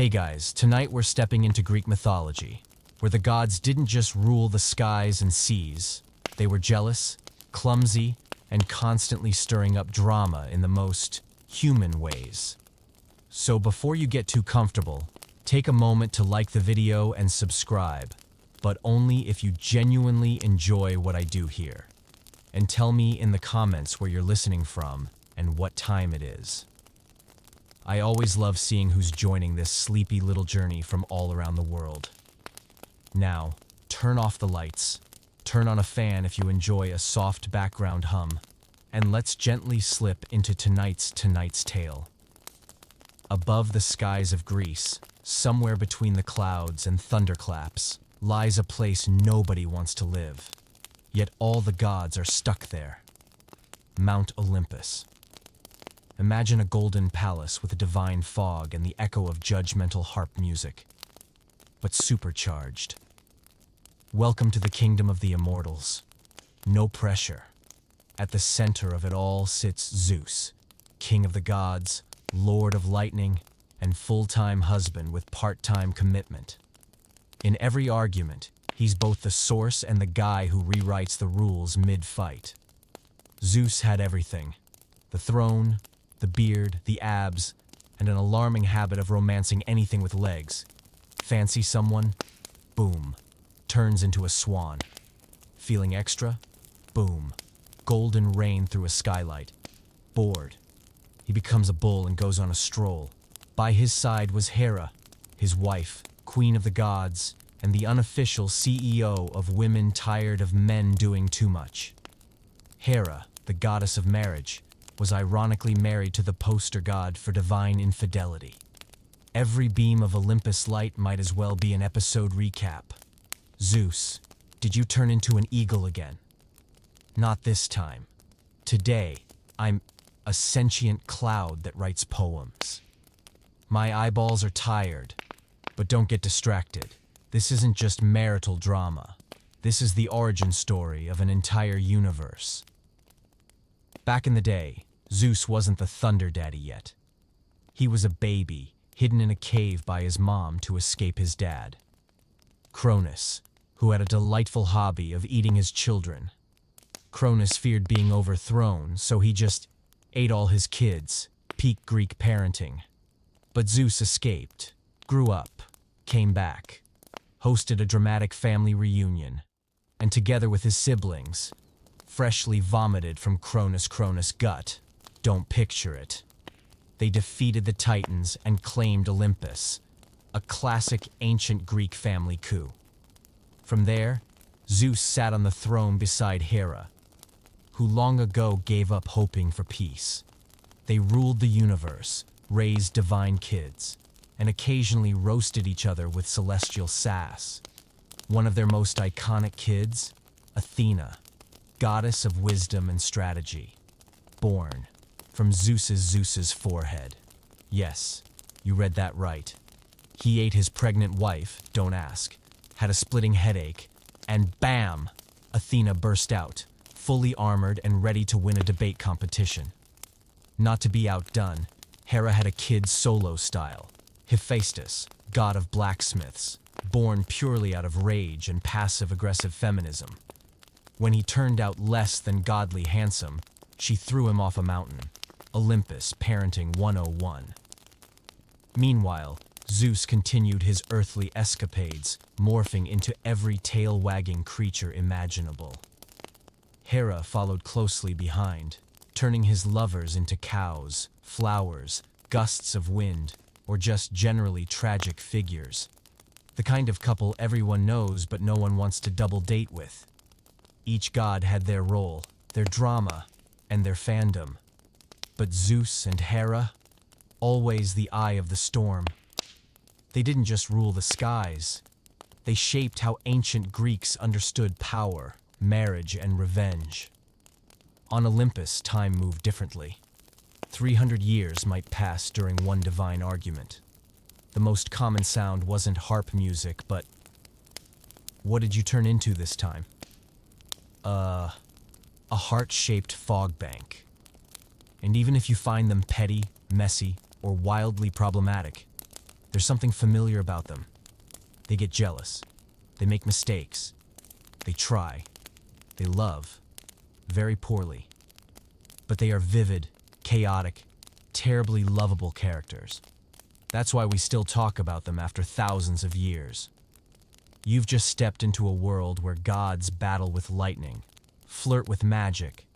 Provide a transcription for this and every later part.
Hey guys, tonight we're stepping into Greek mythology, where the gods didn't just rule the skies and seas. They were jealous, clumsy, and constantly stirring up drama in the most human ways. So before you get too comfortable, take a moment to like the video and subscribe, but only if you genuinely enjoy what I do here. And tell me in the comments where you're listening from and what time it is. I always love seeing who's joining this sleepy little journey from all around the world. Now, turn off the lights, turn on a fan if you enjoy a soft background hum, and let's gently slip into tonight's tale. Above the skies of Greece, somewhere between the clouds and thunderclaps, lies a place nobody wants to live. Yet all the gods are stuck there. Mount Olympus. Imagine a golden palace with a divine fog and the echo of judgmental harp music, but supercharged. Welcome to the kingdom of the immortals. No pressure. At the center of it all sits Zeus, king of the gods, lord of lightning, and full-time husband with part-time commitment. In every argument, he's both the source and the guy who rewrites the rules mid-fight. Zeus had everything: the throne, the beard, the abs, and an alarming habit of romancing anything with legs. Fancy someone? Boom. Turns into a swan. Feeling extra? Boom. Golden rain through a skylight. Bored. He becomes a bull and goes on a stroll. By his side was Hera, his wife, queen of the gods, and the unofficial CEO of women tired of men doing too much. Hera, the goddess of marriage, was ironically married to the poster god for divine infidelity. Every beam of Olympus light might as well be an episode recap. Zeus, did you turn into an eagle again? Not this time. Today, I'm a sentient cloud that writes poems. My eyeballs are tired, but don't get distracted. This isn't just marital drama. This is the origin story of an entire universe. Back in the day, Zeus wasn't the Thunder Daddy yet. He was a baby, hidden in a cave by his mom to escape his dad. Cronus, who had a delightful hobby of eating his children. Cronus feared being overthrown, so he just ate all his kids, peak Greek parenting. But Zeus escaped, grew up, came back, hosted a dramatic family reunion, and together with his siblings, freshly vomited from Cronus' gut. Don't picture it. They defeated the Titans and claimed Olympus, a classic ancient Greek family coup. From there, Zeus sat on the throne beside Hera, who long ago gave up hoping for peace. They ruled the universe, raised divine kids, and occasionally roasted each other with celestial sass. One of their most iconic kids, Athena, goddess of wisdom and strategy, born from Zeus's forehead. Yes, you read that right. He ate his pregnant wife, don't ask, had a splitting headache, and bam! Athena burst out, fully armored and ready to win a debate competition. Not to be outdone, Hera had a kid solo style, Hephaestus, god of blacksmiths, born purely out of rage and passive-aggressive feminism. When he turned out less than godly handsome, she threw him off a mountain. Olympus Parenting 101. Meanwhile, Zeus continued his earthly escapades, morphing into every tail-wagging creature imaginable. Hera followed closely behind, turning his lovers into cows, flowers, gusts of wind, or just generally tragic figures. The kind of couple everyone knows but no one wants to double date with. Each god had their role, their drama, and their fandom. But Zeus and Hera, always the eye of the storm. They didn't just rule the skies. They shaped how ancient Greeks understood power, marriage, and revenge. On Olympus, time moved differently. 300 years might pass during one divine argument. The most common sound wasn't harp music, but what did you turn into this time? A heart-shaped fog bank. And even if you find them petty, messy, or wildly problematic, There's something familiar about them. They get jealous. They make mistakes. They try. They love. Very poorly. But they are vivid, chaotic, terribly lovable characters. That's why we still talk about them after thousands of years. You've just stepped into a world where gods battle with lightning, flirt with magic,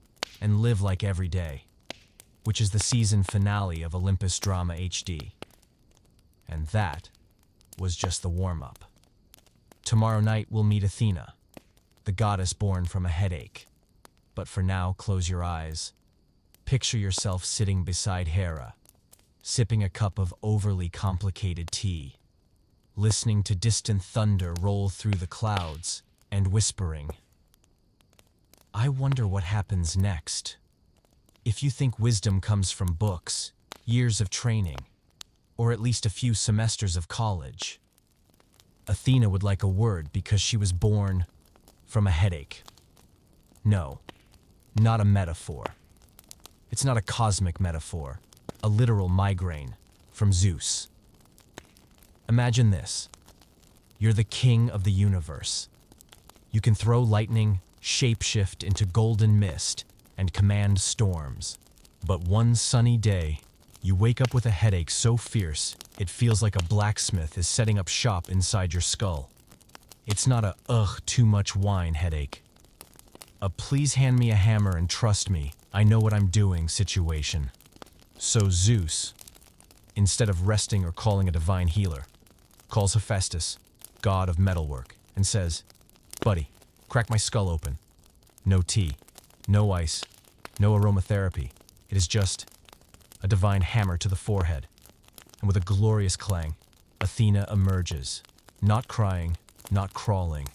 and live like every day, which is the season finale of Olympus Drama HD. And that was just the warm-up. Tomorrow night we'll meet Athena, the goddess born from a headache. But for now, close your eyes. Picture yourself sitting beside Hera, sipping a cup of overly complicated tea, listening to distant thunder roll through the clouds, and whispering, "I wonder what happens next." If you think wisdom comes from books, years of training, or at least a few semesters of college, Athena would like a word because she was born from a headache. No, not a metaphor. It's not a cosmic metaphor, a literal migraine from Zeus. Imagine this. You're the king of the universe. You can throw lightning, shapeshift into golden mist, and command storms. But one sunny day, you wake up with a headache so fierce, it feels like a blacksmith is setting up shop inside your skull. It's not a too much wine headache. A please hand me a hammer and trust me, I know what I'm doing situation. So Zeus, instead of resting or calling a divine healer, calls Hephaestus, god of metalwork, and says, "Buddy, crack my skull open. No tea, no ice, no aromatherapy. It is just a divine hammer to the forehead." And with a glorious clang, Athena emerges, not crying, not crawling,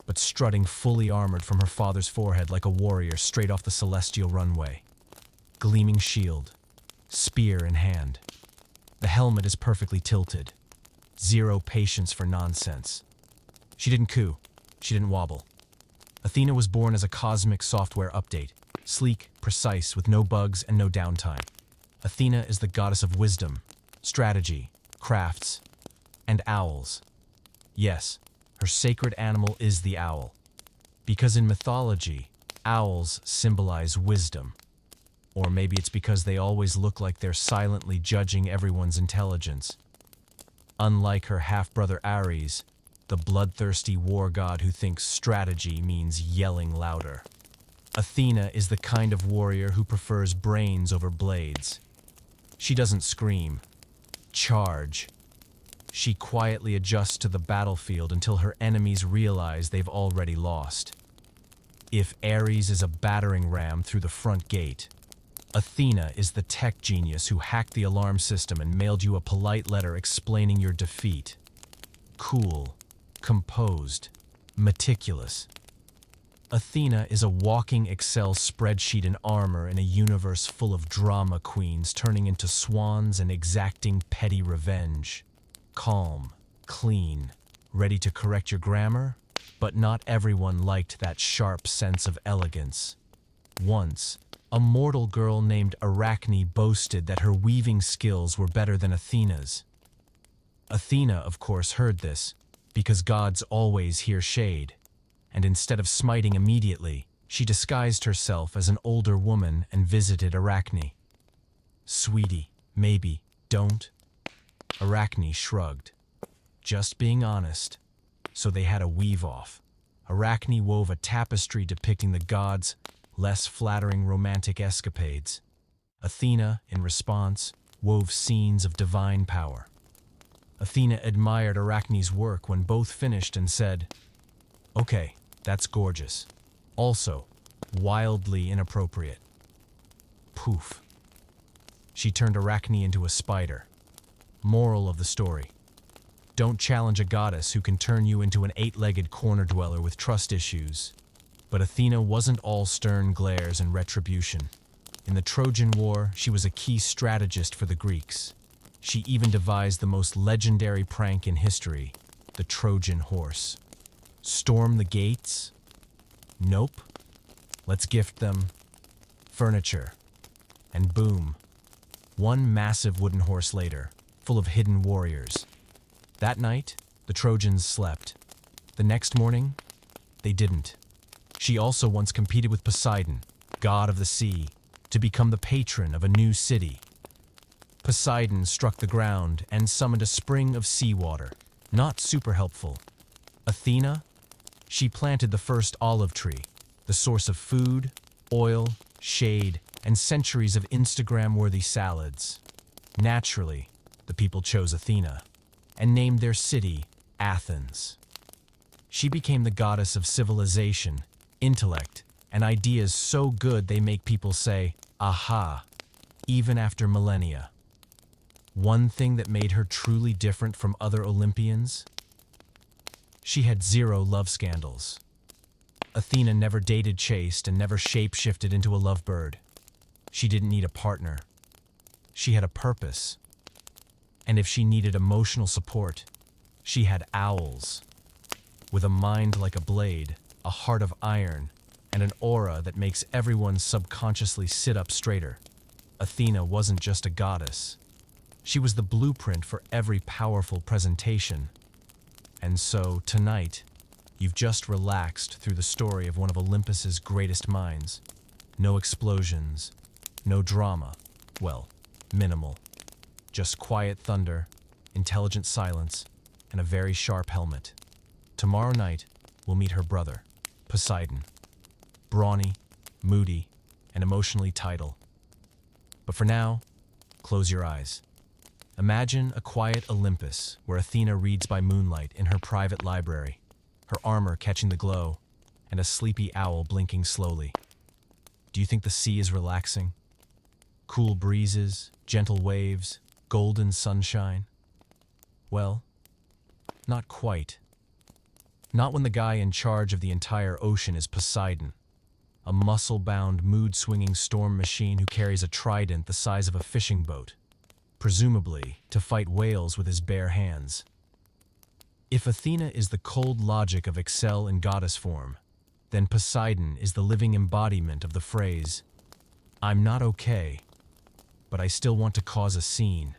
but strutting fully armored from her father's forehead like a warrior straight off the celestial runway. Gleaming shield, spear in hand. The helmet is perfectly tilted. Zero patience for nonsense. She didn't coo. She didn't wobble. Athena was born as a cosmic software update, sleek, precise, with no bugs and no downtime. Athena is the goddess of wisdom, strategy, crafts, and owls. Yes, her sacred animal is the owl, because in mythology, owls symbolize wisdom. Or maybe it's because they always look like they're silently judging everyone's intelligence. Unlike her half-brother Ares, the bloodthirsty war god who thinks strategy means yelling louder. Athena is the kind of warrior who prefers brains over blades. She doesn't scream, charge. She quietly adjusts to the battlefield until her enemies realize they've already lost. If Ares is a battering ram through the front gate, Athena is the tech genius who hacked the alarm system and mailed you a polite letter explaining your defeat. Cool, composed, meticulous. Athena is a walking Excel spreadsheet in armor in a universe full of drama queens turning into swans and exacting petty revenge. Calm, clean, ready to correct your grammar, but not everyone liked that sharp sense of elegance. Once, a mortal girl named Arachne boasted that her weaving skills were better than Athena's. Athena, of course, heard this, because gods always hear shade, and instead of smiting immediately, she disguised herself as an older woman and visited Arachne. "Sweetie, maybe, don't." Arachne shrugged. "Just being honest." So they had a weave-off. Arachne wove a tapestry depicting the gods' less flattering romantic escapades. Athena, in response, wove scenes of divine power. Athena admired Arachne's work when both finished and said, "Okay, that's gorgeous. Also, wildly inappropriate." Poof. She turned Arachne into a spider. Moral of the story: don't challenge a goddess who can turn you into an eight-legged corner dweller with trust issues. But Athena wasn't all stern glares and retribution. In the Trojan War, she was a key strategist for the Greeks. She even devised the most legendary prank in history, the Trojan horse. Storm the gates? Nope. Let's gift them furniture. And boom, one massive wooden horse later, full of hidden warriors. That night, the Trojans slept. The next morning, they didn't. She also once competed with Poseidon, god of the sea, to become the patron of a new city. Poseidon struck the ground and summoned a spring of seawater. Not super helpful. Athena? She planted the first olive tree, the source of food, oil, shade, and centuries of Instagram-worthy salads. Naturally, the people chose Athena and named their city Athens. She became the goddess of civilization, intellect, and ideas so good they make people say, aha, even after millennia. One thing that made her truly different from other Olympians? She had 0 love scandals. Athena never dated chaste and never shape-shifted into a lovebird. She didn't need a partner. She had a purpose. And if she needed emotional support, she had owls. With a mind like a blade, a heart of iron, and an aura that makes everyone subconsciously sit up straighter, Athena wasn't just a goddess. She was the blueprint for every powerful presentation. And so, tonight, you've just relaxed through the story of one of Olympus's greatest minds. No explosions, no drama, well, minimal. Just quiet thunder, intelligent silence, and a very sharp helmet. Tomorrow night, we'll meet her brother, Poseidon. Brawny, moody, and emotionally tidal. But for now, close your eyes. Imagine a quiet Olympus where Athena reads by moonlight in her private library, her armor catching the glow, and a sleepy owl blinking slowly. Do you think the sea is relaxing? Cool breezes, gentle waves, golden sunshine? Well, not quite. Not when the guy in charge of the entire ocean is Poseidon, a muscle-bound, mood-swinging storm machine who carries a trident the size of a fishing boat, presumably to fight whales with his bare hands. If Athena is the cold logic of Excel in goddess form, then Poseidon is the living embodiment of the phrase, "I'm not okay, but I still want to cause a scene."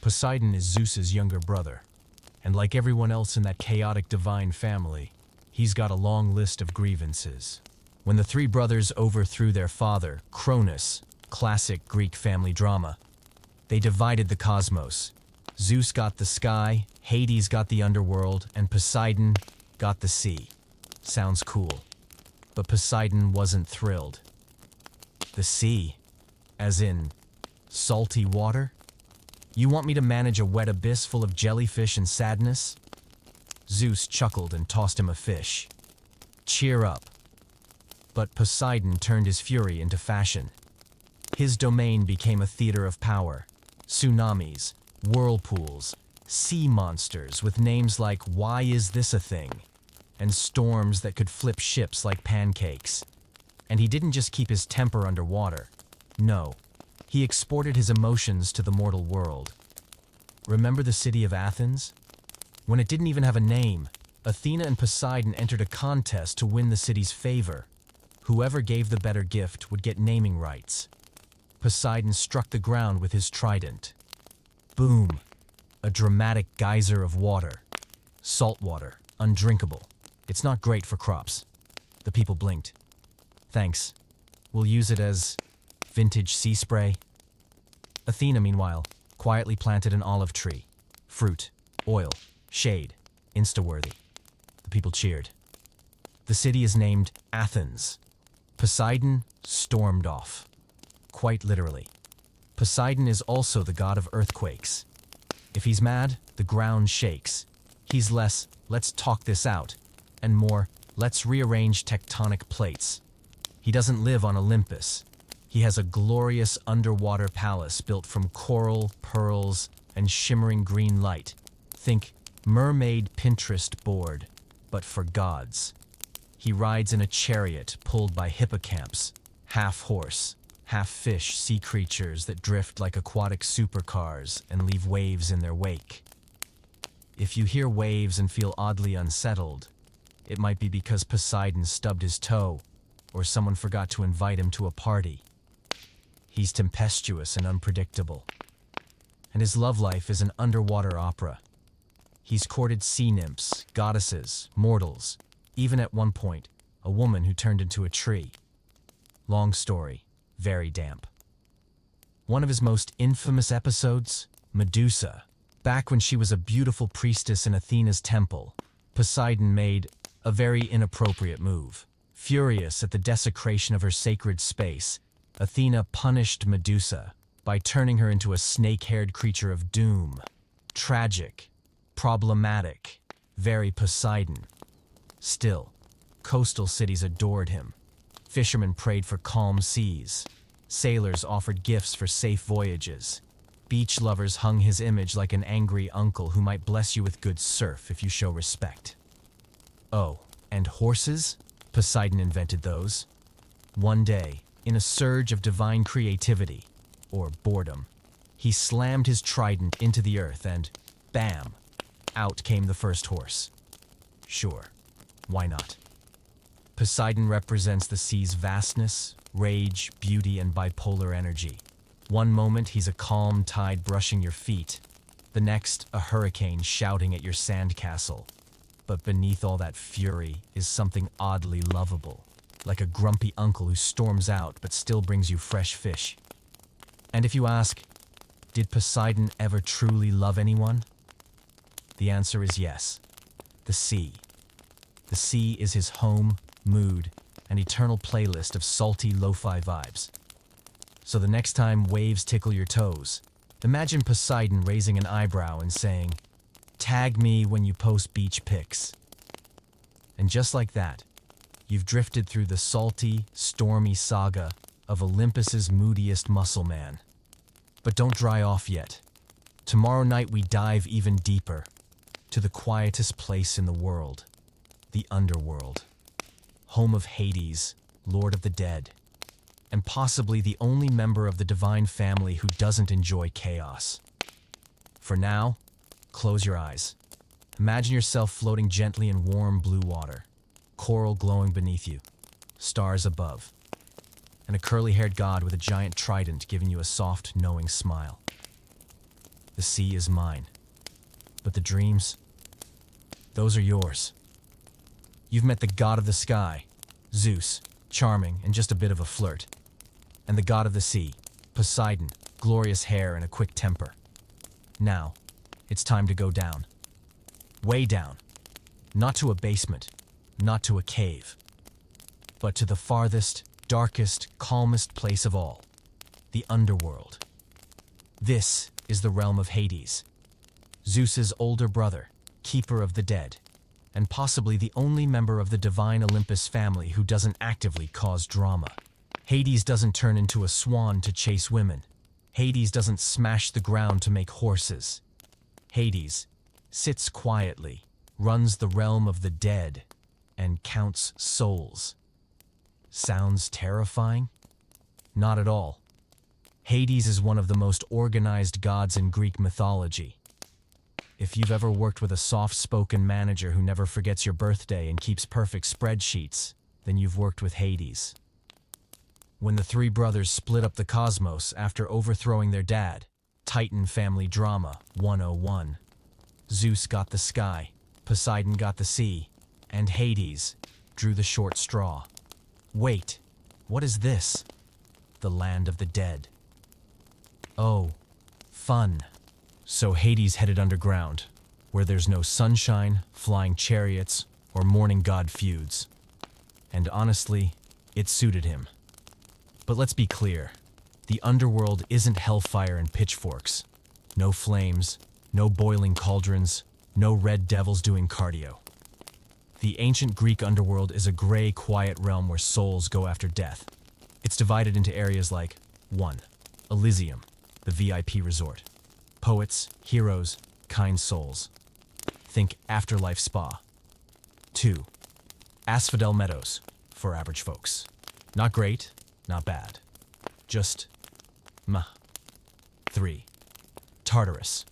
Poseidon is Zeus's younger brother, and like everyone else in that chaotic divine family, he's got a long list of grievances. When the 3 brothers overthrew their father, Cronus, classic Greek family drama, they divided the cosmos. Zeus got the sky, Hades got the underworld, and Poseidon got the sea. Sounds cool. But Poseidon wasn't thrilled. The sea? As in, salty water? You want me to manage a wet abyss full of jellyfish and sadness? Zeus chuckled and tossed him a fish. Cheer up. But Poseidon turned his fury into fashion. His domain became a theater of power. Tsunamis, whirlpools, sea monsters with names like "Why is this a thing?" and storms that could flip ships like pancakes. And he didn't just keep his temper underwater. No, he exported his emotions to the mortal world. Remember the city of Athens? When it didn't even have a name, Athena and Poseidon entered a contest to win the city's favor. Whoever gave the better gift would get naming rights. Poseidon struck the ground with his trident. Boom! A dramatic geyser of water. Salt water, undrinkable. It's not great for crops. The people blinked. Thanks. We'll use it as vintage sea spray. Athena, meanwhile, quietly planted an olive tree. Fruit, oil, shade, insta-worthy. The people cheered. The city is named Athens. Poseidon stormed off. Quite literally. Poseidon is also the god of earthquakes. If he's mad, the ground shakes. He's less, "let's talk this out," and more, "let's rearrange tectonic plates." He doesn't live on Olympus. He has a glorious underwater palace built from coral, pearls, and shimmering green light. Think mermaid Pinterest board, but for gods. He rides in a chariot pulled by hippocamps, half horse, half fish sea creatures that drift like aquatic supercars and leave waves in their wake. If you hear waves and feel oddly unsettled, it might be because Poseidon stubbed his toe, or someone forgot to invite him to a party. He's tempestuous and unpredictable. and his love life is an underwater opera. He's courted sea nymphs, goddesses, mortals, even at one point, a woman who turned into a tree. Long story, very damp. One of his most infamous episodes, Medusa. Back when she was a beautiful priestess in Athena's temple, Poseidon made a very inappropriate move. Furious at the desecration of her sacred space, Athena punished Medusa by turning her into a snake-haired creature of doom. Tragic, problematic, very Poseidon. Still, coastal cities adored him. Fishermen prayed for calm seas. Sailors offered gifts for safe voyages. Beach lovers hung his image like an angry uncle who might bless you with good surf if you show respect. Oh, and horses? Poseidon invented those. One day, in a surge of divine creativity, or boredom, he slammed his trident into the earth and, bam, out came the first horse. Sure, why not? Poseidon represents the sea's vastness, rage, beauty, and bipolar energy. One moment he's a calm tide brushing your feet, the next a hurricane shouting at your sandcastle. But beneath all that fury is something oddly lovable, like a grumpy uncle who storms out but still brings you fresh fish. And if you ask, did Poseidon ever truly love anyone? The answer is yes. The sea. The sea is his home, mood, and eternal playlist of salty lo-fi vibes. So the next time waves tickle your toes, imagine Poseidon raising an eyebrow and saying, "Tag me when you post beach pics." And just like that, you've drifted through the salty, stormy saga of Olympus's moodiest muscle man. But don't dry off yet. Tomorrow night we dive even deeper, to the quietest place in the world, the underworld. Home of Hades, Lord of the Dead, and possibly the only member of the divine family who doesn't enjoy chaos. For now, close your eyes. Imagine yourself floating gently in warm blue water, coral glowing beneath you, stars above, and a curly-haired god with a giant trident giving you a soft, knowing smile. The sea is mine, but the dreams, those are yours. You've met the god of the sky, Zeus, charming and just a bit of a flirt, and the god of the sea, Poseidon, glorious hair and a quick temper. Now, it's time to go down. Way down. Not to a basement, not to a cave, but to the farthest, darkest, calmest place of all, the underworld. This is the realm of Hades, Zeus's older brother, keeper of the dead, and possibly the only member of the divine Olympus family who doesn't actively cause drama. Hades doesn't turn into a swan to chase women. Hades doesn't smash the ground to make horses. Hades sits quietly, runs the realm of the dead, and counts souls. Sounds terrifying? Not at all. Hades is one of the most organized gods in Greek mythology. If you've ever worked with a soft-spoken manager who never forgets your birthday and keeps perfect spreadsheets, then you've worked with Hades. When the three brothers split up the cosmos after overthrowing their dad, Titan Family Drama 101. Zeus got the sky, Poseidon got the sea, and Hades drew the short straw. Wait, what is this? The land of the dead. Oh, fun. So Hades headed underground, where there's no sunshine, flying chariots, or morning god feuds. And honestly, it suited him. But let's be clear, the underworld isn't hellfire and pitchforks. No flames, no boiling cauldrons, no red devils doing cardio. The ancient Greek underworld is a gray, quiet realm where souls go after death. It's divided into areas like 1. Elysium, the VIP resort. Poets, heroes, kind souls. Think afterlife spa. 2. Asphodel Meadows, for average folks. Not great, not bad. Just meh. 3. Tartarus,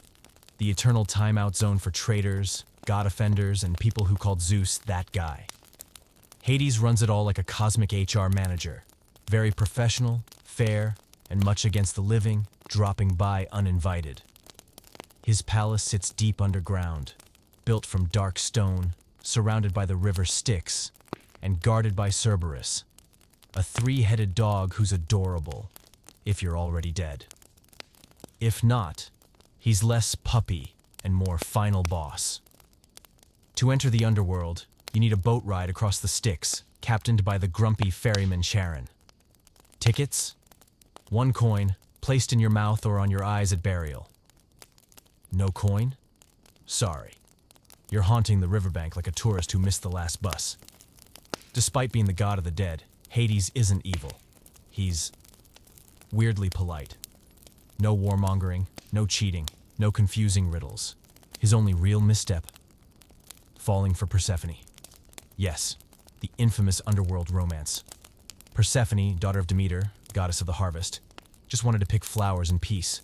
the eternal timeout zone for traitors, god offenders, and people who called Zeus that guy. Hades runs it all like a cosmic HR manager. Very professional, fair, and much against the living, dropping by uninvited. His palace sits deep underground, built from dark stone, surrounded by the river Styx, and guarded by Cerberus, a three-headed dog who's adorable, if you're already dead. If not, he's less puppy and more final boss. To enter the underworld, you need a boat ride across the Styx, captained by the grumpy ferryman Charon. Tickets? 1 coin, placed in your mouth or on your eyes at burial. No coin? Sorry. You're haunting the riverbank like a tourist who missed the last bus. Despite being the god of the dead, Hades isn't evil. He's weirdly polite. No warmongering, no cheating, no confusing riddles. His only real misstep? Falling for Persephone. Yes, the infamous underworld romance. Persephone, daughter of Demeter, goddess of the harvest, just wanted to pick flowers in peace.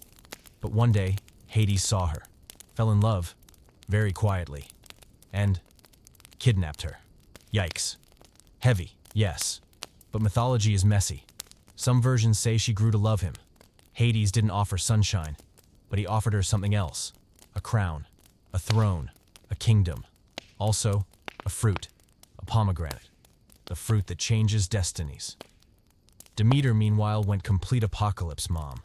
But one day, Hades saw her, fell in love, very quietly, and kidnapped her. Yikes. Heavy, yes, but mythology is messy. Some versions say she grew to love him. Hades didn't offer sunshine, but he offered her something else. A crown, a throne, a kingdom. Also, a fruit, a pomegranate. The fruit that changes destinies. Demeter, meanwhile, went complete apocalypse mom.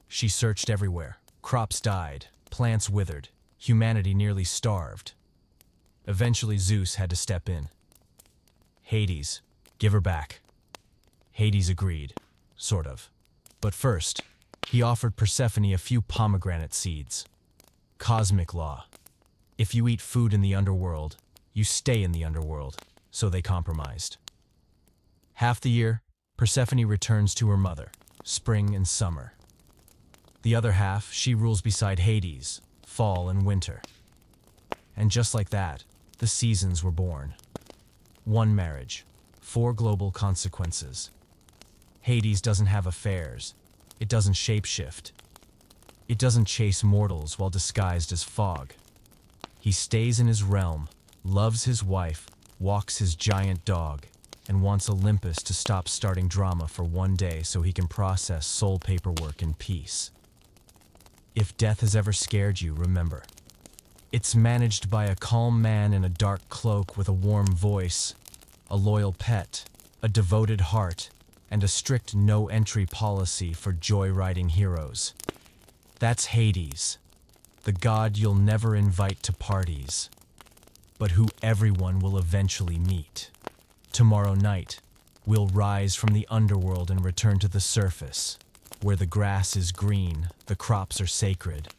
She searched everywhere. Crops died, plants withered, humanity nearly starved. Eventually, Zeus had to step in. Hades, give her back. Hades agreed, sort of. But first, he offered Persephone a few pomegranate seeds. Cosmic law. If you eat food in the underworld, you stay in the underworld, so they compromised. Half the year, Persephone returns to her mother, spring and summer. The other half, she rules beside Hades, fall and winter. And just like that, the seasons were born. 1 marriage, 4 global consequences. Hades doesn't have affairs. It doesn't shapeshift. It doesn't chase mortals while disguised as fog. He stays in his realm, loves his wife, walks his giant dog, and wants Olympus to stop starting drama for 1 day so he can process soul paperwork in peace. If death has ever scared you, remember. It's managed by a calm man in a dark cloak with a warm voice, a loyal pet, a devoted heart, and a strict no-entry policy for joyriding heroes. That's Hades, the god you'll never invite to parties, but who everyone will eventually meet. Tomorrow night, we'll rise from the underworld and return to the surface, where the grass is green, the crops are sacred,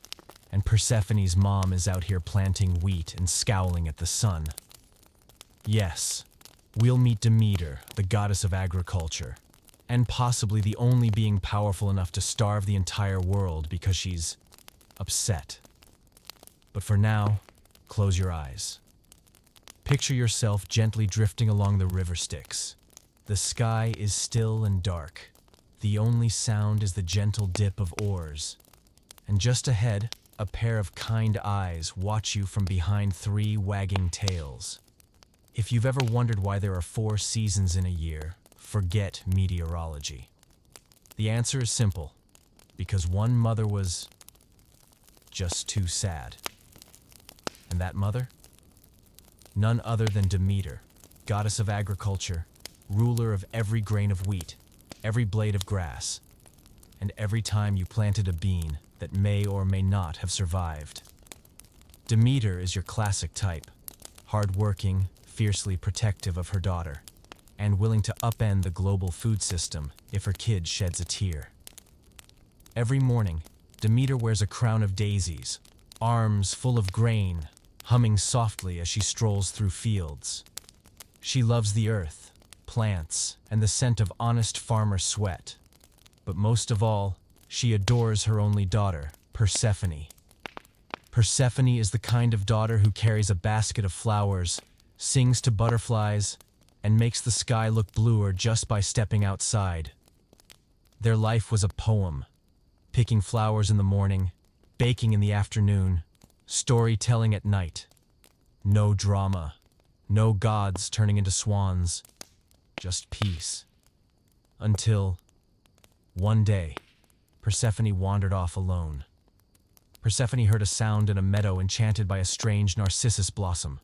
and Persephone's mom is out here planting wheat and scowling at the sun. Yes, we'll meet Demeter, the goddess of agriculture, and possibly the only being powerful enough to starve the entire world because she's upset. But for now, close your eyes. Picture yourself gently drifting along the river Styx. The sky is still and dark. The only sound is the gentle dip of oars. And just ahead, a pair of kind eyes watch you from behind 3 wagging tails. If you've ever wondered why there are 4 seasons in a year, forget meteorology. The answer is simple. Because one mother was just too sad. And that mother? None other than Demeter, goddess of agriculture, ruler of every grain of wheat, every blade of grass, and every time you planted a bean that may or may not have survived. Demeter is your classic type, hard-working, fiercely protective of her daughter, and willing to upend the global food system if her kid sheds a tear. Every morning, Demeter wears a crown of daisies, arms full of grain, humming softly as she strolls through fields. She loves the earth, plants, and the scent of honest farmer sweat. But most of all, she adores her only daughter, Persephone. Persephone is the kind of daughter who carries a basket of flowers, sings to butterflies, and makes the sky look bluer just by stepping outside. Their life was a poem, picking flowers in the morning, baking in the afternoon, storytelling at night. No drama, no gods turning into swans, just peace. Until, one day, Persephone wandered off alone. Persephone heard a sound in a meadow enchanted by a strange narcissus blossom.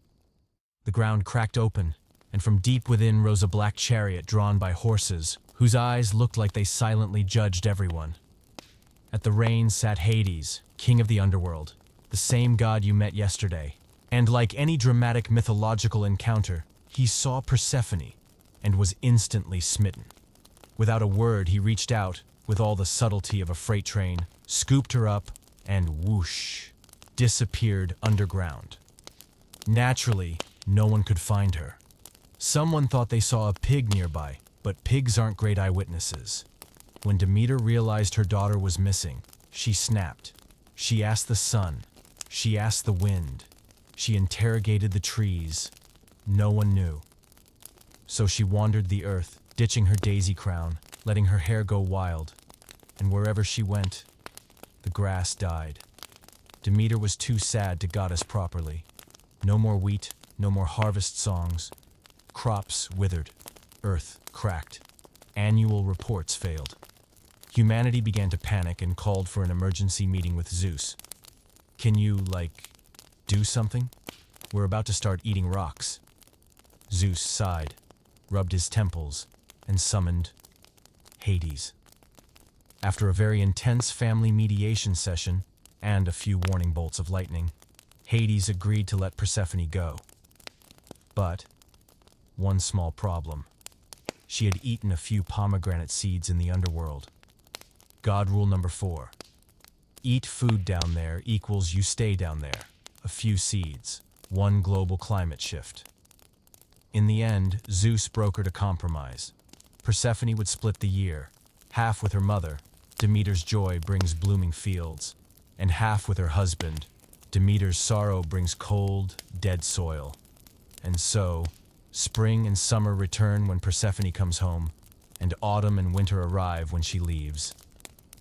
The ground cracked open, and from deep within rose a black chariot drawn by horses, whose eyes looked like they silently judged everyone. At the reins sat Hades, king of the underworld, the same god you met yesterday. And like any dramatic mythological encounter, he saw Persephone and was instantly smitten. Without a word, he reached out, with all the subtlety of a freight train, scooped her up, and whoosh, disappeared underground. Naturally, no one could find her. Someone thought they saw a pig nearby, but pigs aren't great eyewitnesses. When Demeter realized her daughter was missing, she snapped. She asked the sun. She asked the wind. She interrogated the trees. No one knew. So she wandered the earth, ditching her daisy crown, letting her hair go wild. And wherever she went, the grass died. Demeter was too sad to goddess properly. No more wheat, no more harvest songs. Crops withered. Earth cracked. Annual reports failed. Humanity began to panic and called for an emergency meeting with Zeus. Can you, do something? We're about to start eating rocks. Zeus sighed, rubbed his temples, and summoned Hades. After a very intense family mediation session and a few warning bolts of lightning, Hades agreed to let Persephone go. But one small problem. She had eaten a few pomegranate seeds in the underworld. God rule number 4. Eat food down there equals you stay down there. A few seeds. One global climate shift. In the end, Zeus brokered a compromise. Persephone would split the year, half with her mother, Demeter's joy brings blooming fields, and half with her husband, Demeter's sorrow brings cold, dead soil. And so, spring and summer return when Persephone comes home, and autumn and winter arrive when she leaves.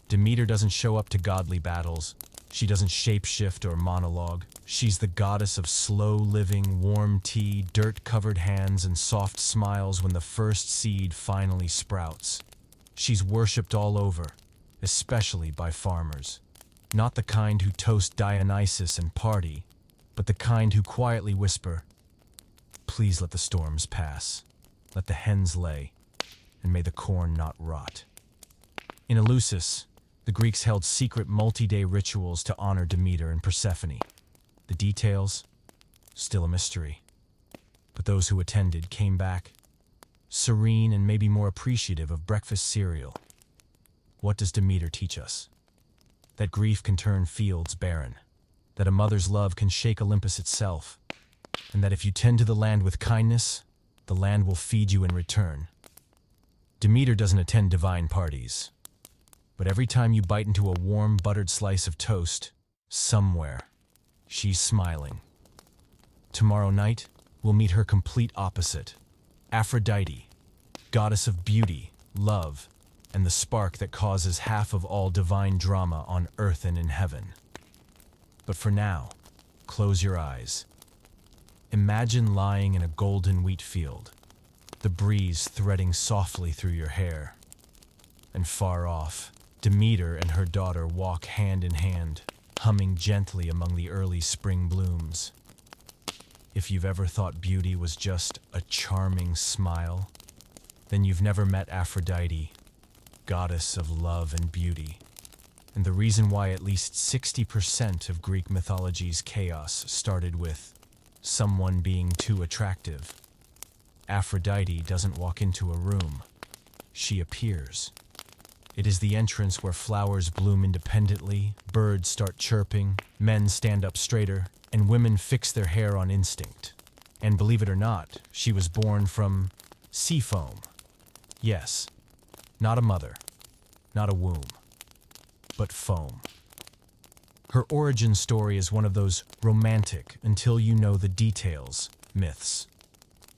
Demeter doesn't show up to godly battles. She doesn't shapeshift or monologue. She's the goddess of slow living, warm tea, dirt-covered hands, and soft smiles when the first seed finally sprouts. She's worshipped all over, especially by farmers. Not the kind who toast Dionysus and party, but the kind who quietly whisper, "Please let the storms pass, let the hens lay, and may the corn not rot." In Eleusis, the Greeks held secret multi-day rituals to honor Demeter and Persephone. The details, still a mystery. But those who attended came back, serene and maybe more appreciative of breakfast cereal. What does Demeter teach us? That grief can turn fields barren, that a mother's love can shake Olympus itself, and that if you tend to the land with kindness, the land will feed you in return. Demeter doesn't attend divine parties, but every time you bite into a warm, buttered slice of toast, somewhere, she's smiling. Tomorrow night, we'll meet her complete opposite, Aphrodite, goddess of beauty, love, and the spark that causes half of all divine drama on earth and in heaven. But for now, close your eyes. Imagine lying in a golden wheat field, the breeze threading softly through your hair. And far off, Demeter and her daughter walk hand in hand, humming gently among the early spring blooms. If you've ever thought beauty was just a charming smile, then you've never met Aphrodite, goddess of love and beauty, and the reason why at least 60% of Greek mythology's chaos started with someone being too attractive. Aphrodite doesn't walk into a room. She appears. It is the entrance where flowers bloom independently, birds start chirping, men stand up straighter, and women fix their hair on instinct. And believe it or not, she was born from sea foam. Yes, not a mother, not a womb, but foam. Her origin story is one of those romantic until you know the details myths.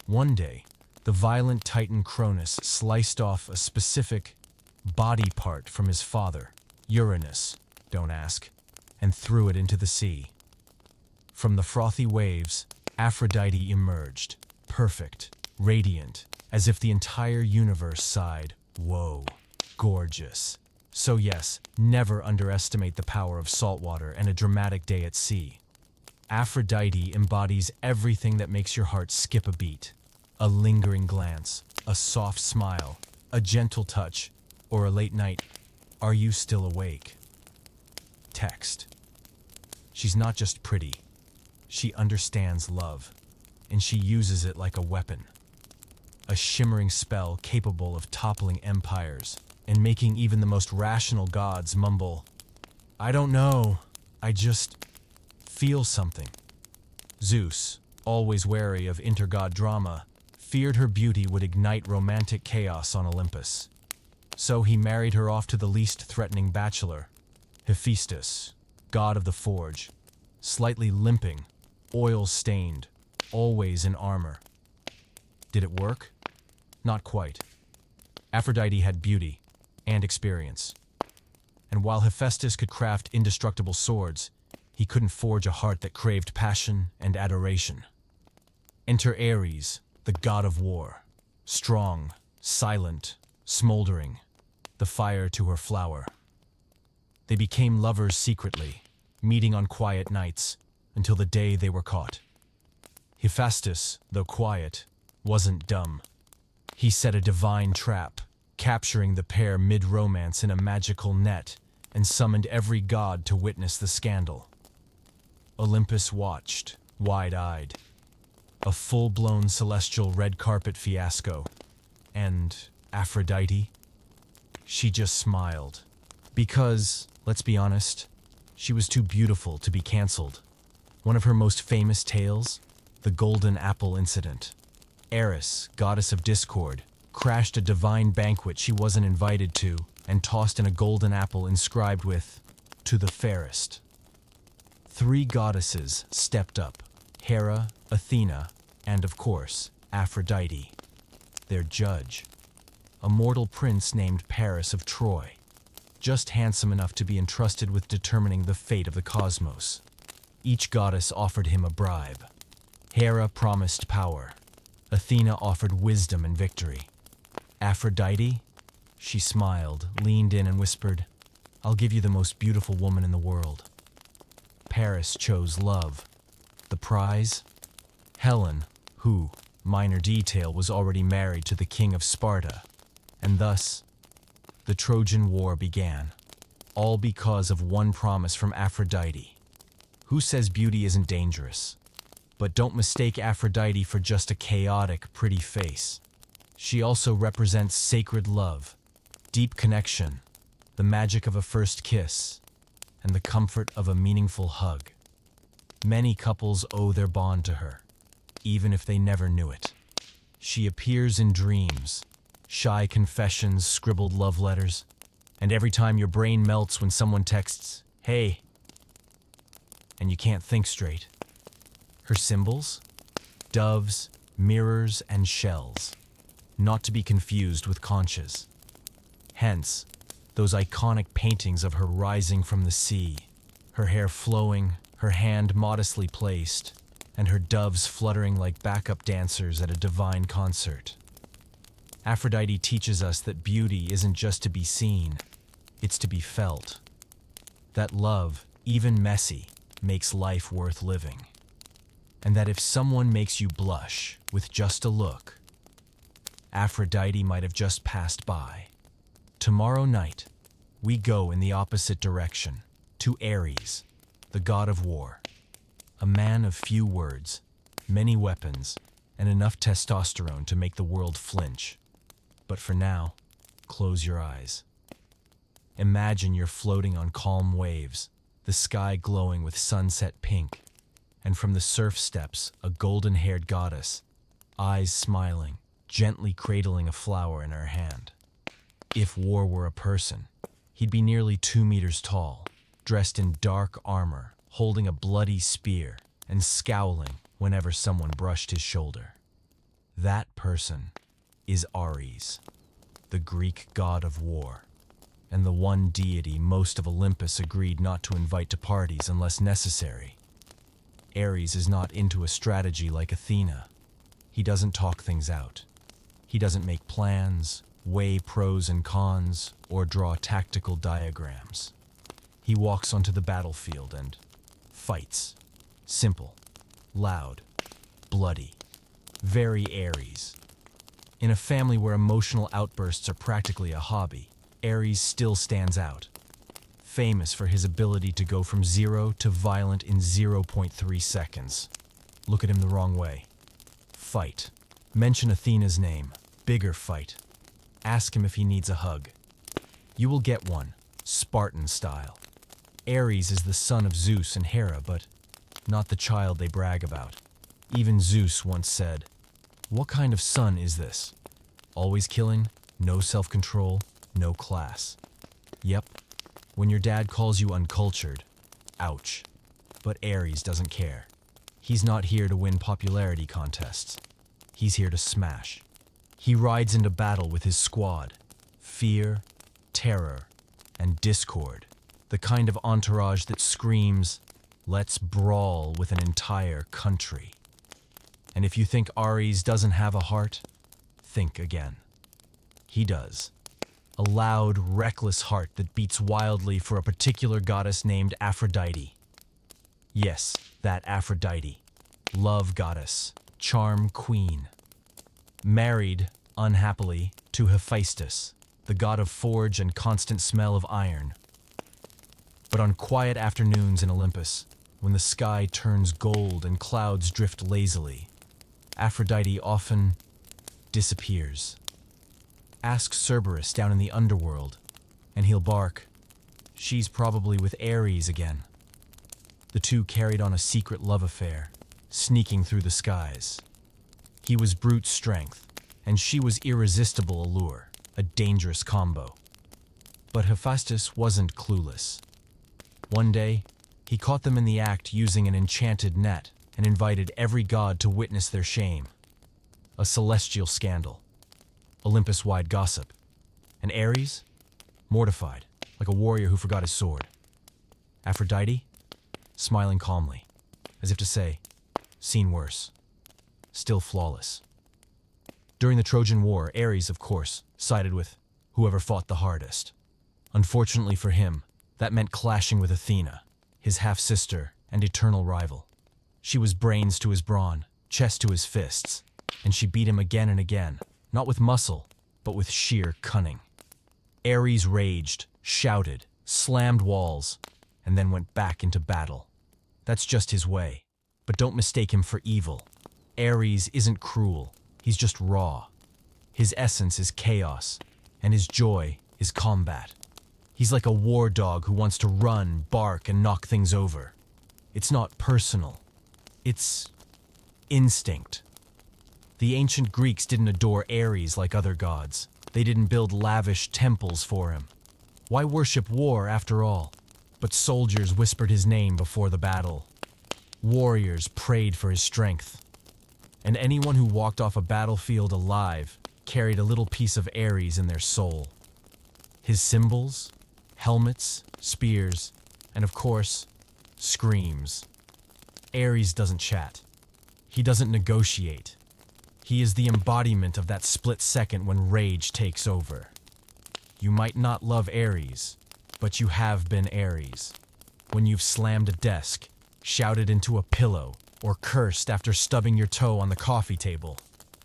One day, the violent titan Cronus sliced off a specific body part from his father, Uranus, don't ask, and threw it into the sea. From the frothy waves, Aphrodite emerged, perfect, radiant, as if the entire universe sighed, "Whoa, gorgeous." So yes, never underestimate the power of salt water and a dramatic day at sea. Aphrodite embodies everything that makes your heart skip a beat. A lingering glance, a soft smile, a gentle touch, or a late night, "Are you still awake?" text. She's not just pretty. She understands love, and she uses it like a weapon. A shimmering spell capable of toppling empires and making even the most rational gods mumble, "I don't know, I just feel something." Zeus, always wary of intergod drama, feared her beauty would ignite romantic chaos on Olympus. So he married her off to the least threatening bachelor, Hephaestus, god of the forge, slightly limping, oil-stained, always in armor. Did it work? Not quite. Aphrodite had beauty and experience. And while Hephaestus could craft indestructible swords, he couldn't forge a heart that craved passion and adoration. Enter Ares, the god of war, strong, silent, smoldering, the fire to her flower. They became lovers secretly, meeting on quiet nights, until the day they were caught. Hephaestus, though quiet, wasn't dumb. He set a divine trap, capturing the pair mid-romance in a magical net, and summoned every god to witness the scandal. Olympus watched, wide-eyed. A full-blown celestial red carpet fiasco. And Aphrodite? She just smiled. Because, let's be honest, she was too beautiful to be cancelled. One of her most famous tales? The Golden Apple Incident. Eris, goddess of discord, crashed a divine banquet she wasn't invited to and tossed in a golden apple inscribed with, "To the fairest." 3 goddesses stepped up, Hera, Athena, and of course, Aphrodite. Their judge, a mortal prince named Paris of Troy, just handsome enough to be entrusted with determining the fate of the cosmos. Each goddess offered him a bribe. Hera promised power. Athena offered wisdom and victory. Aphrodite? She smiled, leaned in and whispered, "I'll give you the most beautiful woman in the world." Paris chose love. The prize? Helen, who, minor detail, was already married to the king of Sparta. And thus, the Trojan War began. All because of one promise from Aphrodite. Who says beauty isn't dangerous? But don't mistake Aphrodite for just a chaotic, pretty face. She also represents sacred love, deep connection, the magic of a first kiss, and the comfort of a meaningful hug. Many couples owe their bond to her, even if they never knew it. She appears in dreams, shy confessions, scribbled love letters, and every time your brain melts when someone texts, "Hey," and you can't think straight. Her symbols? Doves, mirrors, and shells, not to be confused with conches. Hence, those iconic paintings of her rising from the sea, her hair flowing, her hand modestly placed, and her doves fluttering like backup dancers at a divine concert. Aphrodite teaches us that beauty isn't just to be seen, it's to be felt. That love, even messy, makes life worth living. And that if someone makes you blush with just a look, Aphrodite might have just passed by. Tomorrow night, we go in the opposite direction, to Ares, the god of war. A man of few words, many weapons, and enough testosterone to make the world flinch. But for now, close your eyes. Imagine you're floating on calm waves, the sky glowing with sunset pink, and from the surf steps, a golden-haired goddess, eyes smiling, gently cradling a flower in her hand. If War were a person, he'd be nearly 2 meters tall, dressed in dark armor, holding a bloody spear, and scowling whenever someone brushed his shoulder. That person is Ares, the Greek god of war, and the one deity most of Olympus agreed not to invite to parties unless necessary. Ares is not into a strategy like Athena. He doesn't talk things out. He doesn't make plans, weigh pros and cons, or draw tactical diagrams. He walks onto the battlefield and fights. Simple, loud, bloody, very Aries. In a family where emotional outbursts are practically a hobby, Aries still stands out. Famous for his ability to go from zero to violent in 0.3 seconds. Look at him the wrong way. Fight. Mention Athena's name. Bigger fight. Ask him if he needs a hug. You will get one, Spartan style. Ares is the son of Zeus and Hera, but not the child they brag about. Even Zeus once said, "What kind of son is this? Always killing, no self-control, no class." Yep, when your dad calls you uncultured, ouch. But Ares doesn't care. He's not here to win popularity contests. He's here to smash. He rides into battle with his squad. Fear, terror, and discord. The kind of entourage that screams, "Let's brawl with an entire country." And if you think Ares doesn't have a heart, think again. He does. A loud, reckless heart that beats wildly for a particular goddess named Aphrodite. Yes, that Aphrodite. Love goddess, charm queen. Married, unhappily, to Hephaestus, the god of forge and constant smell of iron. But on quiet afternoons in Olympus, when the sky turns gold and clouds drift lazily, Aphrodite often disappears. Ask Cerberus down in the underworld, and he'll bark, "She's probably with Ares again." The two carried on a secret love affair, sneaking through the skies. He was brute strength, and she was irresistible allure, a dangerous combo. But Hephaestus wasn't clueless. One day, he caught them in the act using an enchanted net and invited every god to witness their shame. A celestial scandal. Olympus-wide gossip. And Ares? Mortified, like a warrior who forgot his sword. Aphrodite? Smiling calmly, as if to say, "Seen worse." Still flawless. During the Trojan War, Ares, of course, sided with whoever fought the hardest. Unfortunately for him, that meant clashing with Athena, his half-sister and eternal rival. She was brains to his brawn, chest to his fists, and she beat him again and again, not with muscle, but with sheer cunning. Ares raged, shouted, slammed walls, and then went back into battle. That's just his way, but don't mistake him for evil. Ares isn't cruel, he's just raw. His essence is chaos, and his joy is combat. He's like a war dog who wants to run, bark, and knock things over. It's not personal. It's instinct. The ancient Greeks didn't adore Ares like other gods. They didn't build lavish temples for him. Why worship war after all? But soldiers whispered his name before the battle. Warriors prayed for his strength. And anyone who walked off a battlefield alive carried a little piece of Ares in their soul. His symbols, helmets, spears, and of course, screams. Ares doesn't chat. He doesn't negotiate. He is the embodiment of that split second when rage takes over. You might not love Ares, but you have been Ares. When you've slammed a desk, shouted into a pillow, or cursed after stubbing your toe on the coffee table.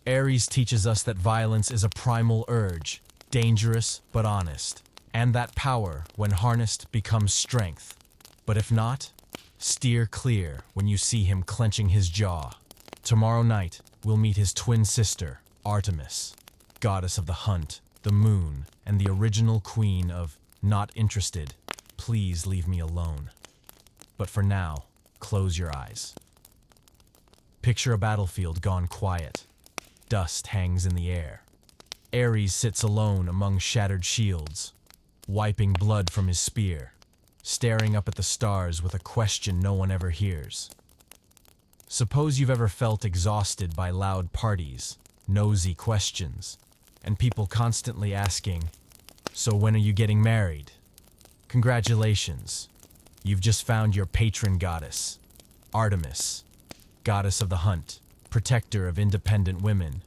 Ares teaches us that violence is a primal urge, dangerous but honest, and that power, when harnessed, becomes strength. But if not, steer clear when you see him clenching his jaw. Tomorrow night, we'll meet his twin sister, Artemis, goddess of the hunt, the moon, and the original queen of not interested, please leave me alone. But for now, close your eyes. Picture a battlefield gone quiet. Dust hangs in the air. Ares sits alone among shattered shields, wiping blood from his spear, staring up at the stars with a question no one ever hears. Suppose you've ever felt exhausted by loud parties, nosy questions, and people constantly asking, "So when are you getting married?" Congratulations, you've just found your patron goddess, Artemis, goddess of the hunt, protector of independent women,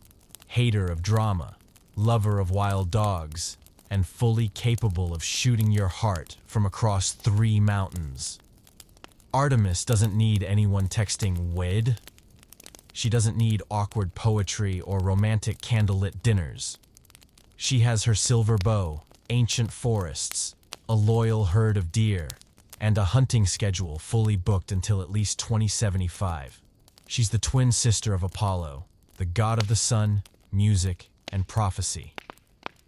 hater of drama, lover of wild dogs, and fully capable of shooting your heart from across 3 mountains. Artemis doesn't need anyone texting "wed." She doesn't need awkward poetry or romantic candlelit dinners. She has her silver bow, ancient forests, a loyal herd of deer, and a hunting schedule fully booked until at least 2075. She's the twin sister of Apollo, the god of the sun, music, and prophecy.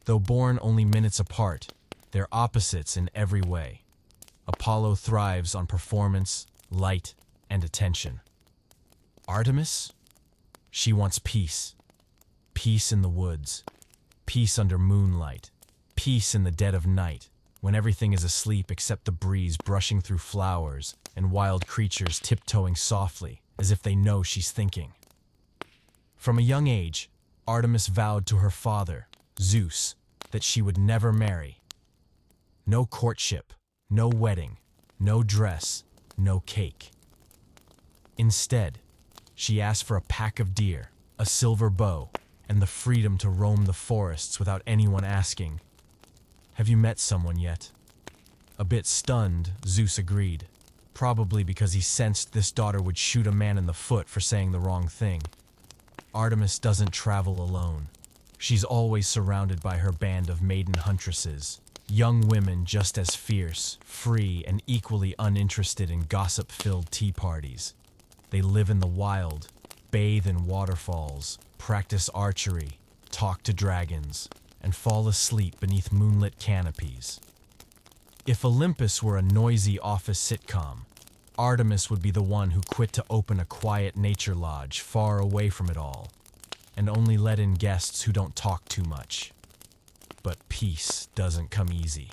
Though born only minutes apart, they're opposites in every way. Apollo thrives on performance, light, and attention. Artemis? She wants peace. Peace in the woods. Peace under moonlight. Peace in the dead of night, when everything is asleep except the breeze brushing through flowers and wild creatures tiptoeing softly as if they know she's thinking. From a young age, Artemis vowed to her father, Zeus, that she would never marry. No courtship, no wedding, no dress, no cake. Instead, she asked for a pack of deer, a silver bow, and the freedom to roam the forests without anyone asking, "Have you met someone yet?" A bit stunned, Zeus agreed, probably because he sensed this daughter would shoot a man in the foot for saying the wrong thing. Artemis doesn't travel alone. She's always surrounded by her band of maiden huntresses, young women just as fierce, free, and equally uninterested in gossip-filled tea parties. They live in the wild, bathe in waterfalls, practice archery, talk to dragons, and fall asleep beneath moonlit canopies. If Olympus were a noisy office sitcom, Artemis would be the one who quit to open a quiet nature lodge far away from it all, and only let in guests who don't talk too much. But peace doesn't come easy.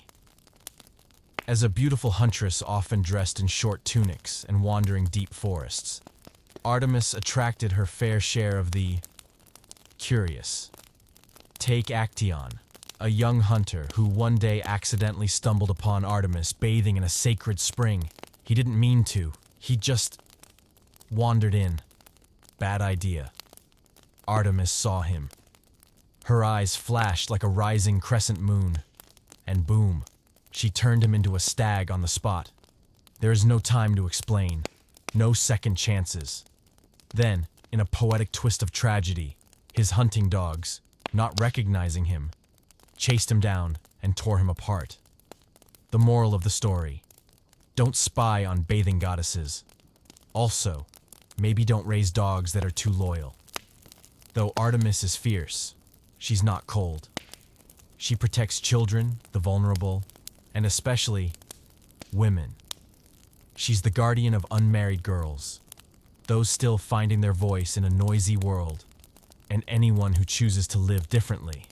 As a beautiful huntress often dressed in short tunics and wandering deep forests, Artemis attracted her fair share of the curious. Take Actaeon, a young hunter who one day accidentally stumbled upon Artemis bathing in a sacred spring. He didn't mean to, he just wandered in. Bad idea. Artemis saw him. Her eyes flashed like a rising crescent moon, and boom, she turned him into a stag on the spot. There is no time to explain, no second chances. Then, in a poetic twist of tragedy, his hunting dogs, not recognizing him, chased him down and tore him apart. The moral of the story: don't spy on bathing goddesses. Also, maybe don't raise dogs that are too loyal. Though Artemis is fierce, she's not cold. She protects children, the vulnerable, and especially women. She's the guardian of unmarried girls, those still finding their voice in a noisy world, and anyone who chooses to live differently.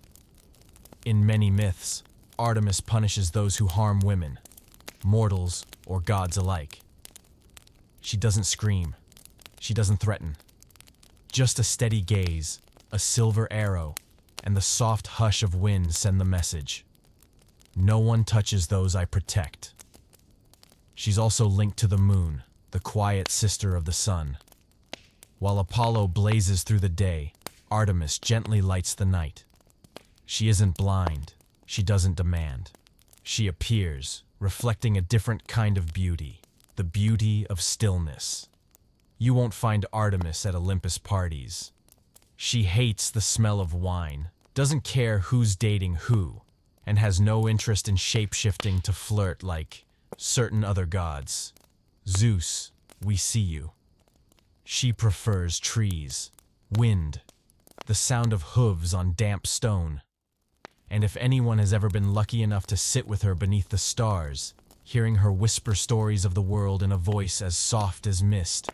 In many myths, Artemis punishes those who harm women, mortals or gods alike. She doesn't scream. She doesn't threaten. Just a steady gaze, a silver arrow, and the soft hush of wind send the message. No one touches those I protect. She's also linked to the moon, the quiet sister of the sun. While Apollo blazes through the day, Artemis gently lights the night. She isn't blind. She doesn't demand. She appears, reflecting a different kind of beauty, the beauty of stillness. You won't find Artemis at Olympus parties. She hates the smell of wine, doesn't care who's dating who, and has no interest in shape-shifting to flirt like certain other gods. Zeus, we see you. She prefers trees, wind, the sound of hooves on damp stone. And if anyone has ever been lucky enough to sit with her beneath the stars, hearing her whisper stories of the world in a voice as soft as mist,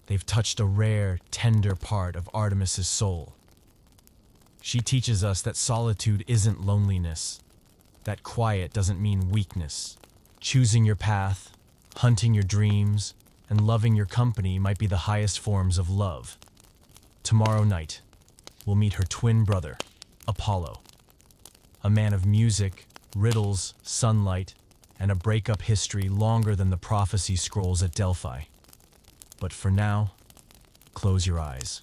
they've touched a rare, tender part of Artemis's soul. She teaches us that solitude isn't loneliness, that quiet doesn't mean weakness. Choosing your path, hunting your dreams, and loving your company might be the highest forms of love. Tomorrow night, we'll meet her twin brother, Apollo, a man of music, riddles, sunlight, and a breakup history longer than the prophecy scrolls at Delphi. But for now, close your eyes.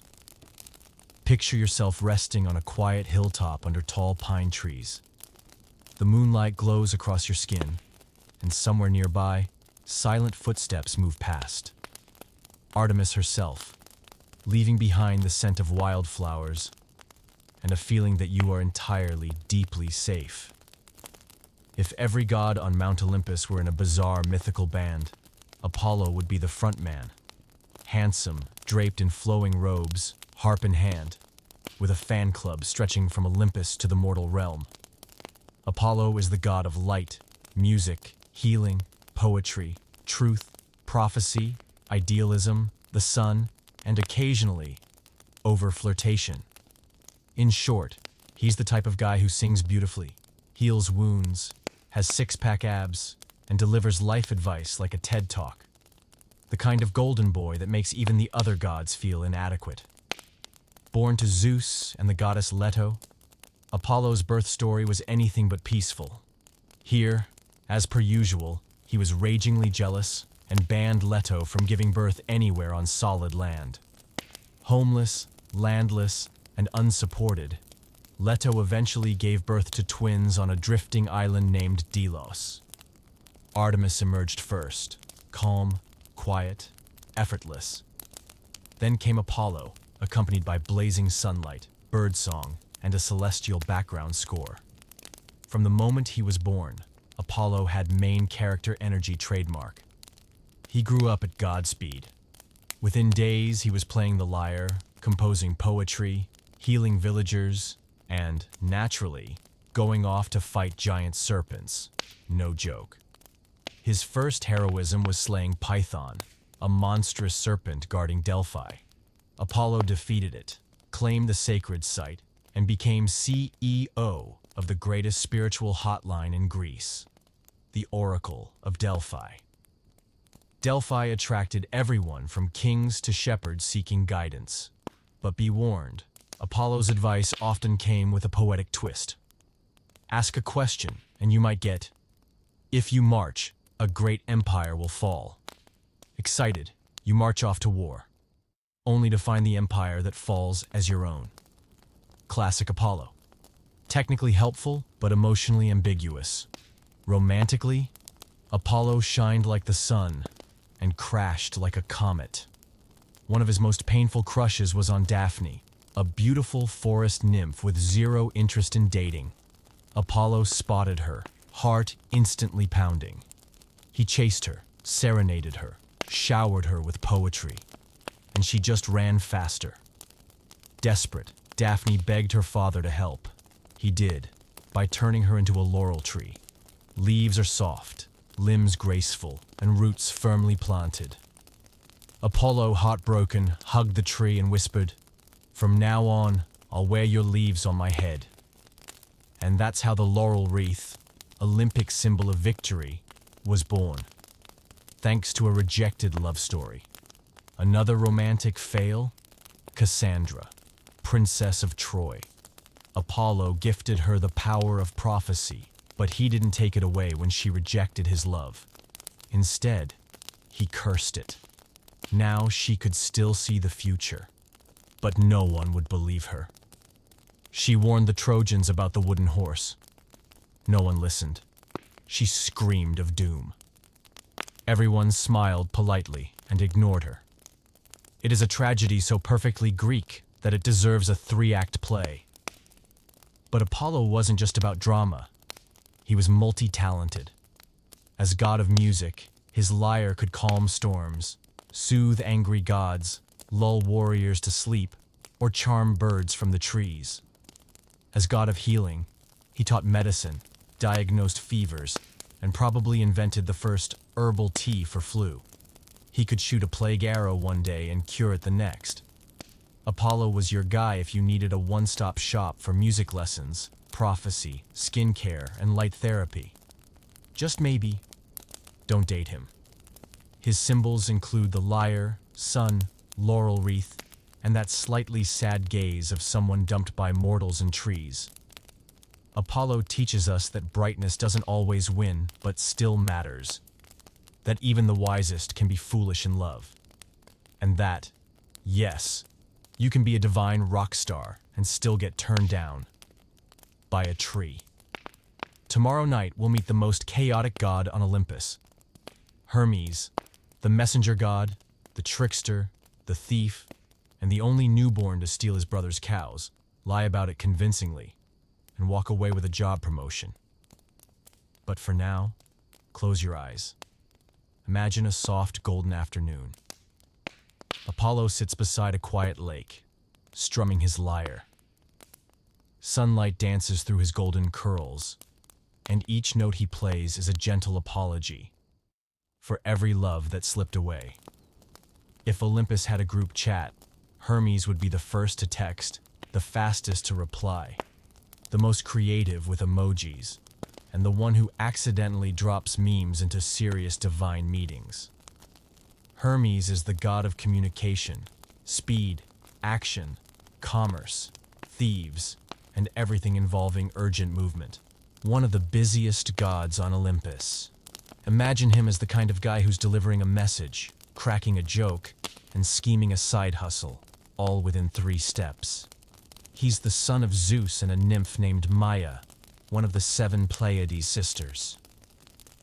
Picture yourself resting on a quiet hilltop under tall pine trees. The moonlight glows across your skin, and somewhere nearby, silent footsteps move past. Artemis herself, leaving behind the scent of wildflowers and a feeling that you are entirely, deeply safe. If every god on Mount Olympus were in a bizarre mythical band, Apollo would be the front man, handsome, draped in flowing robes, harp in hand, with a fan club stretching from Olympus to the mortal realm. Apollo is the god of light, music, healing, poetry, truth, prophecy, idealism, the sun, and occasionally, over-flirtation. In short, he's the type of guy who sings beautifully, heals wounds, has six-pack abs, and delivers life advice like a TED Talk. The kind of golden boy that makes even the other gods feel inadequate. Born to Zeus and the goddess Leto, Apollo's birth story was anything but peaceful. Here, as per usual, he was ragingly jealous and banned Leto from giving birth anywhere on solid land. Homeless, landless, and unsupported, Leto eventually gave birth to twins on a drifting island named Delos. Artemis emerged first, calm, quiet, effortless. Then came Apollo, accompanied by blazing sunlight, birdsong, and a celestial background score. From the moment he was born, Apollo had main character energy trademark. He grew up at Godspeed. Within days, he was playing the lyre, composing poetry, healing villagers, and, naturally, going off to fight giant serpents. No joke. His first heroism was slaying Python, a monstrous serpent guarding Delphi. Apollo defeated it, claimed the sacred site, and became CEO of the greatest spiritual hotline in Greece, the Oracle of Delphi. Delphi attracted everyone from kings to shepherds seeking guidance. But be warned, Apollo's advice often came with a poetic twist. Ask a question, and you might get, "If you march, a great empire will fall." Excited, you march off to war, only to find the empire that falls as your own. Classic Apollo. Technically helpful, but emotionally ambiguous. Romantically, Apollo shined like the sun and crashed like a comet. One of his most painful crushes was on Daphne, a beautiful forest nymph with zero interest in dating. Apollo spotted her, heart instantly pounding. He chased her, serenaded her, showered her with poetry, and she just ran faster. Desperate, Daphne begged her father to help. He did, by turning her into a laurel tree. Leaves are soft, limbs graceful, and roots firmly planted. Apollo, heartbroken, hugged the tree and whispered, "From now on, I'll wear your leaves on my head." And that's how the laurel wreath, Olympic symbol of victory, was born. Thanks to a rejected love story. Another romantic fail? Cassandra, Princess of Troy. Apollo gifted her the power of prophecy, but he didn't take it away when she rejected his love. Instead, he cursed it. Now she could still see the future, but no one would believe her. She warned the Trojans about the wooden horse. No one listened. She screamed of doom. Everyone smiled politely and ignored her. It is a tragedy so perfectly Greek that it deserves a 3-act play. But Apollo wasn't just about drama. He was multi-talented. As god of music, his lyre could calm storms, soothe angry gods, lull warriors to sleep, or charm birds from the trees. As god of healing, he taught medicine, diagnosed fevers, and probably invented the first herbal tea for flu. He could shoot a plague arrow one day and cure it the next. Apollo was your guy if you needed a one-stop shop for music lessons, prophecy, skincare, and light therapy. Just maybe, don't date him. His symbols include the lyre, sun, laurel wreath, and that slightly sad gaze of someone dumped by mortals and trees. Apollo teaches us that brightness doesn't always win, but still matters. That even the wisest can be foolish in love. And that, yes, You can be a divine rock star and still get turned down by a tree. Tomorrow night, we'll meet the most chaotic god on Olympus. Hermes, the messenger god, the trickster, the thief, and the only newborn to steal his brother's cows, lie about it convincingly, and walk away with a job promotion. But for now, close your eyes. Imagine a soft golden afternoon. Apollo sits beside a quiet lake, strumming his lyre. Sunlight dances through his golden curls, and each note he plays is a gentle apology for every love that slipped away. If Olympus had a group chat, Hermes would be the first to text, the fastest to reply, the most creative with emojis, and the one who accidentally drops memes into serious divine meetings. Hermes is the god of communication, speed, action, commerce, thieves, and everything involving urgent movement. One of the busiest gods on Olympus. Imagine him as the kind of guy who's delivering a message, cracking a joke, and scheming a side hustle, all within 3 steps. He's the son of Zeus and a nymph named Maia, one of the 7 Pleiades sisters.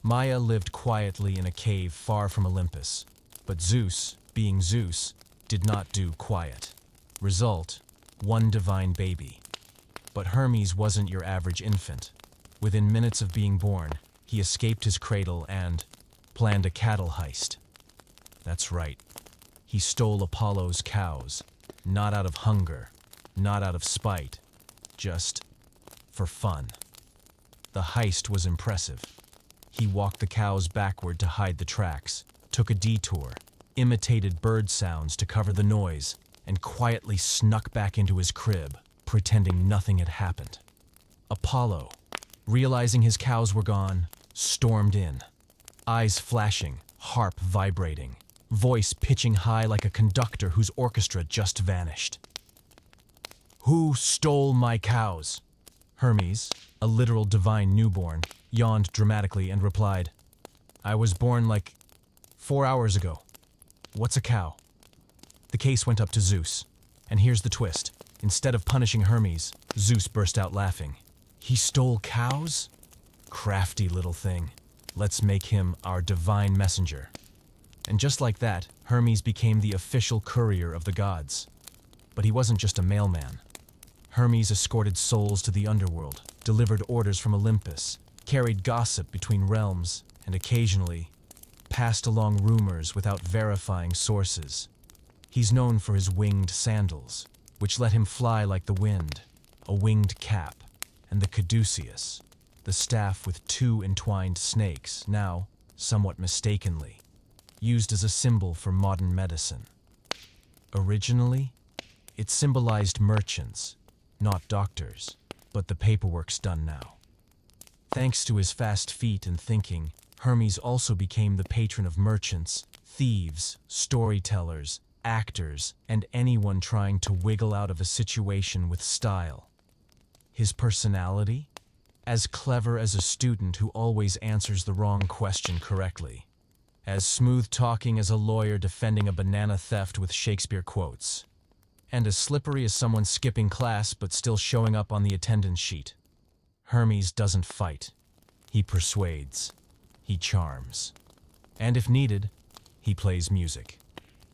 Maia lived quietly in a cave far from Olympus, but Zeus, being Zeus, did not do quiet. Result, 1 divine baby. But Hermes wasn't your average infant. Within minutes of being born, he escaped his cradle and planned a cattle heist. That's right. He stole Apollo's cows, not out of hunger, not out of spite, just for fun. The heist was impressive. He walked the cows backward to hide the tracks, took a detour, imitated bird sounds to cover the noise, and quietly snuck back into his crib, pretending nothing had happened. Apollo, realizing his cows were gone, stormed in, eyes flashing, harp vibrating, voice pitching high like a conductor whose orchestra just vanished. "Who stole my cows?" Hermes, a literal divine newborn, yawned dramatically and replied, "I was born like 4 hours ago. What's a cow?" The case went up to Zeus, and here's the twist. Instead of punishing Hermes, Zeus burst out laughing. "He stole cows? Crafty little thing. Let's make him our divine messenger." And just like that, Hermes became the official courier of the gods. But he wasn't just a mailman. Hermes escorted souls to the underworld, delivered orders from Olympus, carried gossip between realms, and occasionally passed along rumors without verifying sources. He's known for his winged sandals, which let him fly like the wind, a winged cap, and the caduceus, the staff with 2 entwined snakes, now, somewhat mistakenly, used as a symbol for modern medicine. Originally, it symbolized merchants, not doctors, but the paperwork's done now. Thanks to his fast feet and thinking, Hermes also became the patron of merchants, thieves, storytellers, actors, and anyone trying to wiggle out of a situation with style. His personality? As clever as a student who always answers the wrong question correctly. As smooth-talking as a lawyer defending a banana theft with Shakespeare quotes. And as slippery as someone skipping class but still showing up on the attendance sheet. Hermes doesn't fight. He persuades. He charms. And if needed, he plays music.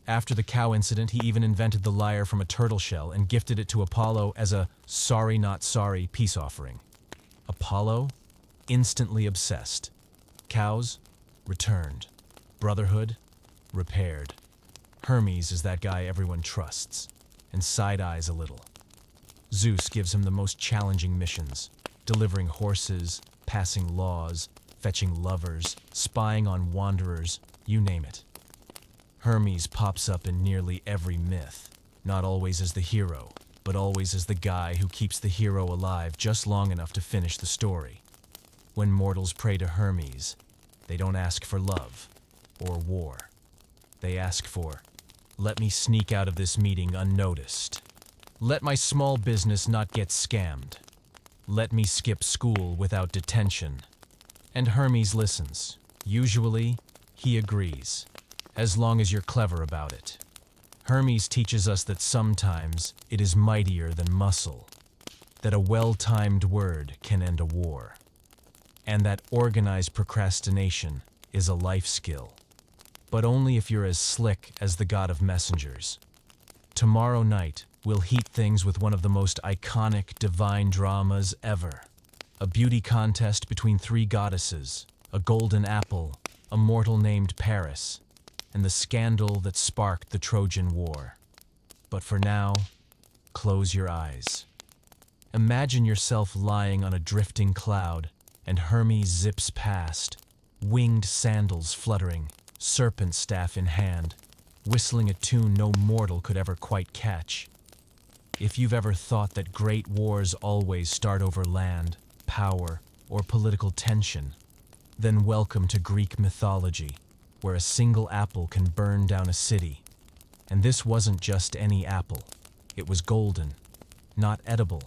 After the cow incident, he even invented the lyre from a turtle shell and gifted it to Apollo as a sorry not sorry peace offering. Apollo, instantly obsessed. Cows, returned. Brotherhood, repaired. Hermes is that guy everyone trusts, and side-eyes a little. Zeus gives him the most challenging missions, delivering horses, passing laws, fetching lovers, spying on wanderers, you name it. Hermes pops up in nearly every myth, not always as the hero, but always as the guy who keeps the hero alive just long enough to finish the story. When mortals pray to Hermes, they don't ask for love or war. They ask for, "Let me sneak out of this meeting unnoticed. Let my small business not get scammed. Let me skip school without detention." And Hermes listens. Usually, he agrees, as long as you're clever about it. Hermes teaches us that sometimes it is mightier than muscle, that a well-timed word can end a war, and that organized procrastination is a life skill, but only if you're as slick as the god of messengers. Tomorrow night, we'll heat things with one of the most iconic divine dramas ever. A beauty contest between three goddesses, a golden apple, a mortal named Paris, and the scandal that sparked the Trojan War. But for now, close your eyes. Imagine yourself lying on a drifting cloud, and Hermes zips past, winged sandals fluttering, serpent staff in hand, whistling a tune no mortal could ever quite catch. If you've ever thought that great wars always start over land, power, or political tension, then welcome to Greek mythology, where a single apple can burn down a city. And this wasn't just any apple. It was golden, not edible,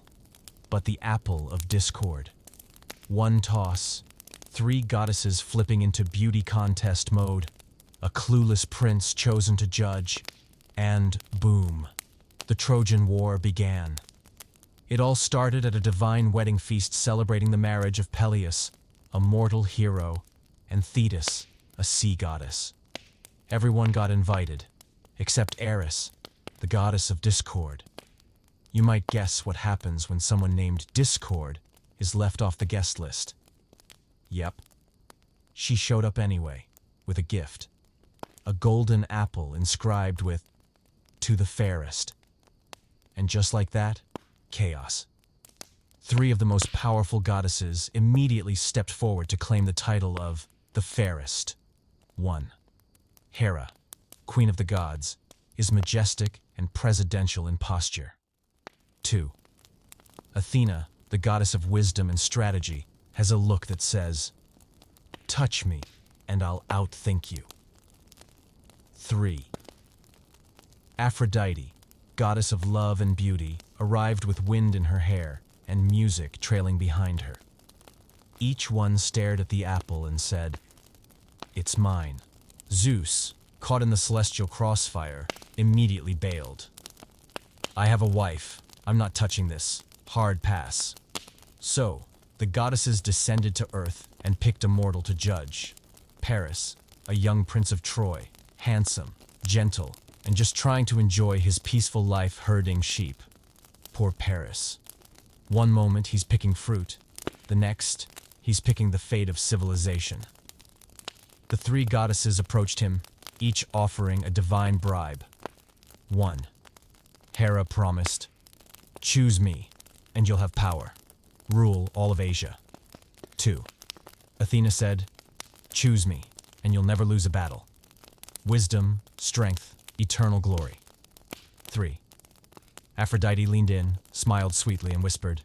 but the apple of discord. One toss, three goddesses flipping into beauty contest mode, a clueless prince chosen to judge, and boom, the Trojan War began. It all started at a divine wedding feast celebrating the marriage of Peleus, a mortal hero, and Thetis, a sea goddess. Everyone got invited, except Eris, the goddess of discord. You might guess what happens when someone named Discord is left off the guest list. Yep. She showed up anyway, with a gift. A golden apple inscribed with, "To the fairest." And just like that, chaos. Three of the most powerful goddesses immediately stepped forward to claim the title of the fairest. 1. Hera, queen of the gods, is majestic and presidential in posture. 2. Athena, the goddess of wisdom and strategy, has a look that says, "Touch me, and I'll outthink you." 3. Aphrodite, goddess of love and beauty, arrived with wind in her hair and music trailing behind her. Each one stared at the apple and said, "It's mine." Zeus, caught in the celestial crossfire, immediately bailed. "I have a wife. I'm not touching this. Hard pass." So, the goddesses descended to earth and picked a mortal to judge. Paris, a young prince of Troy, handsome, gentle, and just trying to enjoy his peaceful life herding sheep. Poor Paris. One moment he's picking fruit, the next, he's picking the fate of civilization. The three goddesses approached him, each offering a divine bribe. 1. Hera promised, "Choose me, and you'll have power. Rule all of Asia." 2. Athena said, "Choose me, and you'll never lose a battle. Wisdom, strength, eternal glory." 3. Aphrodite leaned in, smiled sweetly, and whispered,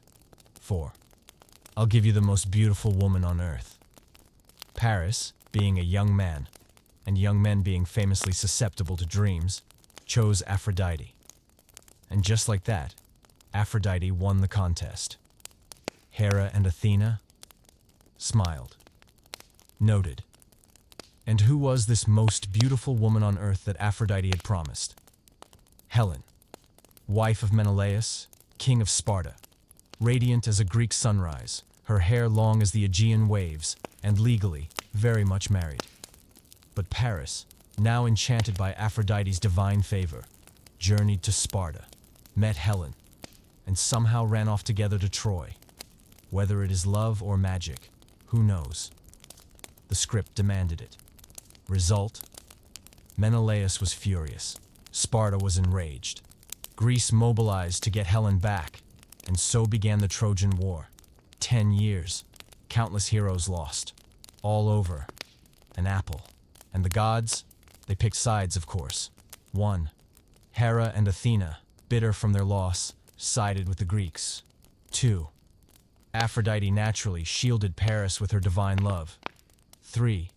4. I'll give you the most beautiful woman on earth." Paris, being a young man, and young men being famously susceptible to dreams, chose Aphrodite. And just like that, Aphrodite won the contest. Hera and Athena smiled. Noted. And who was this most beautiful woman on earth that Aphrodite had promised? Helen, wife of Menelaus, king of Sparta, radiant as a Greek sunrise, her hair long as the Aegean waves, and legally very much married. But Paris, now enchanted by Aphrodite's divine favor, journeyed to Sparta, met Helen, and somehow ran off together to Troy. Whether it is love or magic, who knows? The script demanded it. Result? Menelaus was furious. Sparta was enraged. Greece mobilized to get Helen back, and so began the Trojan War. 10 years. Countless heroes lost. All over. An apple. And the gods? They picked sides, of course. 1. Hera and Athena, bitter from their loss, sided with the Greeks. 2. Aphrodite naturally shielded Paris with her divine love. 3.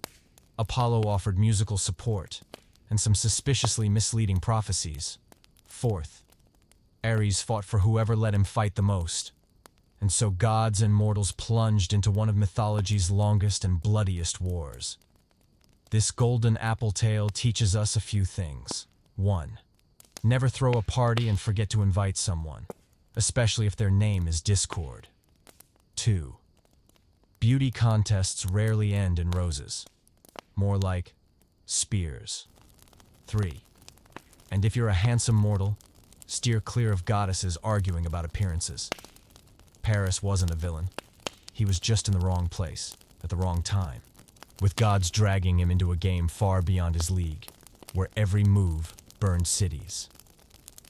Apollo offered musical support and some suspiciously misleading prophecies. 4th, Ares fought for whoever let him fight the most. And so gods and mortals plunged into one of mythology's longest and bloodiest wars. This golden apple tale teaches us a few things. 1. Never throw a party and forget to invite someone, especially if their name is Discord. 2. Beauty contests rarely end in roses. More like spears. 3. And if you're a handsome mortal, steer clear of goddesses arguing about appearances. Paris wasn't a villain. He was just in the wrong place, at the wrong time, with gods dragging him into a game far beyond his league, where every move burned cities.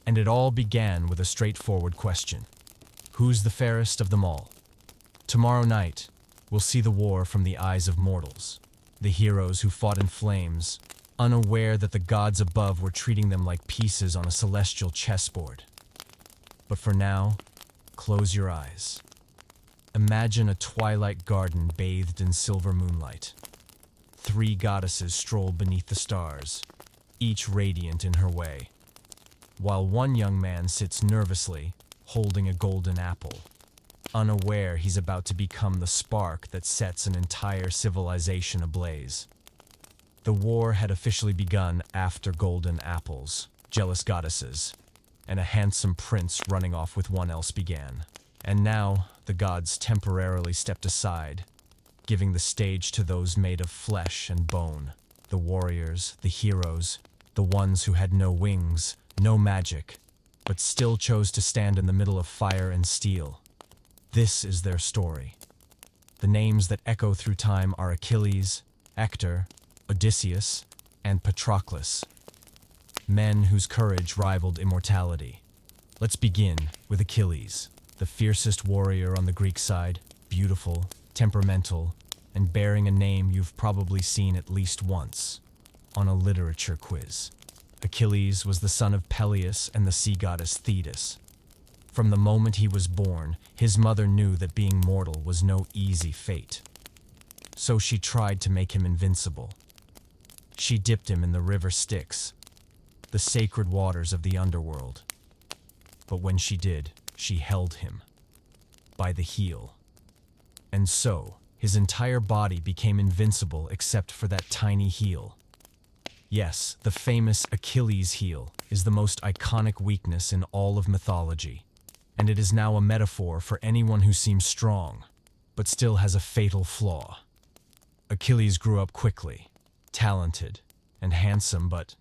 And it all began with a straightforward question. Who's the fairest of them all? Tomorrow night, we'll see the war from the eyes of mortals, the heroes who fought in flames, unaware that the gods above were treating them like pieces on a celestial chessboard. But for now, close your eyes. Imagine a twilight garden bathed in silver moonlight. 3 goddesses stroll beneath the stars, each radiant in her way, while one young man sits nervously, holding a golden apple, unaware he's about to become the spark that sets an entire civilization ablaze. The war had officially begun after golden apples, jealous goddesses, and a handsome prince running off with one else began. And now, the gods temporarily stepped aside, giving the stage to those made of flesh and bone, the warriors, the heroes, the ones who had no wings, no magic, but still chose to stand in the middle of fire and steel. This is their story. The names that echo through time are Achilles, Hector, Odysseus, and Patroclus, men whose courage rivaled immortality. Let's begin with Achilles, the fiercest warrior on the Greek side, beautiful, temperamental, and bearing a name you've probably seen at least once on a literature quiz. Achilles was the son of Peleus and the sea goddess Thetis. From the moment he was born, his mother knew that being mortal was no easy fate. So she tried to make him invincible. She dipped him in the river Styx, the sacred waters of the underworld. But when she did, she held him by the heel. And so, his entire body became invincible except for that tiny heel. Yes, the famous Achilles heel is the most iconic weakness in all of mythology, and it is now a metaphor for anyone who seems strong, but still has a fatal flaw. Achilles grew up quickly, talented, and handsome, but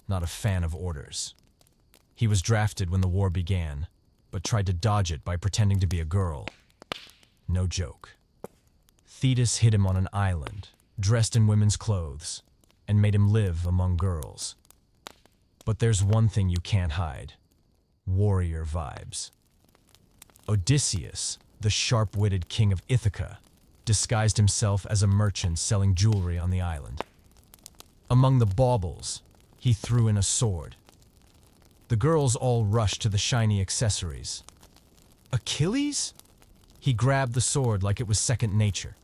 not a fan of orders. He was drafted when the war began, but tried to dodge it by pretending to be a girl. No joke. Thetis hid him on an island, dressed in women's clothes, and made him live among girls. But there's one thing you can't hide: warrior vibes. Odysseus, the sharp-witted king of Ithaca, disguised himself as a merchant selling jewelry on the island. Among the baubles, he threw in a sword. The girls all rushed to the shiny accessories. Achilles? He grabbed the sword like it was second nature.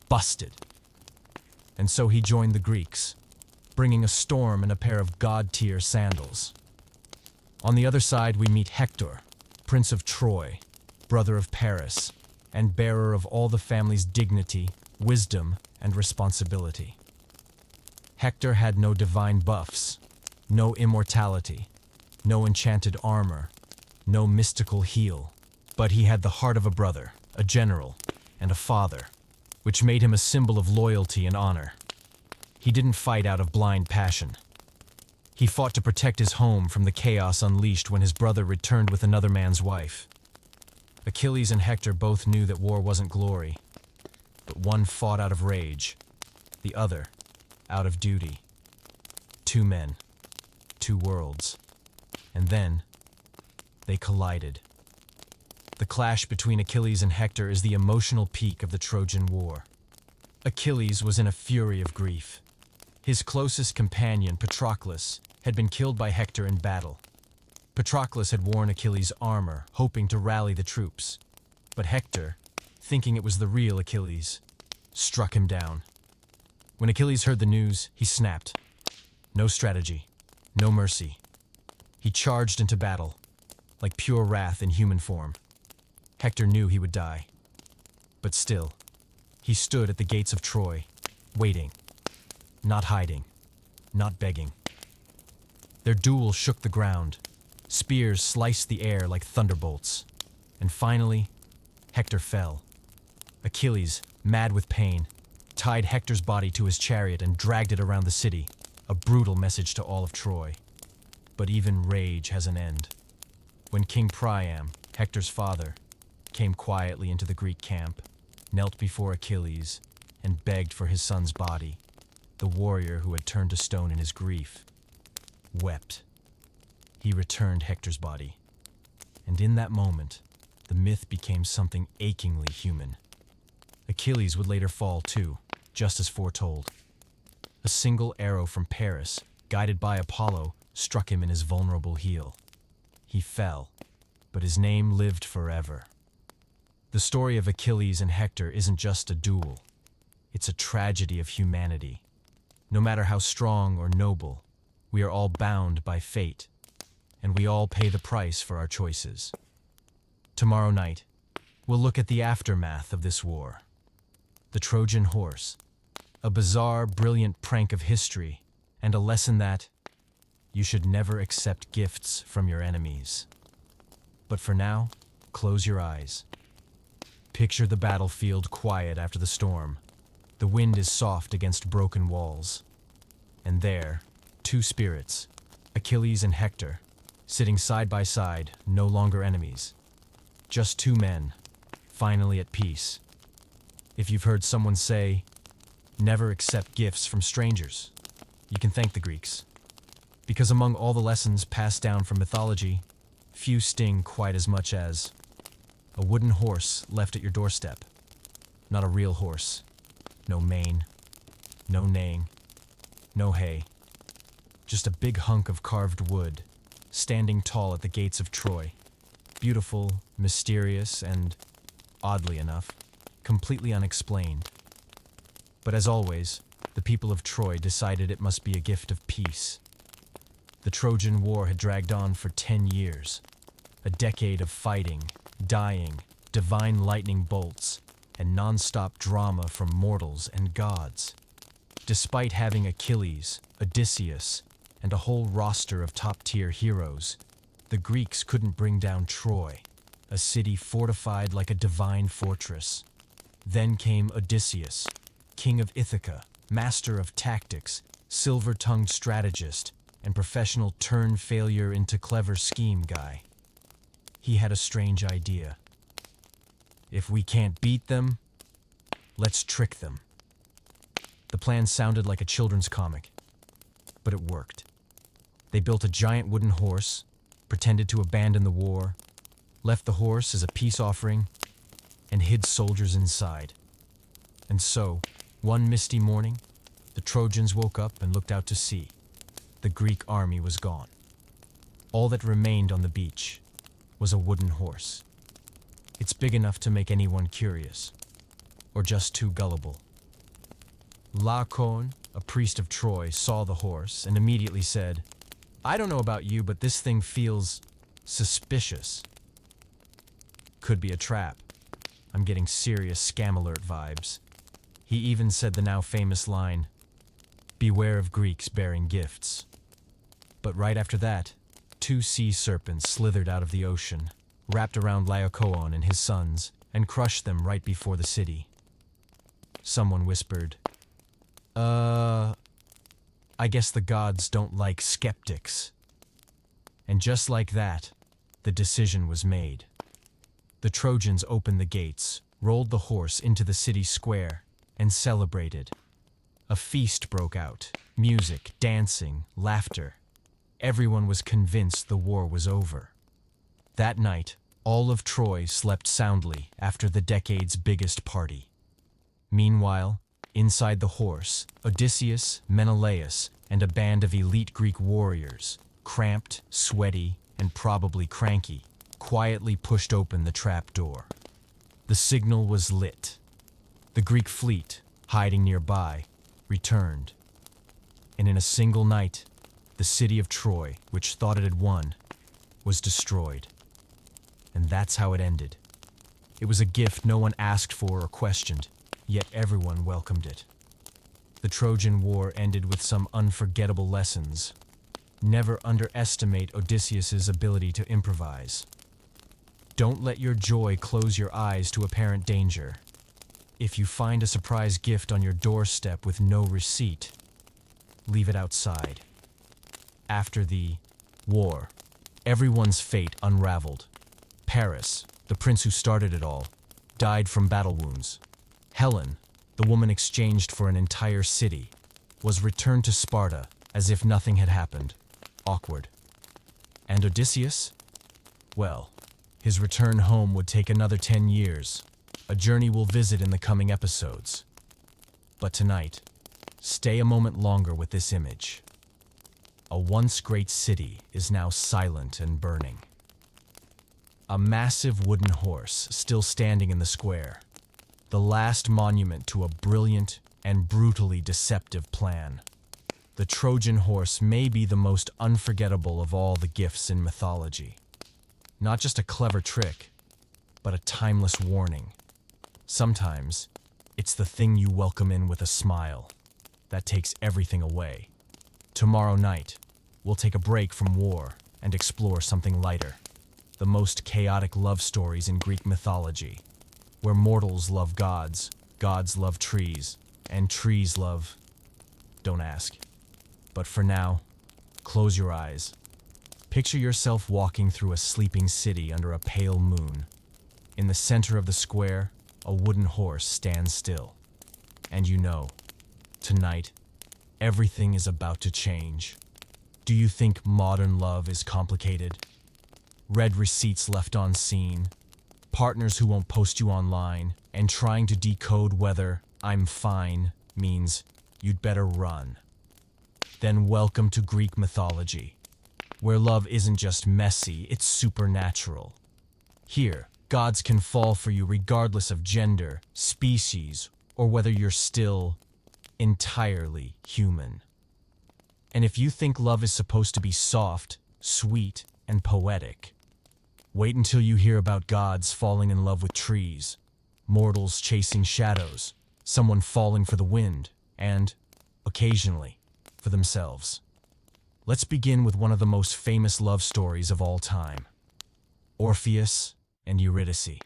Busted. And so he joined the Greeks, bringing a storm and a pair of god-tier sandals. On the other side, we meet Hector, Prince of Troy, brother of Paris, and bearer of all the family's dignity, wisdom, and responsibility. Hector had no divine buffs, no immortality, no enchanted armor, no mystical heel, but he had the heart of a brother, a general, and a father, which made him a symbol of loyalty and honor. He didn't fight out of blind passion. He fought to protect his home from the chaos unleashed when his brother returned with another man's wife. Achilles and Hector both knew that war wasn't glory, but one fought out of rage, the other out of duty. 2 men, 2 worlds, and then they collided. The clash between Achilles and Hector is the emotional peak of the Trojan War. Achilles was in a fury of grief. His closest companion, Patroclus, had been killed by Hector in battle. Patroclus had worn Achilles' armor, hoping to rally the troops. But Hector, thinking it was the real Achilles, struck him down. When Achilles heard the news, he snapped. No strategy, no mercy. He charged into battle, like pure wrath in human form. Hector knew he would die. But still, he stood at the gates of Troy, waiting, not hiding, not begging. Their duel shook the ground. Spears sliced the air like thunderbolts. And finally, Hector fell. Achilles, mad with pain, tied Hector's body to his chariot and dragged it around the city, a brutal message to all of Troy. But even rage has an end. When King Priam, Hector's father, came quietly into the Greek camp, knelt before Achilles, and begged for his son's body, the warrior who had turned to stone in his grief wept. He returned Hector's body, and in that moment, the myth became something achingly human. Achilles would later fall too, just as foretold. A single arrow from Paris, guided by Apollo, struck him in his vulnerable heel. He fell, but his name lived forever. The story of Achilles and Hector isn't just a duel. It's a tragedy of humanity. No matter how strong or noble, we are all bound by fate, and we all pay the price for our choices. Tomorrow night, we'll look at the aftermath of this war. The Trojan horse, a bizarre, brilliant prank of history, and a lesson that you should never accept gifts from your enemies. But for now, close your eyes. Picture the battlefield quiet after the storm. The wind is soft against broken walls. And there, two spirits, Achilles and Hector, sitting side by side, no longer enemies. Just two men, finally at peace. If you've heard someone say, "Never accept gifts from strangers," you can thank the Greeks. Because among all the lessons passed down from mythology, few sting quite as much as a wooden horse left at your doorstep. Not a real horse. No mane, no neighing, no hay. Just a big hunk of carved wood, standing tall at the gates of Troy. Beautiful, mysterious, and, oddly enough, completely unexplained. But as always, the people of Troy decided it must be a gift of peace. The Trojan War had dragged on for 10 years. A decade of fighting, dying, divine lightning bolts, and non-stop drama from mortals and gods. Despite having Achilles, Odysseus, and a whole roster of top-tier heroes, the Greeks couldn't bring down Troy, a city fortified like a divine fortress. Then came Odysseus, king of Ithaca, master of tactics, silver-tongued strategist, and professional turn-failure into clever scheme guy. He had a strange idea. If we can't beat them, let's trick them. The plan sounded like a children's comic, but it worked. They built a giant wooden horse, pretended to abandon the war, left the horse as a peace offering, and hid soldiers inside. And so, one misty morning, the Trojans woke up and looked out to sea. The Greek army was gone. All that remained on the beach was a wooden horse. It's big enough to make anyone curious, or just too gullible. Laocoon, a priest of Troy, saw the horse and immediately said, "I don't know about you, but this thing feels suspicious. Could be a trap. I'm getting serious scam alert vibes." He even said the now famous line, "Beware of Greeks bearing gifts." But right after that, two sea serpents slithered out of the ocean, wrapped around Laocoon and his sons, and crushed them right before the city. Someone whispered, I guess the gods don't like skeptics." And just like that, the decision was made. The Trojans opened the gates, rolled the horse into the city square, and celebrated. A feast broke out, music, dancing, laughter. Everyone was convinced the war was over. That night, all of Troy slept soundly after the decade's biggest party. Meanwhile, inside the horse, Odysseus, Menelaus, and a band of elite Greek warriors, cramped, sweaty, and probably cranky, quietly pushed open the trap door. The signal was lit. The Greek fleet, hiding nearby, returned. And in a single night, the city of Troy, which thought it had won, was destroyed. And that's how it ended. It was a gift no one asked for or questioned, yet everyone welcomed it. The Trojan War ended with some unforgettable lessons. Never underestimate Odysseus's ability to improvise. Don't let your joy close your eyes to apparent danger. If you find a surprise gift on your doorstep with no receipt, leave it outside. After the war, everyone's fate unraveled. Paris, the prince who started it all, died from battle wounds. Helen, the woman exchanged for an entire city, was returned to Sparta as if nothing had happened. Awkward. And Odysseus? Well, his return home would take another 10 years, a journey we'll visit in the coming episodes. But tonight, stay a moment longer with this image. A once great city is now silent and burning. A massive wooden horse still standing in the square, the last monument to a brilliant and brutally deceptive plan. The Trojan horse may be the most unforgettable of all the gifts in mythology. Not just a clever trick, but a timeless warning. Sometimes, it's the thing you welcome in with a smile that takes everything away. Tomorrow night, we'll take a break from war and explore something lighter. The most chaotic love stories in Greek mythology, where mortals love gods, gods love trees, and trees love... Don't ask. But for now, close your eyes. Picture yourself walking through a sleeping city under a pale moon. In the center of the square, a wooden horse stands still. And you know, tonight, everything is about to change. Do you think modern love is complicated? Red receipts left on scene, partners who won't post you online, and trying to decode whether "I'm fine" means you'd better run. Then welcome to Greek mythology, where love isn't just messy, it's supernatural. Here, gods can fall for you regardless of gender, species, or whether you're still entirely human. And if you think love is supposed to be soft, sweet, and poetic, wait until you hear about gods falling in love with trees, mortals chasing shadows, someone falling for the wind, and, occasionally, for themselves. Let's begin with one of the most famous love stories of all time. Orpheus and Eurydice.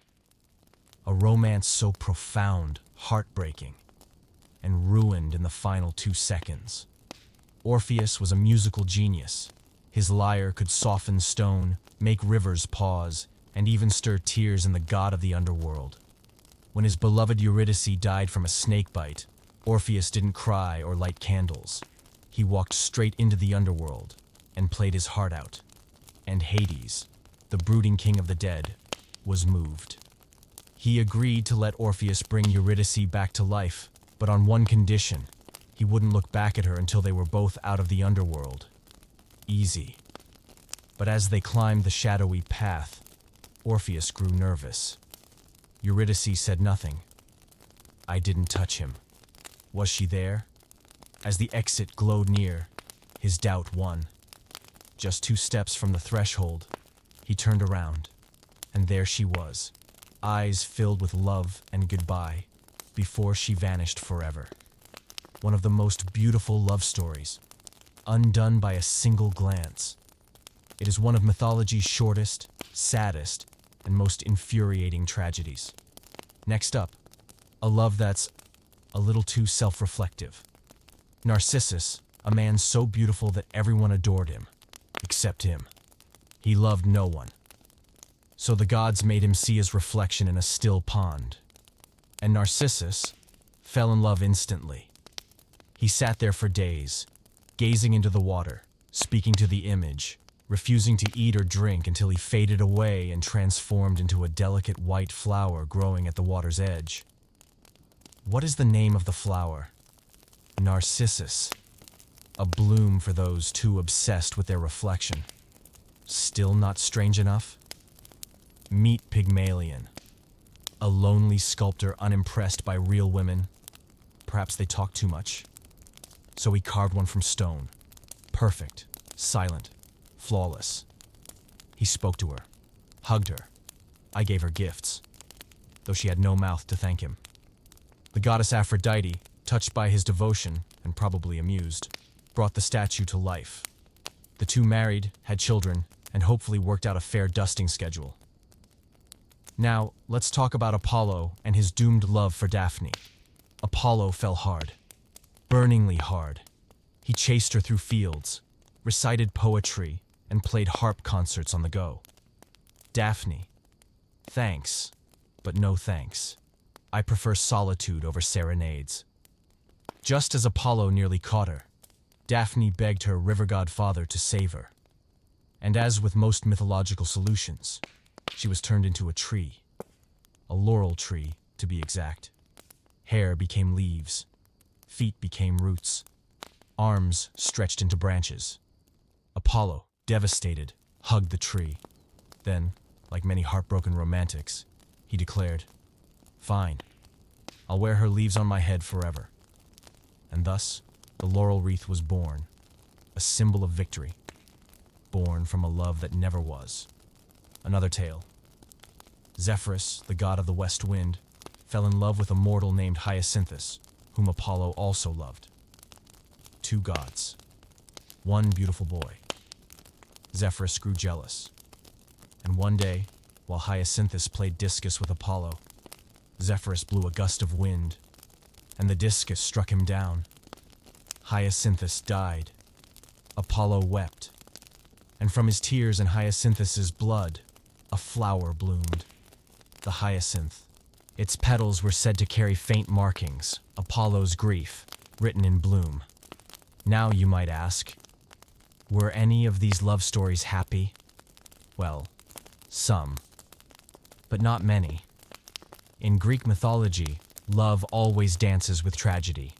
A romance so profound, heartbreaking, and ruined in the final 2 seconds. Orpheus was a musical genius. His lyre could soften stone, make rivers pause, and even stir tears in the god of the underworld. When his beloved Eurydice died from a snakebite, Orpheus didn't cry or light candles. He walked straight into the underworld and played his heart out. And Hades, the brooding king of the dead, was moved. He agreed to let Orpheus bring Eurydice back to life, but on one condition: he wouldn't look back at her until they were both out of the underworld. Easy. But as they climbed the shadowy path, Orpheus grew nervous. Eurydice said nothing. I didn't touch him. Was she there? As the exit glowed near, his doubt won. Just 2 steps from the threshold, he turned around, and there she was, eyes filled with love and goodbye, before she vanished forever. One of the most beautiful love stories, undone by a single glance. It is one of mythology's shortest, saddest, and most infuriating tragedies. Next up, a love that's a little too self-reflective. Narcissus, a man so beautiful that everyone adored him, except him. He loved no one. So the gods made him see his reflection in a still pond. And Narcissus fell in love instantly. He sat there for days, gazing into the water, speaking to the image, refusing to eat or drink until he faded away and transformed into a delicate white flower growing at the water's edge. What is the name of the flower? Narcissus. A bloom for those too obsessed with their reflection. Still not strange enough? Meet Pygmalion. A lonely sculptor unimpressed by real women. Perhaps they talk too much. So he carved one from stone. Perfect, silent, flawless. He spoke to her, hugged her. I gave her gifts, though she had no mouth to thank him. The goddess Aphrodite, touched by his devotion and probably amused, brought the statue to life. The two married, had children, and hopefully worked out a fair dusting schedule. Now, let's talk about Apollo and his doomed love for Daphne. Apollo fell hard, burningly hard. He chased her through fields, recited poetry, and played harp concerts on the go. Daphne, thanks, but no thanks. I prefer solitude over serenades. Just as Apollo nearly caught her, Daphne begged her river god father to save her. And as with most mythological solutions, she was turned into a tree. A laurel tree, to be exact. Hair became leaves. Feet became roots. Arms stretched into branches. Apollo, devastated, hugged the tree. Then, like many heartbroken romantics, he declared, "Fine, I'll wear her leaves on my head forever." And thus, the laurel wreath was born, a symbol of victory, born from a love that never was. Another tale. Zephyrus, the god of the west wind, fell in love with a mortal named Hyacinthus, whom Apollo also loved. Two gods. One beautiful boy. Zephyrus grew jealous. And one day, while Hyacinthus played discus with Apollo, Zephyrus blew a gust of wind, and the discus struck him down. Hyacinthus died. Apollo wept. And from his tears and Hyacinthus's blood, a flower bloomed. The hyacinth. Its petals were said to carry faint markings, Apollo's grief, written in bloom. Now you might ask, were any of these love stories happy? Well, some, but not many. In Greek mythology, love always dances with tragedy,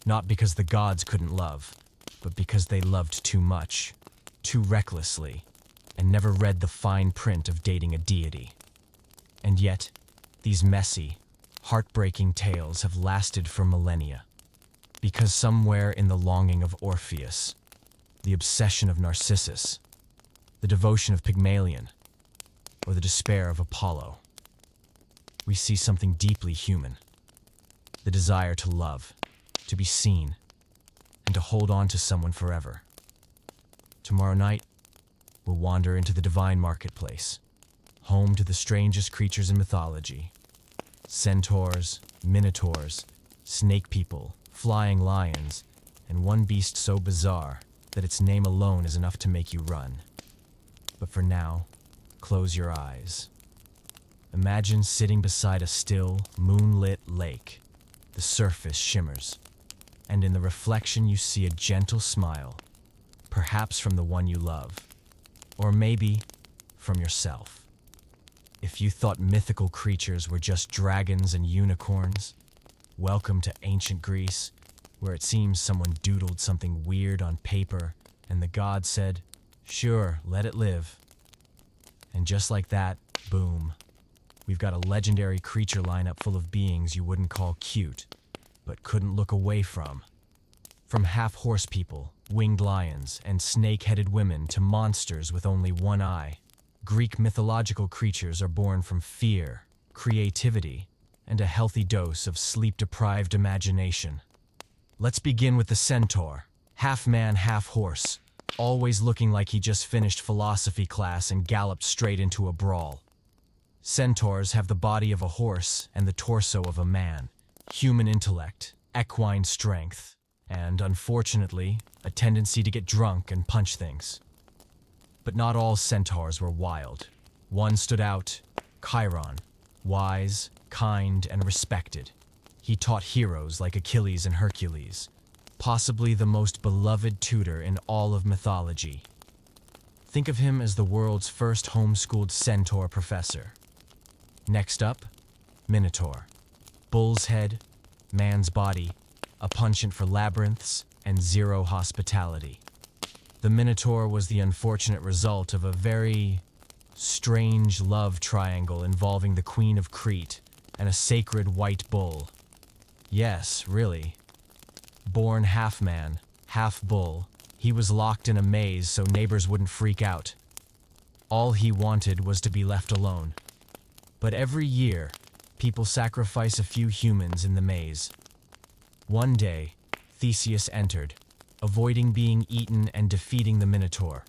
not because the gods couldn't love, but because they loved too much, too recklessly, and never read the fine print of dating a deity. And yet, these messy, heartbreaking tales have lasted for millennia, because somewhere in the longing of Orpheus, the obsession of Narcissus, the devotion of Pygmalion, or the despair of Apollo, we see something deeply human, the desire to love, to be seen, and to hold on to someone forever. Tomorrow night, we'll wander into the divine marketplace, home to the strangest creatures in mythology. Centaurs, minotaurs, snake people, flying lions, and one beast so bizarre that its name alone is enough to make you run. But for now, close your eyes. Imagine sitting beside a still, moonlit lake. The surface shimmers, and in the reflection you see a gentle smile, perhaps from the one you love, or maybe from yourself. If you thought mythical creatures were just dragons and unicorns, welcome to ancient Greece, where it seems someone doodled something weird on paper and the god said, "Sure, let it live." And just like that, boom, we've got a legendary creature lineup full of beings you wouldn't call cute, but couldn't look away from. From half-horse people, winged lions, and snake-headed women to monsters with only one eye, Greek mythological creatures are born from fear, creativity, and a healthy dose of sleep-deprived imagination. Let's begin with the centaur, half man, half horse, always looking like he just finished philosophy class and galloped straight into a brawl. Centaurs have the body of a horse and the torso of a man, human intellect, equine strength, and, unfortunately, a tendency to get drunk and punch things. But not all centaurs were wild. One stood out, Chiron, wise, kind, and respected. He taught heroes like Achilles and Hercules, possibly the most beloved tutor in all of mythology. Think of him as the world's first homeschooled centaur professor. Next up, Minotaur. Bull's head, man's body, a penchant for labyrinths, and zero hospitality. The Minotaur was the unfortunate result of a very strange love triangle involving the Queen of Crete and a sacred white bull. Yes, really. Born half man, half bull, he was locked in a maze so neighbors wouldn't freak out. All he wanted was to be left alone. But every year, people sacrifice a few humans in the maze. One day, Theseus entered, avoiding being eaten and defeating the Minotaur,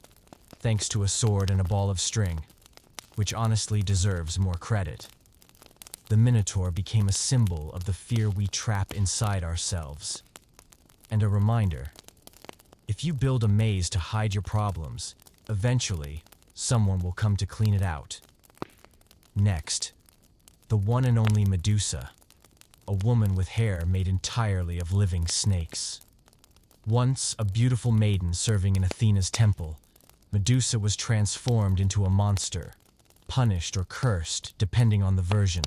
thanks to a sword and a ball of string, which honestly deserves more credit. The Minotaur became a symbol of the fear we trap inside ourselves. And a reminder, if you build a maze to hide your problems, eventually, someone will come to clean it out. Next, the one and only Medusa, a woman with hair made entirely of living snakes. Once a beautiful maiden serving in Athena's temple, Medusa was transformed into a monster, punished or cursed depending on the version.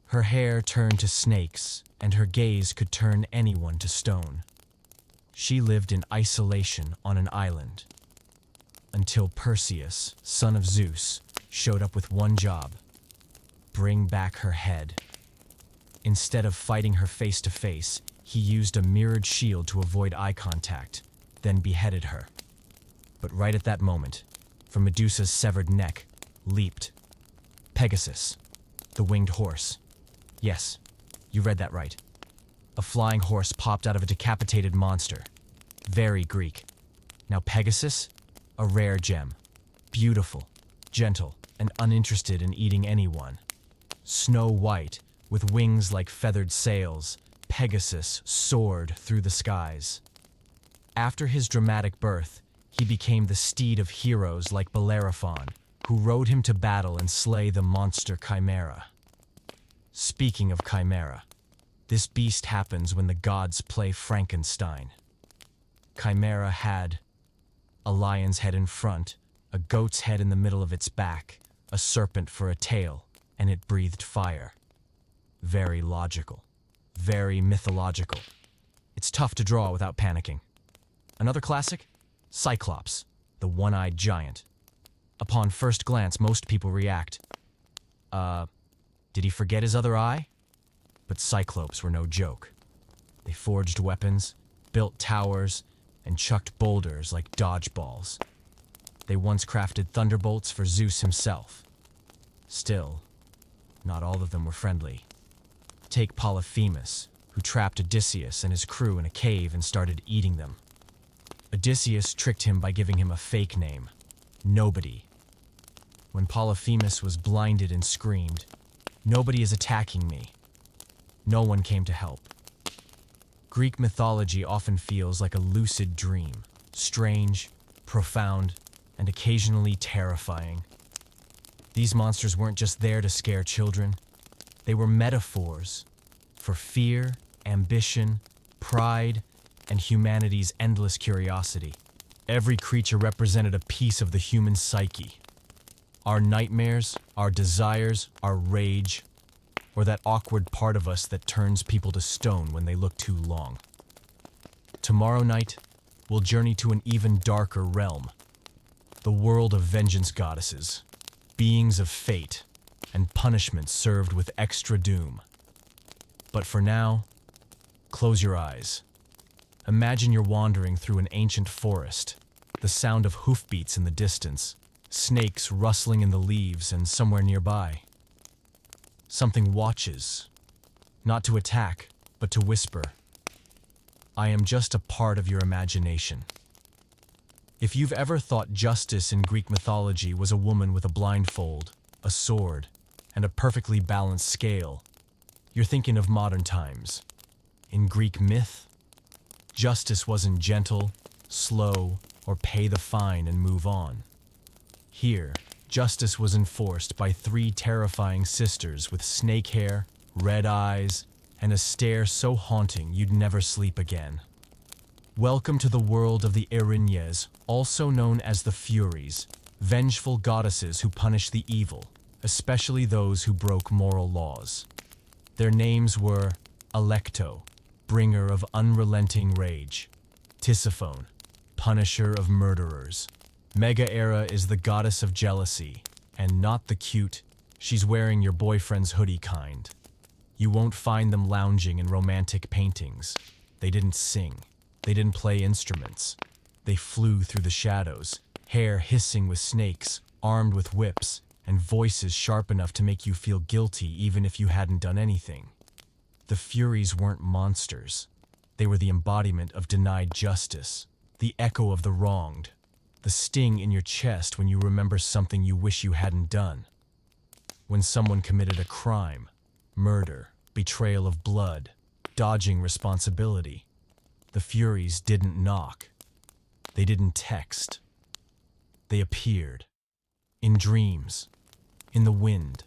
Her hair turned to snakes, and her gaze could turn anyone to stone. She lived in isolation on an island, until Perseus, son of Zeus, showed up with one job: bring back her head. Instead of fighting her face to face, he used a mirrored shield to avoid eye contact, then beheaded her. But right at that moment, from Medusa's severed neck, leaped Pegasus, the winged horse. Yes, you read that right. A flying horse popped out of a decapitated monster. Very Greek. Now Pegasus, a rare gem. Beautiful, gentle, and uninterested in eating anyone. Snow white, with wings like feathered sails, Pegasus soared through the skies. After his dramatic birth, he became the steed of heroes like Bellerophon, who rode him to battle and slay the monster Chimera. Speaking of Chimera, this beast happens when the gods play Frankenstein. Chimera had a lion's head in front, a goat's head in the middle of its back, a serpent for a tail, and it breathed fire. Very logical. Very mythological. It's tough to draw without panicking. Another classic? Cyclops, the one-eyed giant. Upon first glance, most people react, did he forget his other eye? But Cyclopes were no joke. They forged weapons, built towers, and chucked boulders like dodgeballs. They once crafted thunderbolts for Zeus himself. Still, not all of them were friendly. Take Polyphemus, who trapped Odysseus and his crew in a cave and started eating them. Odysseus tricked him by giving him a fake name, Nobody. When Polyphemus was blinded and screamed, "Nobody is attacking me," no one came to help. Greek mythology often feels like a lucid dream, strange, profound, and occasionally terrifying. These monsters weren't just there to scare children. They were metaphors for fear, ambition, pride, and humanity's endless curiosity. Every creature represented a piece of the human psyche. Our nightmares, our desires, our rage, or that awkward part of us that turns people to stone when they look too long. Tomorrow night, we'll journey to an even darker realm, the world of vengeance goddesses, beings of fate, and punishment served with extra doom. But for now, close your eyes. Imagine you're wandering through an ancient forest, the sound of hoofbeats in the distance, snakes rustling in the leaves, and somewhere nearby, something watches, not to attack, but to whisper, "I am just a part of your imagination." If you've ever thought justice in Greek mythology was a woman with a blindfold, a sword, and a perfectly balanced scale, you're thinking of modern times. In Greek myth, justice wasn't gentle, slow, or pay the fine and move on. Here, justice was enforced by three terrifying sisters with snake hair, red eyes, and a stare so haunting you'd never sleep again. Welcome to the world of the Erinyes, also known as the Furies, vengeful goddesses who punish the evil, especially those who broke moral laws. Their names were Alecto, bringer of unrelenting rage; Tisiphone, punisher of murderers; Megaera is the goddess of jealousy, and not the cute, she's wearing your boyfriend's hoodie kind. You won't find them lounging in romantic paintings. They didn't sing. They didn't play instruments. They flew through the shadows, hair hissing with snakes, armed with whips, and voices sharp enough to make you feel guilty even if you hadn't done anything. The Furies weren't monsters. They were the embodiment of denied justice, the echo of the wronged, the sting in your chest when you remember something you wish you hadn't done. When someone committed a crime, murder, betrayal of blood, dodging responsibility, the Furies didn't knock. They didn't text. They appeared. In dreams, in the wind,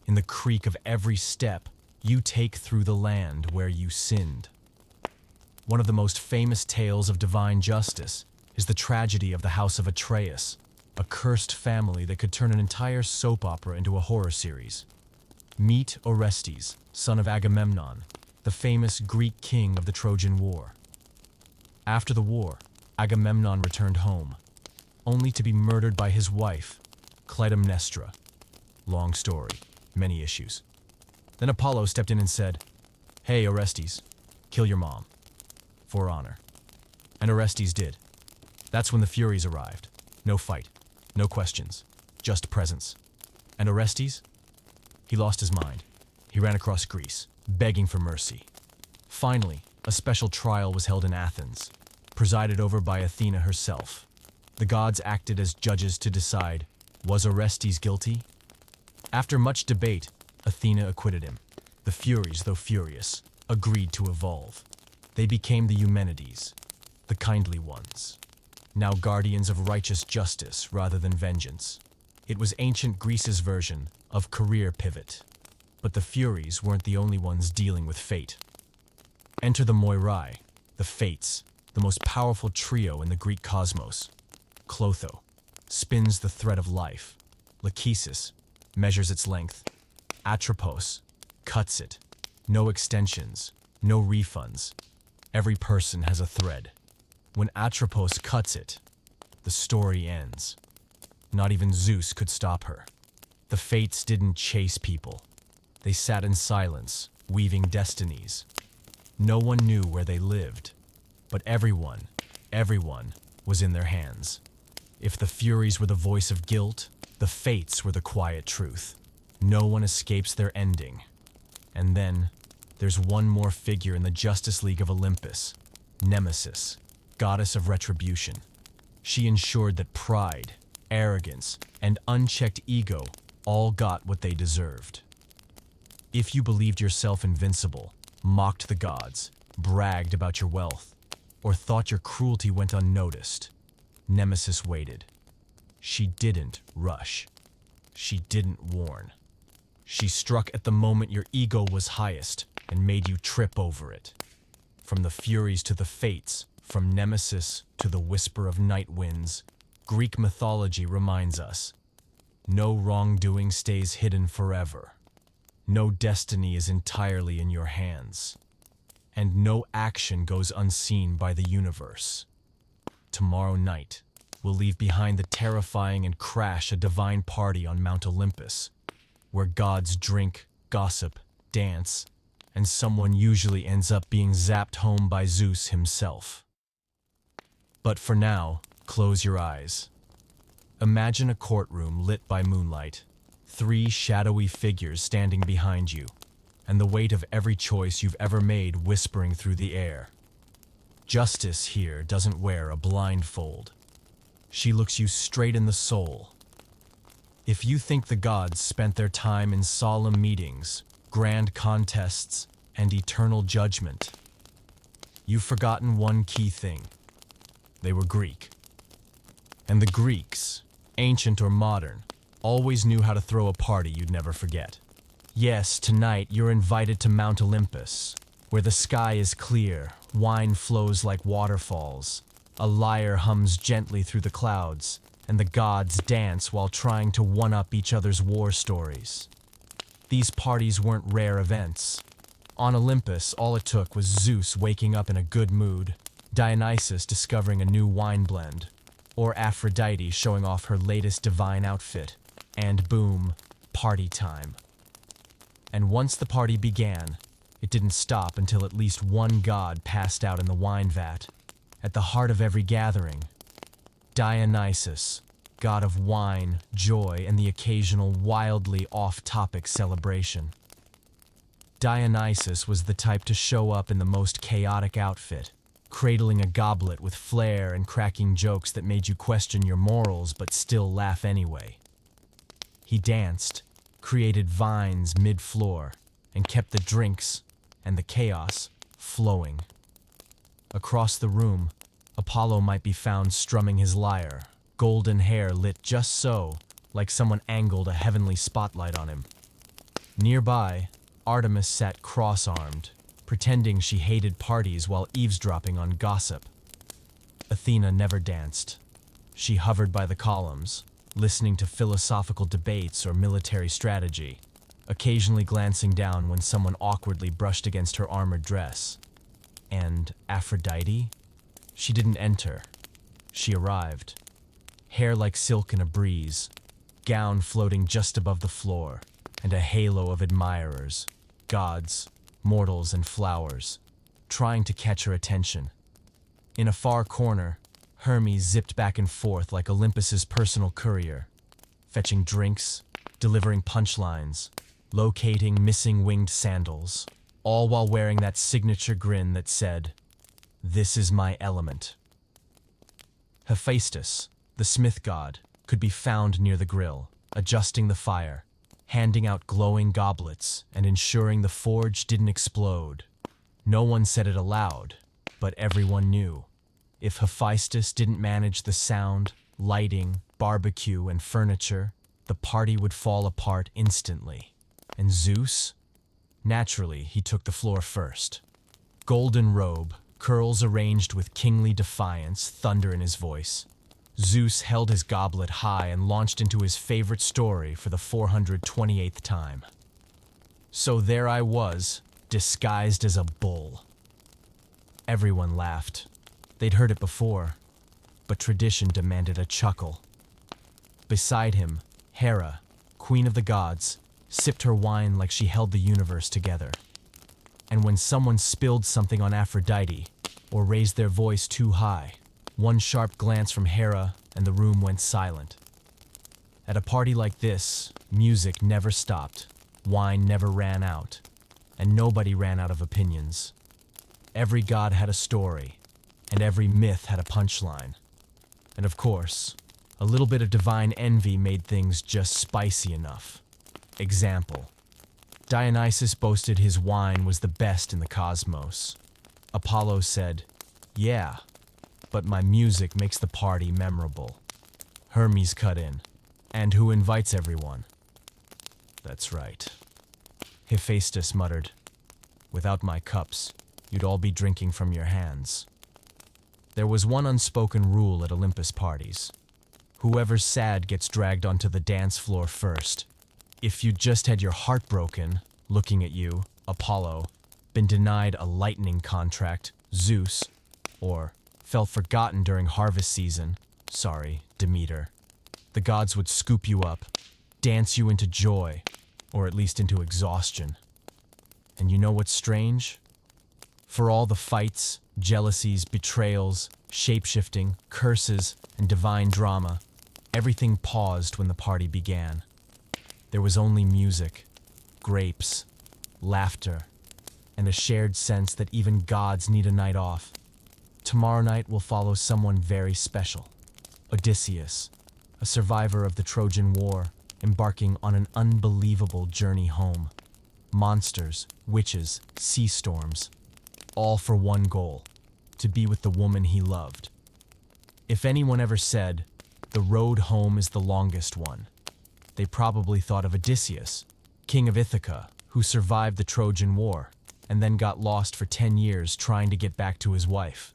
in the creak of every step you take through the land where you sinned. One of the most famous tales of divine justice is the tragedy of the House of Atreus, a cursed family that could turn an entire soap opera into a horror series. Meet Orestes, son of Agamemnon, the famous Greek king of the Trojan War. After the war, Agamemnon returned home, only to be murdered by his wife, Clytemnestra. Long story, many issues. Then Apollo stepped in and said, "Hey, Orestes, kill your mom. For honor." And Orestes did. That's when the Furies arrived. No fight, no questions, just presence. And Orestes? He lost his mind. He ran across Greece, begging for mercy. Finally, a special trial was held in Athens, presided over by Athena herself. The gods acted as judges to decide, was Orestes guilty? After much debate, Athena acquitted him. The Furies, though furious, agreed to evolve. They became the Eumenides, the kindly ones, now guardians of righteous justice rather than vengeance. It was ancient Greece's version of career pivot. But the Furies weren't the only ones dealing with fate. Enter the Moirai, the Fates, the most powerful trio in the Greek cosmos. Clotho spins the thread of life. Lachesis measures its length. Atropos cuts it. No extensions, no refunds. Every person has a thread. When Atropos cuts it, the story ends. Not even Zeus could stop her. The Fates didn't chase people. They sat in silence, weaving destinies. No one knew where they lived, but everyone was in their hands. If the Furies were the voice of guilt, the Fates were the quiet truth. No one escapes their ending. And then, there's one more figure in the Justice League of Olympus, Nemesis, goddess of retribution. She ensured that pride, arrogance, and unchecked ego all got what they deserved. If you believed yourself invincible, mocked the gods, bragged about your wealth, or thought your cruelty went unnoticed, Nemesis waited. She didn't rush. She didn't warn. She struck at the moment your ego was highest and made you trip over it. From the Furies to the Fates, from Nemesis to the whisper of night winds, Greek mythology reminds us, no wrongdoing stays hidden forever. No destiny is entirely in your hands. And no action goes unseen by the universe. Tomorrow night, we'll leave behind the terrifying and crash a divine party on Mount Olympus, where gods drink, gossip, dance, and someone usually ends up being zapped home by Zeus himself. But for now, close your eyes. Imagine a courtroom lit by moonlight, 3 shadowy figures standing behind you, and the weight of every choice you've ever made whispering through the air. Justice here doesn't wear a blindfold. She looks you straight in the soul. If you think the gods spent their time in solemn meetings, grand contests, and eternal judgment, you've forgotten one key thing. They were Greek. And the Greeks, ancient or modern, always knew how to throw a party you'd never forget. Yes, tonight you're invited to Mount Olympus, where the sky is clear, wine flows like waterfalls, a lyre hums gently through the clouds, and the gods dance while trying to one-up each other's war stories. These parties weren't rare events. On Olympus, all it took was Zeus waking up in a good mood, Dionysus discovering a new wine blend, or Aphrodite showing off her latest divine outfit, and boom, party time. And once the party began, it didn't stop until at least one god passed out in the wine vat. At the heart of every gathering, Dionysus, god of wine, joy, and the occasional wildly off-topic celebration. Dionysus was the type to show up in the most chaotic outfit, cradling a goblet with flair and cracking jokes that made you question your morals but still laugh anyway. He danced, created vines mid-floor, and kept the drinks and the chaos flowing. Across the room, Apollo might be found strumming his lyre, golden hair lit just so, like someone angled a heavenly spotlight on him. Nearby, Artemis sat cross-armed, pretending she hated parties while eavesdropping on gossip. Athena never danced. She hovered by the columns, listening to philosophical debates or military strategy, occasionally glancing down when someone awkwardly brushed against her armored dress. And Aphrodite? She didn't enter. She arrived. Hair like silk in a breeze, gown floating just above the floor, and a halo of admirers, gods, mortals, and flowers, trying to catch her attention. In a far corner, Hermes zipped back and forth like Olympus's personal courier, fetching drinks, delivering punchlines, locating missing winged sandals, all while wearing that signature grin that said, "This is my element." Hephaestus, the smith god, could be found near the grill, adjusting the fire, handing out glowing goblets, and ensuring the forge didn't explode. No one said it aloud, but everyone knew. If Hephaestus didn't manage the sound, lighting, barbecue, and furniture, the party would fall apart instantly. And Zeus? Naturally, he took the floor first. Golden robe, curls arranged with kingly defiance, thunder in his voice. Zeus held his goblet high and launched into his favorite story for the 428th time. So there I was, disguised as a bull. Everyone laughed. They'd heard it before, but tradition demanded a chuckle. Beside him, Hera, queen of the gods, sipped her wine like she held the universe together. And when someone spilled something on Aphrodite, or raised their voice too high, one sharp glance from Hera and the room went silent. At a party like this, music never stopped, wine never ran out, and nobody ran out of opinions. Every god had a story, and every myth had a punchline. And of course, a little bit of divine envy made things just spicy enough. Example: Dionysus boasted his wine was the best in the cosmos. Apollo said, "Yeah, but my music makes the party memorable." Hermes cut in, "And who invites everyone?" "That's right." Hephaestus muttered, "Without my cups, you'd all be drinking from your hands." There was one unspoken rule at Olympus parties. Whoever's sad gets dragged onto the dance floor first. If you just had your heart broken, looking at you, Apollo, been denied a lightning contract, Zeus, or felt forgotten during harvest season, sorry, Demeter, the gods would scoop you up, dance you into joy, or at least into exhaustion. And you know what's strange? For all the fights, jealousies, betrayals, shape-shifting, curses, and divine drama, everything paused when the party began. There was only music, grapes, laughter, and a shared sense that even gods need a night off. Tomorrow night will follow someone very special. Odysseus, a survivor of the Trojan War, embarking on an unbelievable journey home. Monsters, witches, sea storms, all for one goal: to be with the woman he loved. If anyone ever said, "The road home is the longest one," they probably thought of Odysseus, king of Ithaca, who survived the Trojan War and then got lost for 10 years trying to get back to his wife.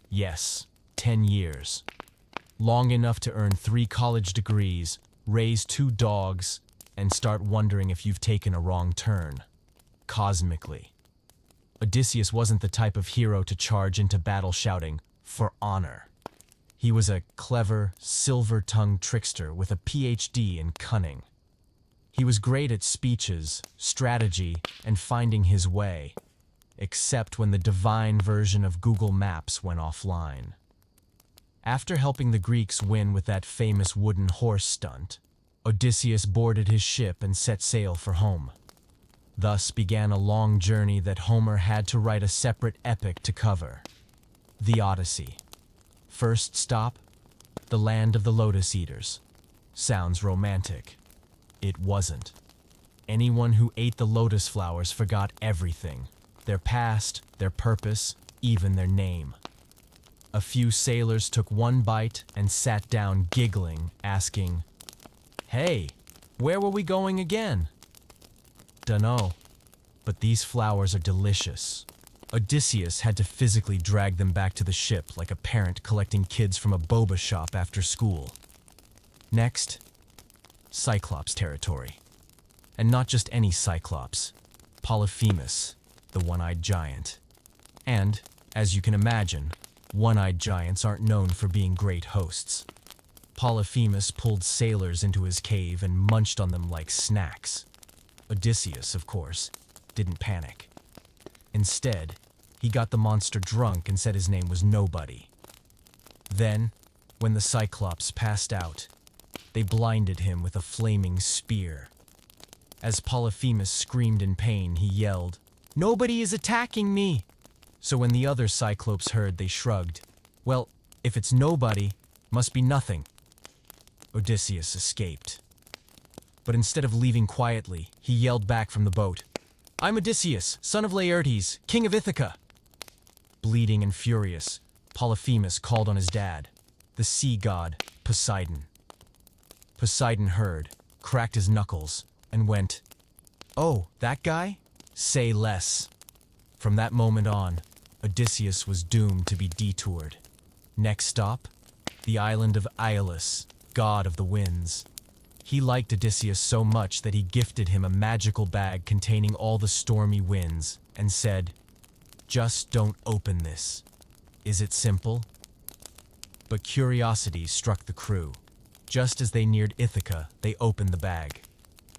Yes, 10 years. Long enough to earn 3 college degrees, raise 2 dogs, and start wondering if you've taken a wrong turn. Cosmically. Odysseus wasn't the type of hero to charge into battle shouting, "For honor." He was a clever, silver-tongued trickster with a PhD in cunning. He was great at speeches, strategy, and finding his way, except when the divine version of Google Maps went offline. After helping the Greeks win with that famous wooden horse stunt, Odysseus boarded his ship and set sail for home. Thus began a long journey that Homer had to write a separate epic to cover. The Odyssey. First stop, the land of the Lotus Eaters. Sounds romantic. It wasn't. Anyone who ate the lotus flowers forgot everything. Their past, their purpose, even their name. A few sailors took one bite and sat down giggling, asking, "Hey, where were we going again?" "Dunno, but these flowers are delicious." Odysseus had to physically drag them back to the ship like a parent collecting kids from a boba shop after school. Next, Cyclops territory. And not just any Cyclops, Polyphemus, the one-eyed giant. And, as you can imagine, one-eyed giants aren't known for being great hosts. Polyphemus pulled sailors into his cave and munched on them like snacks. Odysseus, of course, didn't panic. Instead, he got the monster drunk and said his name was Nobody. Then, when the Cyclops passed out, they blinded him with a flaming spear. As Polyphemus screamed in pain, he yelled, "Nobody is attacking me!" So when the other Cyclopes heard, they shrugged. Well, if it's nobody, must be nothing. Odysseus escaped. But instead of leaving quietly, he yelled back from the boat, "I'm Odysseus, son of Laertes, king of Ithaca." Bleeding and furious, Polyphemus called on his dad, the sea god, Poseidon. Poseidon heard, cracked his knuckles, and went, "Oh, that guy? Say less." From that moment on, Odysseus was doomed to be detoured. Next stop, the island of Aeolus, god of the winds. He liked Odysseus so much that he gifted him a magical bag containing all the stormy winds, and said, "Just don't open this. Is it simple?" But curiosity struck the crew. Just as they neared Ithaca, they opened the bag.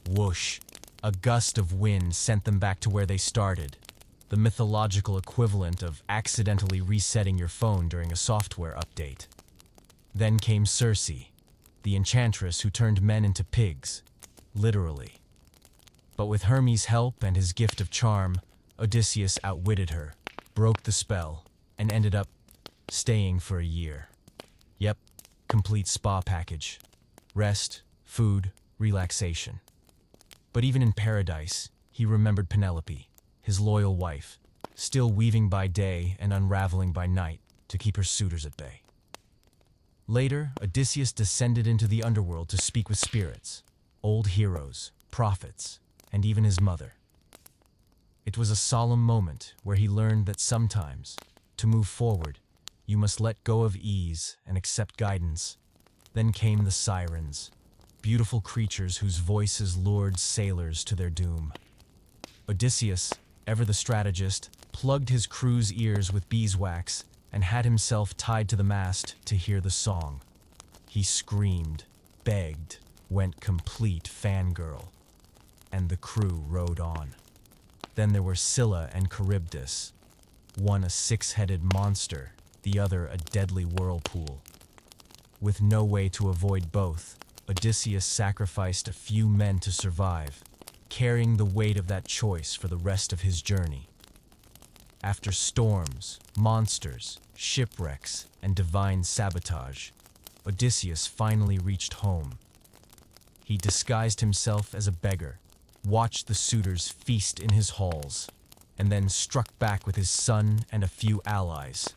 Whoosh! A gust of wind sent them back to where they started, the mythological equivalent of accidentally resetting your phone during a software update. Then came Circe, the enchantress who turned men into pigs, literally. But with Hermes' help and his gift of charm, Odysseus outwitted her, broke the spell, and ended up staying for a year. Yep, complete spa package. Rest, food, relaxation. But even in paradise, he remembered Penelope, his loyal wife, still weaving by day and unraveling by night to keep her suitors at bay. Later, Odysseus descended into the underworld to speak with spirits, old heroes, prophets, and even his mother. It was a solemn moment where he learned that sometimes, to move forward, you must let go of ease and accept guidance. Then came the sirens, beautiful creatures whose voices lured sailors to their doom. Odysseus, ever the strategist, plugged his crew's ears with beeswax and had himself tied to the mast to hear the song. He screamed, begged, went complete fangirl, and the crew rode on. Then there were Scylla and Charybdis, one a six-headed monster, the other a deadly whirlpool. With no way to avoid both, Odysseus sacrificed a few men to survive, carrying the weight of that choice for the rest of his journey. After storms, monsters, shipwrecks, and divine sabotage, Odysseus finally reached home. He disguised himself as a beggar, watched the suitors feast in his halls, and then struck back with his son and a few allies.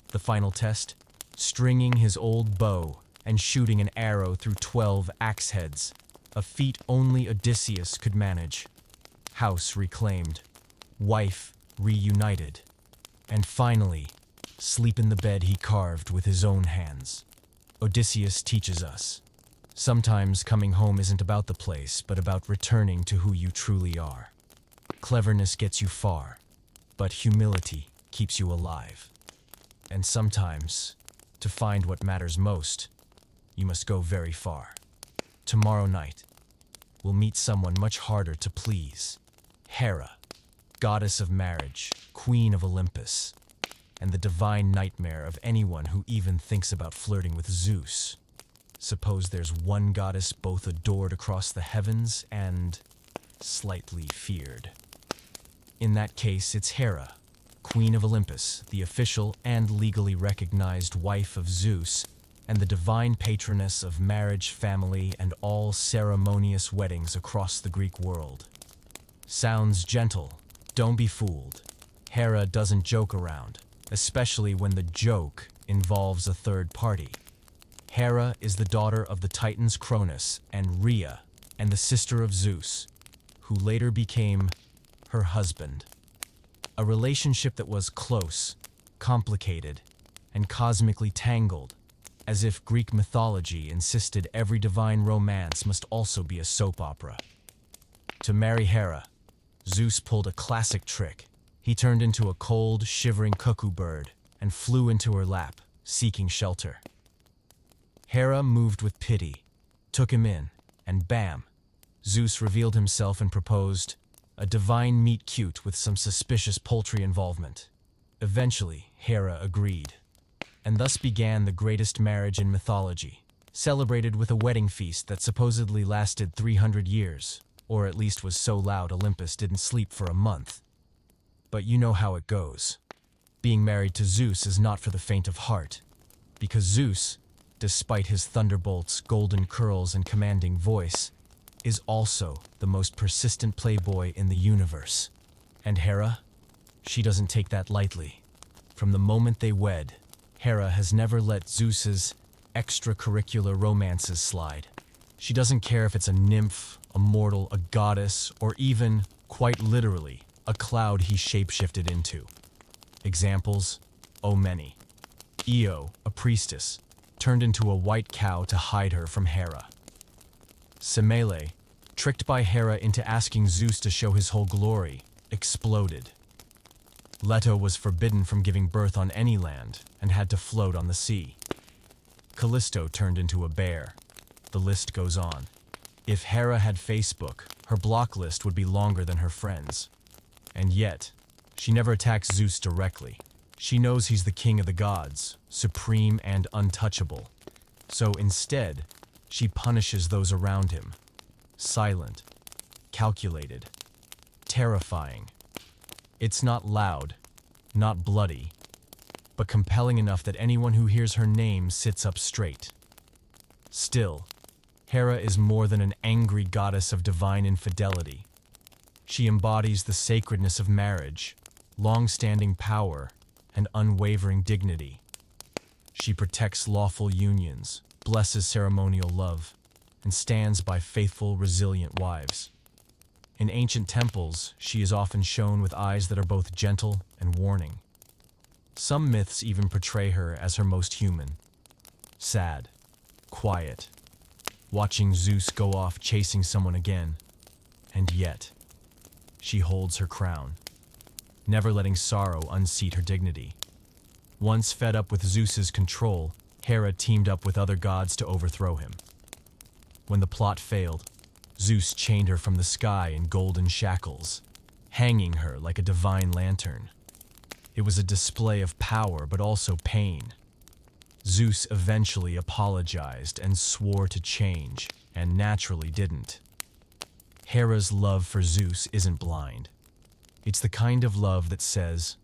The final test? Stringing his old bow and shooting an arrow through 12 axe heads, a feat only Odysseus could manage. House reclaimed, wife reunited, and finally, sleep in the bed he carved with his own hands. Odysseus teaches us, sometimes coming home isn't about the place, but about returning to who you truly are. Cleverness gets you far, but humility keeps you alive. And sometimes, to find what matters most, you must go very far. Tomorrow night, we'll meet someone much harder to please. Hera, goddess of marriage, queen of Olympus, and the divine nightmare of anyone who even thinks about flirting with Zeus. Suppose there's one goddess both adored across the heavens and slightly feared. In that case, it's Hera, Queen of Olympus, the official and legally recognized wife of Zeus, and the divine patroness of marriage, family, and all ceremonious weddings across the Greek world. Sounds gentle. Don't be fooled. Hera doesn't joke around, especially when the joke involves a third party. Hera is the daughter of the Titans Cronus and Rhea, and the sister of Zeus, who later became her husband. A relationship that was close, complicated, and cosmically tangled, as if Greek mythology insisted every divine romance must also be a soap opera. To marry Hera, Zeus pulled a classic trick. He turned into a cold, shivering cuckoo bird and flew into her lap, seeking shelter. Hera moved with pity, took him in, and bam, Zeus revealed himself and proposed, a divine meet-cute with some suspicious poultry involvement. Eventually, Hera agreed, and thus began the greatest marriage in mythology, celebrated with a wedding feast that supposedly lasted 300 years, or at least was so loud Olympus didn't sleep for a month. But you know how it goes. Being married to Zeus is not for the faint of heart, because Zeus, despite his thunderbolts, golden curls, and commanding voice, is also the most persistent playboy in the universe. And Hera? She doesn't take that lightly. From the moment they wed, Hera has never let Zeus's extracurricular romances slide. She doesn't care if it's a nymph, a mortal, a goddess, or even, quite literally, a cloud he shapeshifted into. Examples? Oh, many. Io, a priestess, turned into a white cow to hide her from Hera. Semele, tricked by Hera into asking Zeus to show his whole glory, exploded. Leto was forbidden from giving birth on any land and had to float on the sea. Callisto turned into a bear. The list goes on. If Hera had Facebook, her block list would be longer than her friends. And yet, she never attacks Zeus directly. She knows he's the king of the gods, supreme and untouchable. So instead, she punishes those around him. Silent, calculated, terrifying. It's not loud, not bloody, but compelling enough that anyone who hears her name sits up straight. Still, Hera is more than an angry goddess of divine infidelity. She embodies the sacredness of marriage, long-standing power, and unwavering dignity. She protects lawful unions, blesses ceremonial love, and stands by faithful, resilient wives. In ancient temples, she is often shown with eyes that are both gentle and warning. Some myths even portray her as her most human. Sad, quiet, watching Zeus go off chasing someone again. And yet, she holds her crown, never letting sorrow unseat her dignity. Once fed up with Zeus's control, Hera teamed up with other gods to overthrow him. When the plot failed, Zeus chained her from the sky in golden shackles, hanging her like a divine lantern. It was a display of power, but also pain. Zeus eventually apologized and swore to change, and naturally didn't. Hera's love for Zeus isn't blind. It's the kind of love that says,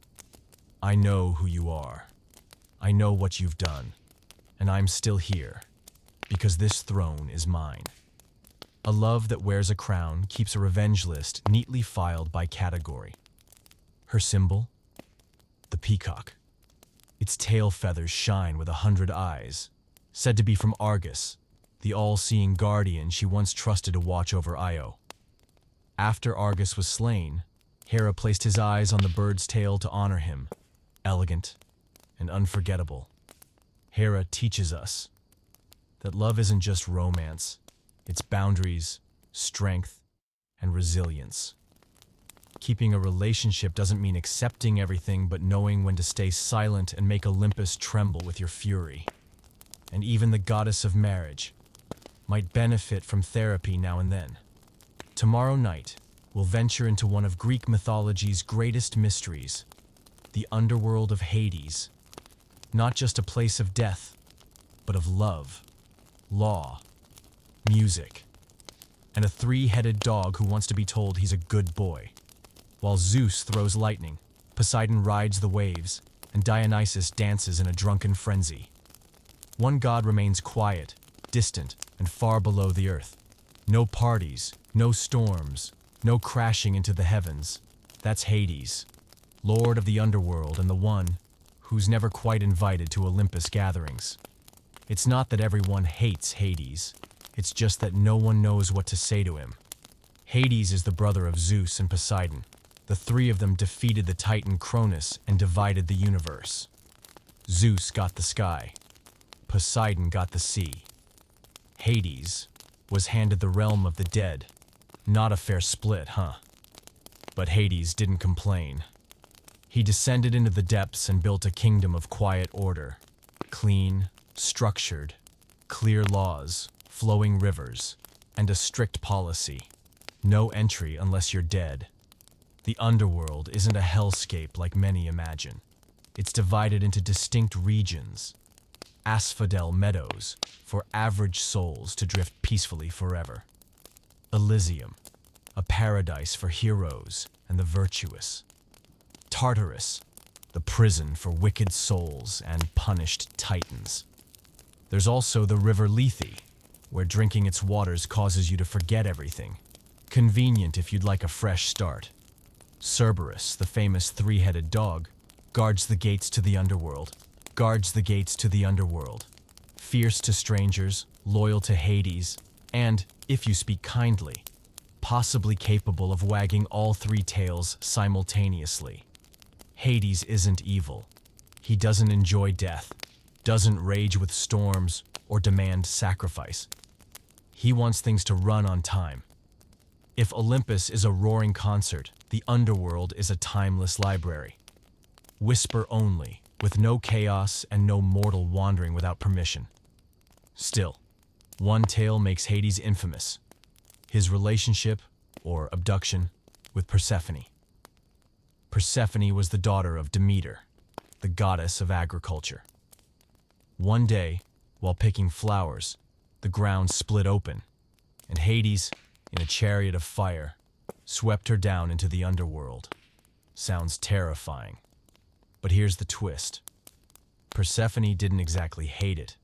I know who you are. I know what you've done, and I'm still here, because this throne is mine. A love that wears a crown keeps a revenge list neatly filed by category. Her symbol? The peacock. Its tail feathers shine with 100 eyes, said to be from Argus, the all-seeing guardian she once trusted to watch over Io. After Argus was slain, Hera placed his eyes on the bird's tail to honor him, elegant and unforgettable. Hera teaches us that love isn't just romance, it's boundaries, strength, and resilience. Keeping a relationship doesn't mean accepting everything, but knowing when to stay silent and make Olympus tremble with your fury. And even the goddess of marriage might benefit from therapy now and then. Tomorrow night, we'll venture into one of Greek mythology's greatest mysteries, the underworld of Hades. Not just a place of death, but of love, law, music, and a three-headed dog who wants to be told he's a good boy. While Zeus throws lightning, Poseidon rides the waves, and Dionysus dances in a drunken frenzy. One god remains quiet, distant, and far below the earth. No parties, no storms, no crashing into the heavens. That's Hades, lord of the underworld and the one who's never quite invited to Olympus gatherings. It's not that everyone hates Hades, it's just that no one knows what to say to him. Hades is the brother of Zeus and Poseidon. The three of them defeated the Titan Cronus and divided the universe. Zeus got the sky. Poseidon got the sea. Hades was handed the realm of the dead. Not a fair split, huh? But Hades didn't complain. He descended into the depths and built a kingdom of quiet order. Clean, structured, clear laws, flowing rivers, and a strict policy. No entry unless you're dead. The underworld isn't a hellscape like many imagine. It's divided into distinct regions. Asphodel meadows for average souls to drift peacefully forever. Elysium, a paradise for heroes and the virtuous. Tartarus, the prison for wicked souls and punished titans. There's also the river Lethe, where drinking its waters causes you to forget everything. Convenient if you'd like a fresh start. Cerberus, the famous three-headed dog, guards the gates to the underworld. Fierce to strangers, loyal to Hades, and, if you speak kindly, possibly capable of wagging all three tails simultaneously. Hades isn't evil. He doesn't enjoy death, doesn't rage with storms, or demand sacrifice. He wants things to run on time. If Olympus is a roaring concert, the underworld is a timeless library. Whisper only, with no chaos and no mortal wandering without permission. Still, one tale makes Hades infamous: his relationship, or abduction, with Persephone. Persephone was the daughter of Demeter, the goddess of agriculture. One day, while picking flowers, the ground split open, and Hades, in a chariot of fire, swept her down into the underworld. Sounds terrifying. But here's the twist. Persephone didn't exactly hate it.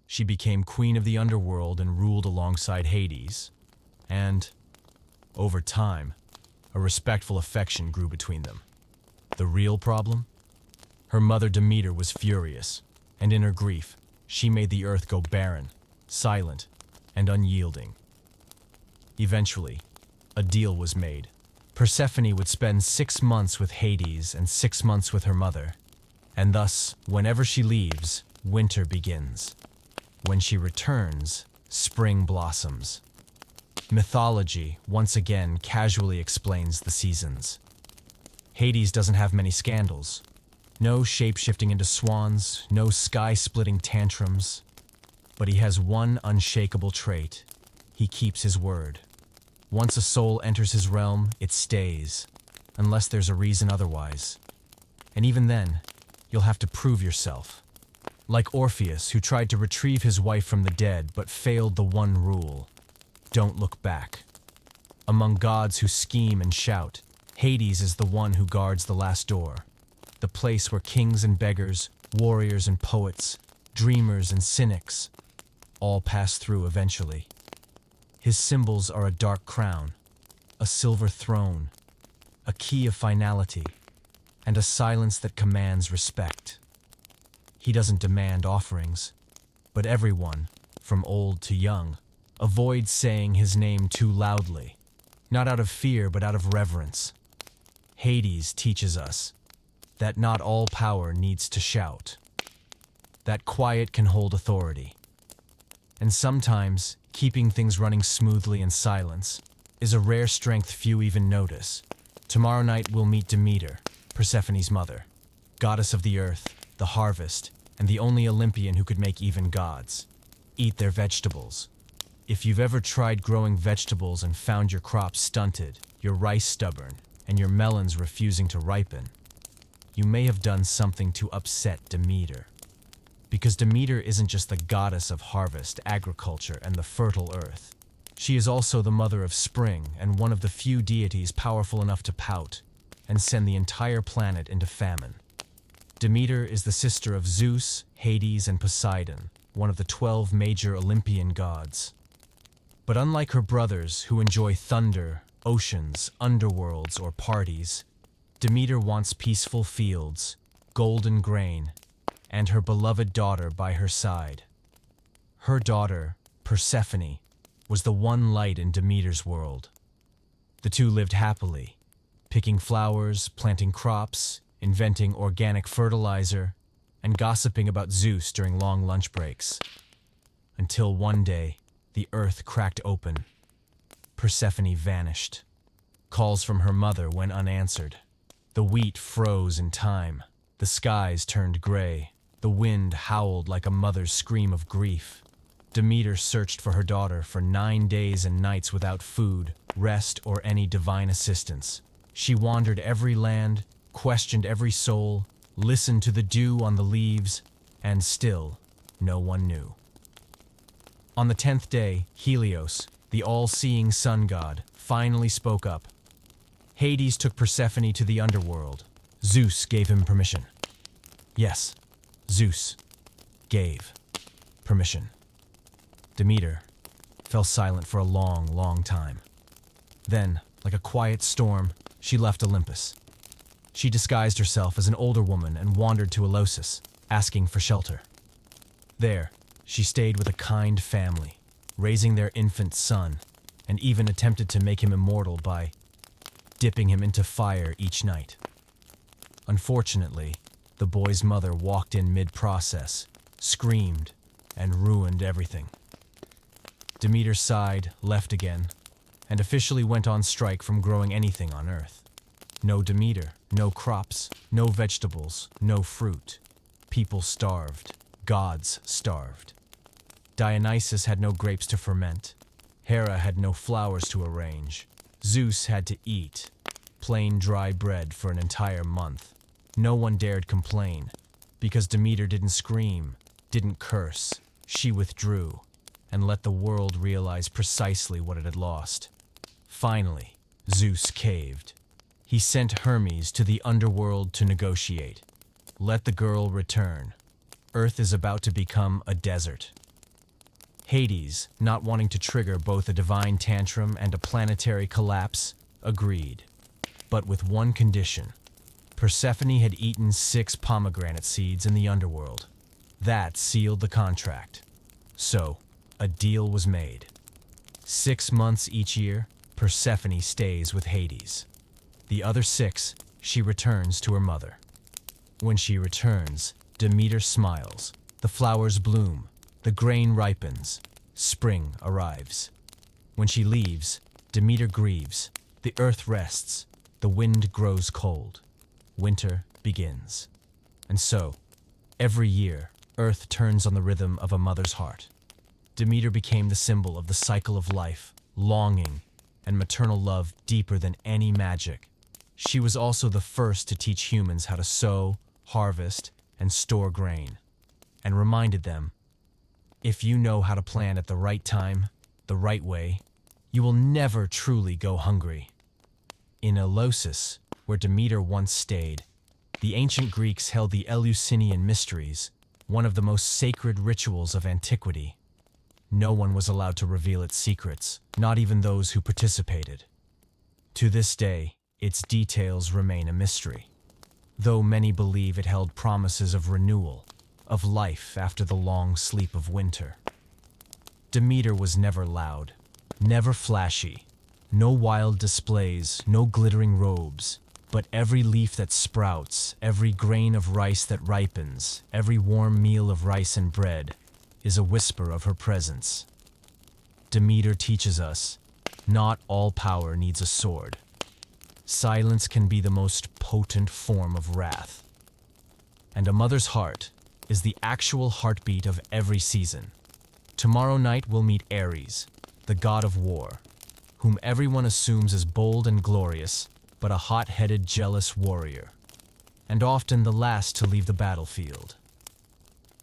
She became queen of the underworld and ruled alongside Hades. And, over time, a respectful affection grew between them. The real problem? Her mother Demeter was furious, and in her grief, she made the earth go barren, silent, and unyielding. Eventually, a deal was made. Persephone would spend 6 months with Hades and 6 months with her mother, and thus, whenever she leaves, winter begins. When she returns, spring blossoms. Mythology, once again, casually explains the seasons. Hades doesn't have many scandals. No shape-shifting into swans, no sky-splitting tantrums. But he has one unshakable trait. He keeps his word. Once a soul enters his realm, it stays, unless there's a reason otherwise. And even then, you'll have to prove yourself. Like Orpheus, who tried to retrieve his wife from the dead but failed the one rule: don't look back. Among gods who scheme and shout, Hades is the one who guards the last door, the place where kings and beggars, warriors and poets, dreamers and cynics, all pass through eventually. His symbols are a dark crown, a silver throne, a key of finality, and a silence that commands respect. He doesn't demand offerings, but everyone, from old to young, avoids saying his name too loudly, not out of fear but out of reverence. Hades teaches us that not all power needs to shout, that quiet can hold authority. And sometimes, keeping things running smoothly in silence is a rare strength few even notice. Tomorrow night we'll meet Demeter, Persephone's mother, goddess of the earth, the harvest, and the only Olympian who could make even gods. Eat their vegetables. If you've ever tried growing vegetables and found your crops stunted, your rice stubborn, and your melons refusing to ripen, you may have done something to upset Demeter. Because Demeter isn't just the goddess of harvest, agriculture, and the fertile earth. She is also the mother of spring and one of the few deities powerful enough to pout and send the entire planet into famine. Demeter is the sister of Zeus, Hades, and Poseidon, one of the 12 major Olympian gods. But unlike her brothers who enjoy thunder, oceans, underworlds, or parties, Demeter wants peaceful fields, golden grain, and her beloved daughter by her side. Her daughter, Persephone, was the one light in Demeter's world. The two lived happily, picking flowers, planting crops, inventing organic fertilizer, and gossiping about Zeus during long lunch breaks. Until one day, the earth cracked open. Persephone vanished. Calls from her mother went unanswered. The wheat froze in time. The skies turned gray. The wind howled like a mother's scream of grief. Demeter searched for her daughter for 9 days and nights without food, rest, or any divine assistance. She wandered every land, questioned every soul, listened to the dew on the leaves, and still, no one knew. On the 10th day, Helios, the all-seeing sun god, finally spoke up. Hades took Persephone to the underworld. Zeus gave him permission. Yes, Zeus gave permission. Demeter fell silent for a long, long time. Then, like a quiet storm, she left Olympus. She disguised herself as an older woman and wandered to Eleusis, asking for shelter. There, she stayed with a kind family, raising their infant son, and even attempted to make him immortal by dipping him into fire each night. Unfortunately, the boy's mother walked in mid-process, screamed, and ruined everything. Demeter sighed, left again, and officially went on strike from growing anything on Earth. No Demeter, no crops, no vegetables, no fruit. People starved. Gods starved. Dionysus had no grapes to ferment. Hera had no flowers to arrange. Zeus had to eat plain dry bread for an entire month. No one dared complain, because Demeter didn't scream, didn't curse. She withdrew, and let the world realize precisely what it had lost. Finally, Zeus caved. He sent Hermes to the underworld to negotiate. Let the girl return. Earth is about to become a desert. Hades, not wanting to trigger both a divine tantrum and a planetary collapse, agreed. But with one condition. Persephone had eaten 6 pomegranate seeds in the underworld. That sealed the contract. So, a deal was made. 6 months each year, Persephone stays with Hades. The other 6, she returns to her mother. When she returns, Demeter smiles. The flowers bloom. The grain ripens. Spring arrives. When she leaves, Demeter grieves. The earth rests. The wind grows cold. Winter begins. And so, every year, Earth turns on the rhythm of a mother's heart. Demeter became the symbol of the cycle of life, longing, and maternal love deeper than any magic. She was also the first to teach humans how to sow, harvest, and store grain, and reminded them, if you know how to plant at the right time, the right way, you will never truly go hungry. In Eleusis, where Demeter once stayed, the ancient Greeks held the Eleusinian Mysteries, one of the most sacred rituals of antiquity. No one was allowed to reveal its secrets, not even those who participated. To this day, its details remain a mystery, though many believe it held promises of renewal, of life after the long sleep of winter. Demeter was never loud, never flashy, no wild displays, no glittering robes, but every leaf that sprouts, every grain of rice that ripens, every warm meal of rice and bread is a whisper of her presence. Demeter teaches us, not all power needs a sword. Silence can be the most potent form of wrath. And a mother's heart is the actual heartbeat of every season. Tomorrow night we'll meet Ares, the god of war, whom everyone assumes is bold and glorious, but a hot-headed, jealous warrior, and often the last to leave the battlefield.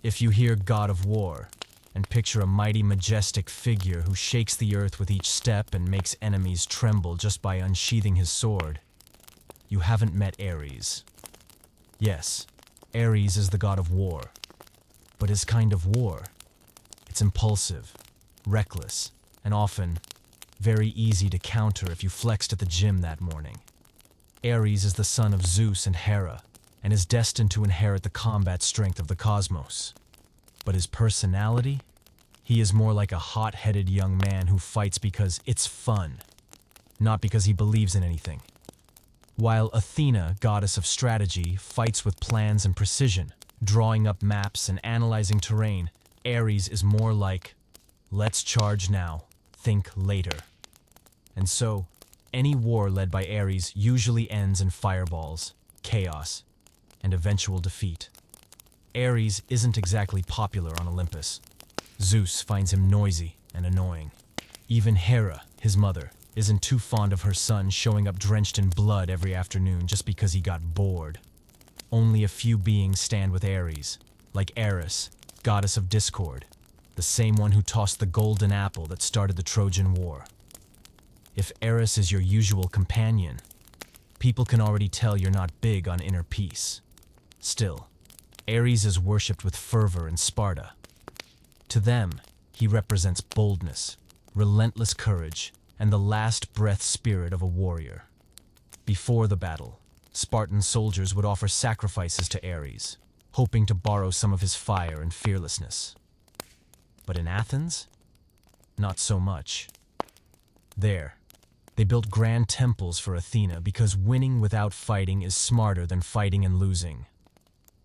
If you hear God of War, and picture a mighty, majestic figure who shakes the earth with each step and makes enemies tremble just by unsheathing his sword. You haven't met Ares. Yes, Ares is the god of war. But his kind of war, it's impulsive, reckless, and often very easy to counter if you flexed at the gym that morning. Ares is the son of Zeus and Hera, and is destined to inherit the combat strength of the cosmos. But his personality? He is more like a hot-headed young man who fights because it's fun, not because he believes in anything. While Athena, goddess of strategy, fights with plans and precision, drawing up maps and analyzing terrain, Ares is more like, let's charge now, think later. And so, any war led by Ares usually ends in fireballs, chaos, and eventual defeat. Ares isn't exactly popular on Olympus. Zeus finds him noisy and annoying. Even Hera, his mother, isn't too fond of her son showing up drenched in blood every afternoon just because he got bored. Only a few beings stand with Ares, like Eris, goddess of discord, the same one who tossed the golden apple that started the Trojan War. If Eris is your usual companion, people can already tell you're not big on inner peace. Still, Ares is worshipped with fervor in Sparta. To them, he represents boldness, relentless courage, and the last breath spirit of a warrior. Before the battle, Spartan soldiers would offer sacrifices to Ares, hoping to borrow some of his fire and fearlessness. But in Athens, not so much. There, they built grand temples for Athena because winning without fighting is smarter than fighting and losing.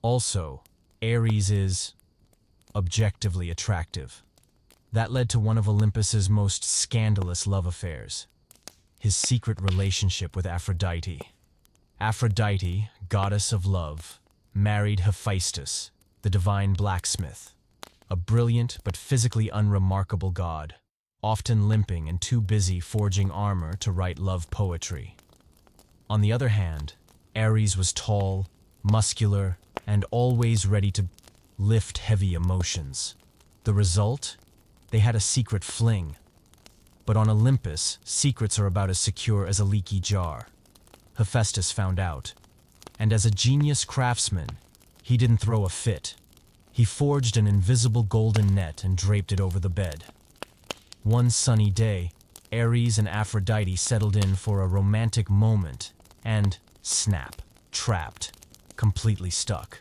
Also, Ares is objectively attractive. That led to one of Olympus's most scandalous love affairs, his secret relationship with Aphrodite. Aphrodite, goddess of love, married Hephaestus, the divine blacksmith, a brilliant but physically unremarkable god, often limping and too busy forging armor to write love poetry. On the other hand, Ares was tall, muscular, and always ready to lift heavy emotions. The result? They had a secret fling. But on Olympus, secrets are about as secure as a leaky jar. Hephaestus found out. And as a genius craftsman, he didn't throw a fit. He forged an invisible golden net and draped it over the bed. One sunny day, Ares and Aphrodite settled in for a romantic moment and, snap, trapped, completely stuck.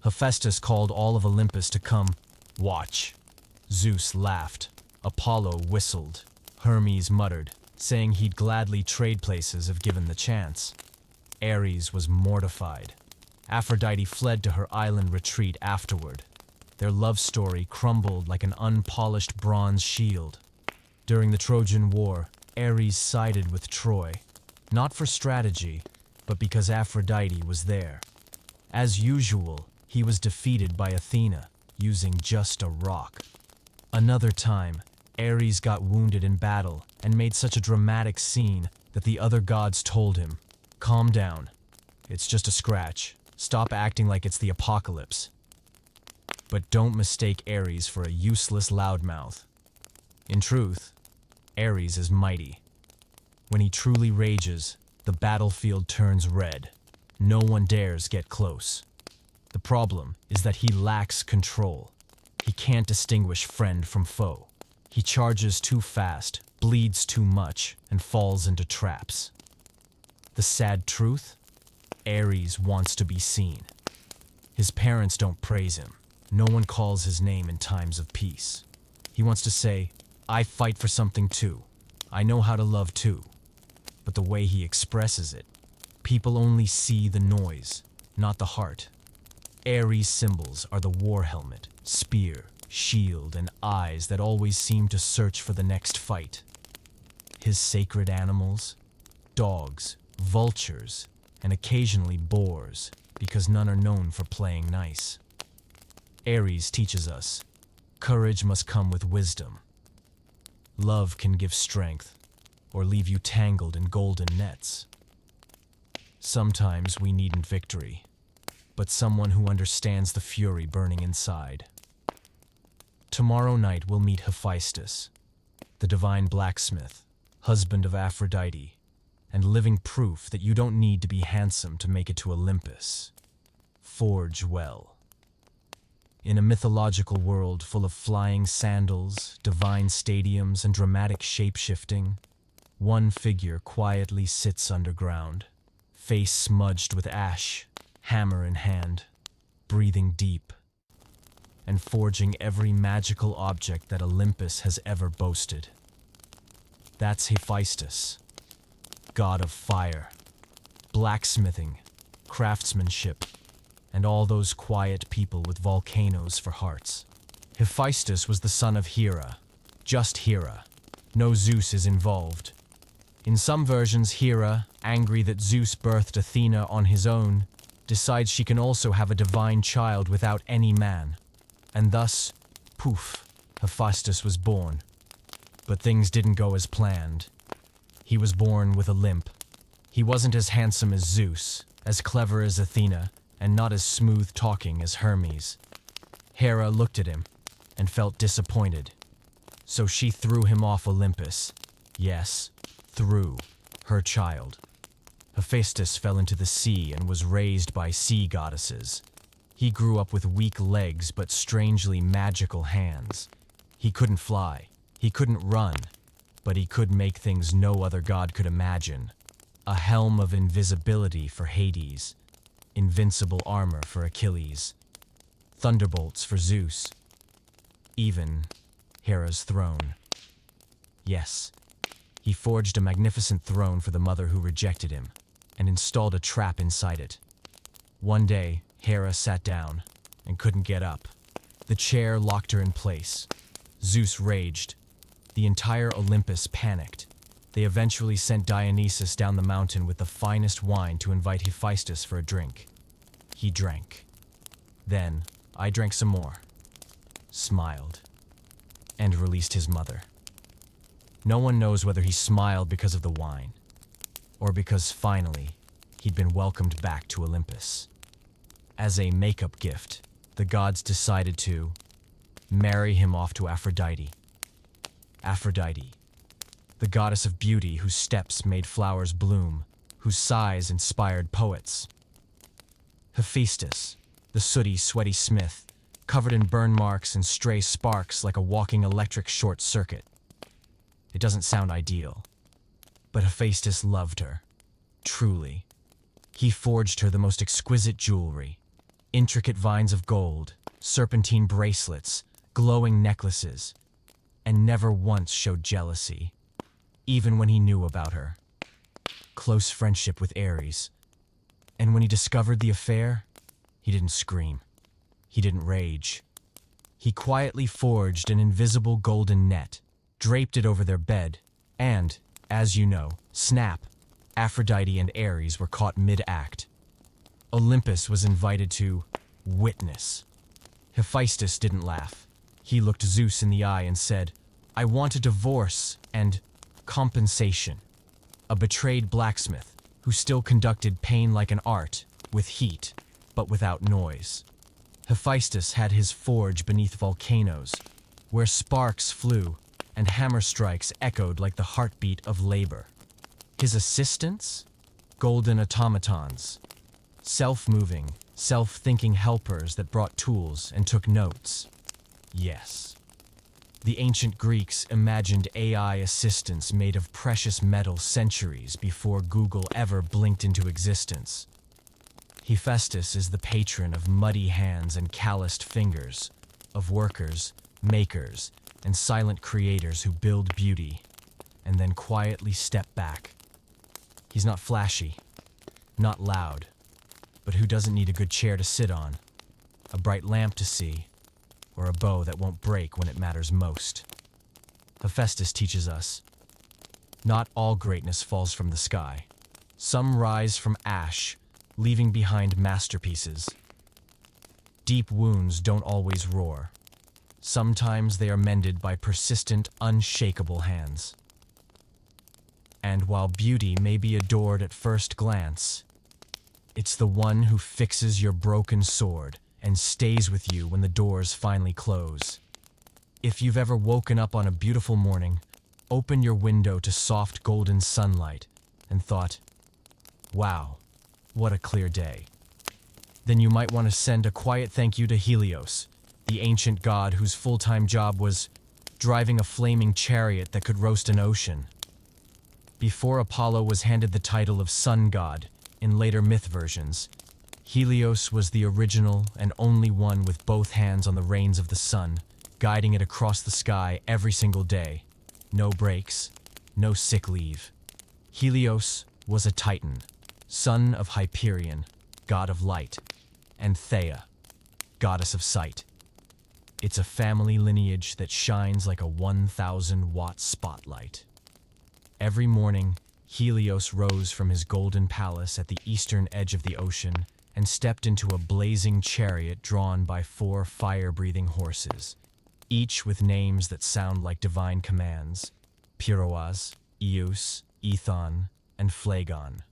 Hephaestus called all of Olympus to come watch. Zeus laughed. Apollo whistled. Hermes muttered, saying he'd gladly trade places if given the chance. Ares was mortified. Aphrodite fled to her island retreat afterward. Their love story crumbled like an unpolished bronze shield. During the Trojan War, Ares sided with Troy, not for strategy, but because Aphrodite was there. As usual, he was defeated by Athena, using just a rock. Another time, Ares got wounded in battle and made such a dramatic scene that the other gods told him, "Calm down. It's just a scratch. Stop acting like it's the apocalypse." But don't mistake Ares for a useless loudmouth. In truth, Ares is mighty. When he truly rages, the battlefield turns red. No one dares get close. The problem is that he lacks control. He can't distinguish friend from foe. He charges too fast, bleeds too much, and falls into traps. The sad truth? Ares wants to be seen. His parents don't praise him. No one calls his name in times of peace. He wants to say, "I fight for something too. I know how to love too." But the way he expresses it, people only see the noise, not the heart. Ares' symbols are the war helmet, spear, shield, and eyes that always seem to search for the next fight. His sacred animals? Dogs, vultures, and occasionally boars, because none are known for playing nice. Ares teaches us, courage must come with wisdom. Love can give strength, or leave you tangled in golden nets. Sometimes we needn't victory, but someone who understands the fury burning inside. Tomorrow night we'll meet Hephaestus, the divine blacksmith, husband of Aphrodite, and living proof that you don't need to be handsome to make it to Olympus. Forge well. In a mythological world full of flying sandals, divine stadiums, and dramatic shape-shifting, one figure quietly sits underground, face smudged with ash, hammer in hand, breathing deep, and forging every magical object that Olympus has ever boasted. That's Hephaestus, god of fire, blacksmithing, craftsmanship, and all those quiet people with volcanoes for hearts. Hephaestus was the son of Hera, just Hera. No Zeus is involved. In some versions, Hera, angry that Zeus birthed Athena on his own, decides she can also have a divine child without any man. And thus, poof, Hephaestus was born. But things didn't go as planned. He was born with a limp. He wasn't as handsome as Zeus, as clever as Athena, and not as smooth-talking as Hermes. Hera looked at him and felt disappointed. So she threw him off Olympus. Yes, threw her child. Hephaestus fell into the sea and was raised by sea goddesses. He grew up with weak legs but strangely magical hands. He couldn't fly, he couldn't run, but he could make things no other god could imagine. A helm of invisibility for Hades, invincible armor for Achilles, thunderbolts for Zeus, even Hera's throne. Yes, he forged a magnificent throne for the mother who rejected him, and installed a trap inside it. One day, Hera sat down and couldn't get up. The chair locked her in place. Zeus raged. The entire Olympus panicked. They eventually sent Dionysus down the mountain with the finest wine to invite Hephaestus for a drink. He drank. Then, I drank some more, smiled, and released his mother. No one knows whether he smiled because of the wine, or because finally, he'd been welcomed back to Olympus. As a makeup gift, the gods decided to marry him off to Aphrodite. Aphrodite, the goddess of beauty whose steps made flowers bloom, whose sighs inspired poets. Hephaestus, the sooty, sweaty smith, covered in burn marks and stray sparks like a walking electric short circuit. It doesn't sound ideal, but Hephaestus loved her, truly. He forged her the most exquisite jewelry, intricate vines of gold, serpentine bracelets, glowing necklaces, and never once showed jealousy, even when he knew about her. Close friendship with Ares. And when he discovered the affair, he didn't scream. He didn't rage. He quietly forged an invisible golden net, draped it over their bed, and, as you know, snap, Aphrodite and Ares were caught mid-act. Olympus was invited to witness. Hephaestus didn't laugh. He looked Zeus in the eye and said, "I want a divorce and compensation." A betrayed blacksmith who still conducted pain like an art, with heat, but without noise. Hephaestus had his forge beneath volcanoes, where sparks flew and hammer strikes echoed like the heartbeat of labor. His assistants? Golden automatons. Self-moving, self-thinking helpers that brought tools and took notes. Yes. The ancient Greeks imagined AI assistants made of precious metal centuries before Google ever blinked into existence. Hephaestus is the patron of muddy hands and calloused fingers, of workers, makers, and silent creators who build beauty, and then quietly step back. He's not flashy, not loud, but who doesn't need a good chair to sit on, a bright lamp to see, or a bow that won't break when it matters most? Hephaestus teaches us, not all greatness falls from the sky. Some rise from ash, leaving behind masterpieces. Deep wounds don't always roar. Sometimes they are mended by persistent, unshakable hands. And while beauty may be adored at first glance, it's the one who fixes your broken sword and stays with you when the doors finally close. If you've ever woken up on a beautiful morning, opened your window to soft golden sunlight, and thought, wow, what a clear day, then you might want to send a quiet thank you to Helios, the ancient god whose full-time job was driving a flaming chariot that could roast an ocean. Before Apollo was handed the title of sun god in later myth versions, Helios was the original and only one with both hands on the reins of the sun, guiding it across the sky every single day. No breaks, no sick leave. Helios was a titan, son of Hyperion, god of light, and Theia, goddess of sight. It's a family lineage that shines like a 1,000-watt spotlight. Every morning, Helios rose from his golden palace at the eastern edge of the ocean and stepped into a blazing chariot drawn by 4 fire-breathing horses, each with names that sound like divine commands: Pyroas, Eus, Ethon, and Phlegon.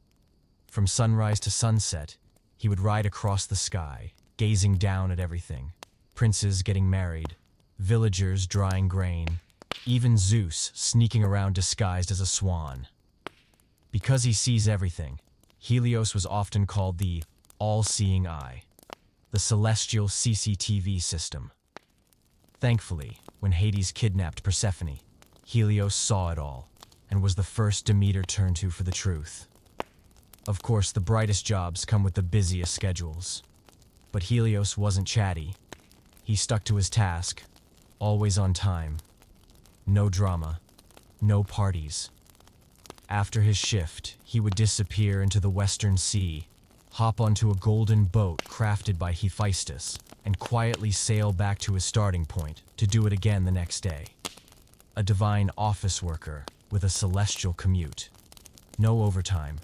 From sunrise to sunset, he would ride across the sky, gazing down at everything: princes getting married, villagers drying grain, even Zeus sneaking around disguised as a swan. Because he sees everything, Helios was often called the all-seeing eye, the celestial CCTV system. Thankfully, when Hades kidnapped Persephone, Helios saw it all and was the first Demeter turned to for the truth. Of course, the brightest jobs come with the busiest schedules. But Helios wasn't chatty. He stuck to his task, always on time. No drama, no parties. After his shift, he would disappear into the western sea, hop onto a golden boat crafted by Hephaestus, and quietly sail back to his starting point to do it again the next day. A divine office worker with a celestial commute. No overtime,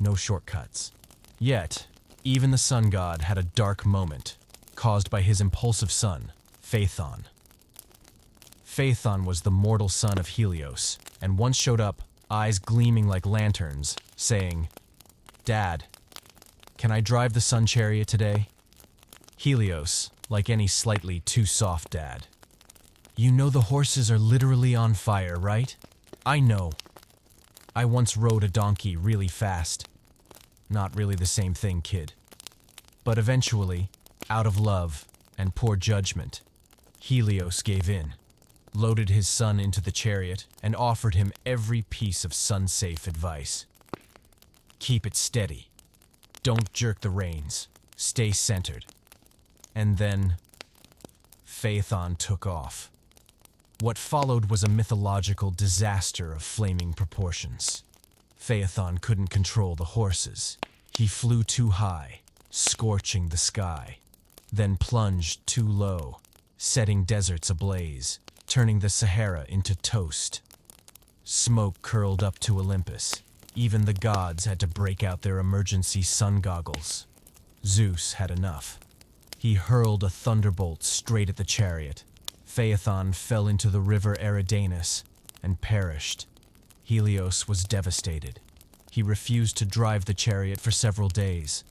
no shortcuts. Yet, even the sun god had a dark moment, caused by his impulsive son, Phaethon. Phaethon was the mortal son of Helios, and once showed up, eyes gleaming like lanterns, saying, "Dad, can I drive the sun chariot today?" Helios, like any slightly too soft dad. "You know the horses are literally on fire, right?" "I know. I once rode a donkey really fast." "Not really the same thing, kid." But eventually, out of love and poor judgment, Helios gave in, loaded his son into the chariot, and offered him every piece of sun-safe advice. Keep it steady. Don't jerk the reins. Stay centered. And then, Phaethon took off. What followed was a mythological disaster of flaming proportions. Phaethon couldn't control the horses. He flew too high, scorching the sky, then plunged too low, setting deserts ablaze, turning the Sahara into toast. Smoke curled up to Olympus. Even the gods had to break out their emergency sun goggles. Zeus had enough. He hurled a thunderbolt straight at the chariot. Phaethon fell into the river Eridanus and perished. Helios was devastated. He refused to drive the chariot for several days.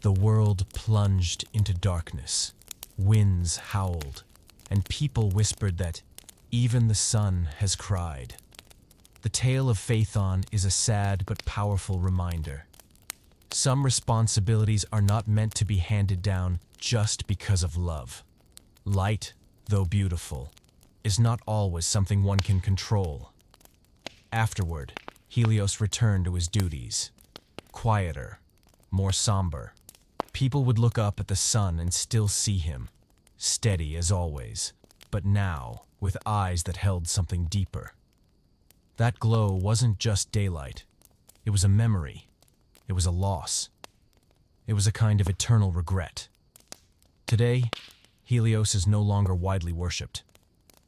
The world plunged into darkness. Winds howled, and people whispered that even the sun has cried. The tale of Phaethon is a sad but powerful reminder. Some responsibilities are not meant to be handed down just because of love. Light, though beautiful, is not always something one can control. Afterward, Helios returned to his duties. Quieter, more somber. People would look up at the sun and still see him, steady as always, but now with eyes that held something deeper. That glow wasn't just daylight. It was a memory. It was a loss. It was a kind of eternal regret. Today, Helios is no longer widely worshipped.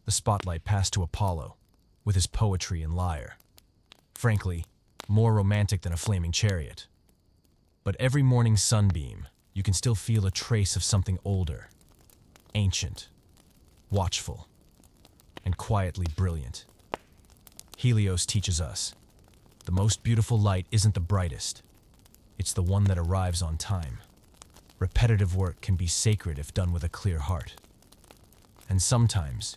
The spotlight passed to Apollo, with his poetry and lyre. Frankly, more romantic than a flaming chariot. But every morning sunbeam, you can still feel a trace of something older, ancient, watchful, and quietly brilliant. Helios teaches us, the most beautiful light isn't the brightest. It's the one that arrives on time. Repetitive work can be sacred if done with a clear heart. And sometimes,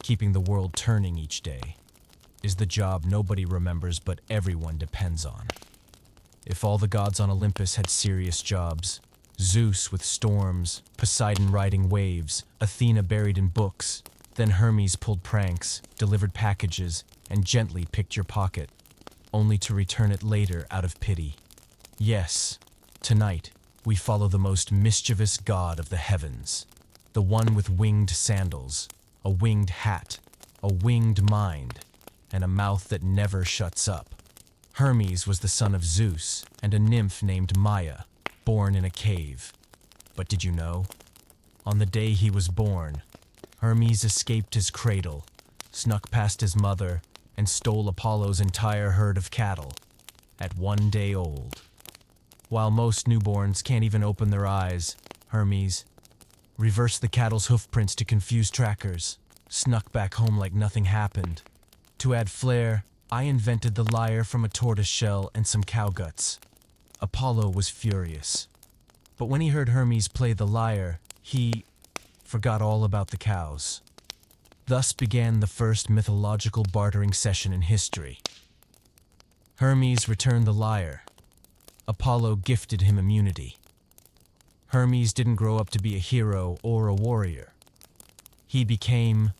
keeping the world turning each day, is the job nobody remembers but everyone depends on. If all the gods on Olympus had serious jobs, Zeus with storms, Poseidon riding waves, Athena buried in books, then Hermes pulled pranks, delivered packages, and gently picked your pocket, only to return it later out of pity. Yes, tonight, we follow the most mischievous god of the heavens, the one with winged sandals, a winged hat, a winged mind, and a mouth that never shuts up. Hermes was the son of Zeus and a nymph named Maia, born in a cave. But did you know? On the day he was born, Hermes escaped his cradle, snuck past his mother, and stole Apollo's entire herd of cattle, at 1 day old. While most newborns can't even open their eyes, Hermes reversed the cattle's hoofprints to confuse trackers, snuck back home like nothing happened. To add flair, I invented the lyre from a tortoise shell and some cow guts. Apollo was furious. But when he heard Hermes play the lyre, he forgot all about the cows. Thus began the first mythological bartering session in history. Hermes returned the lyre. Apollo gifted him immunity. Hermes didn't grow up to be a hero or a warrior. He became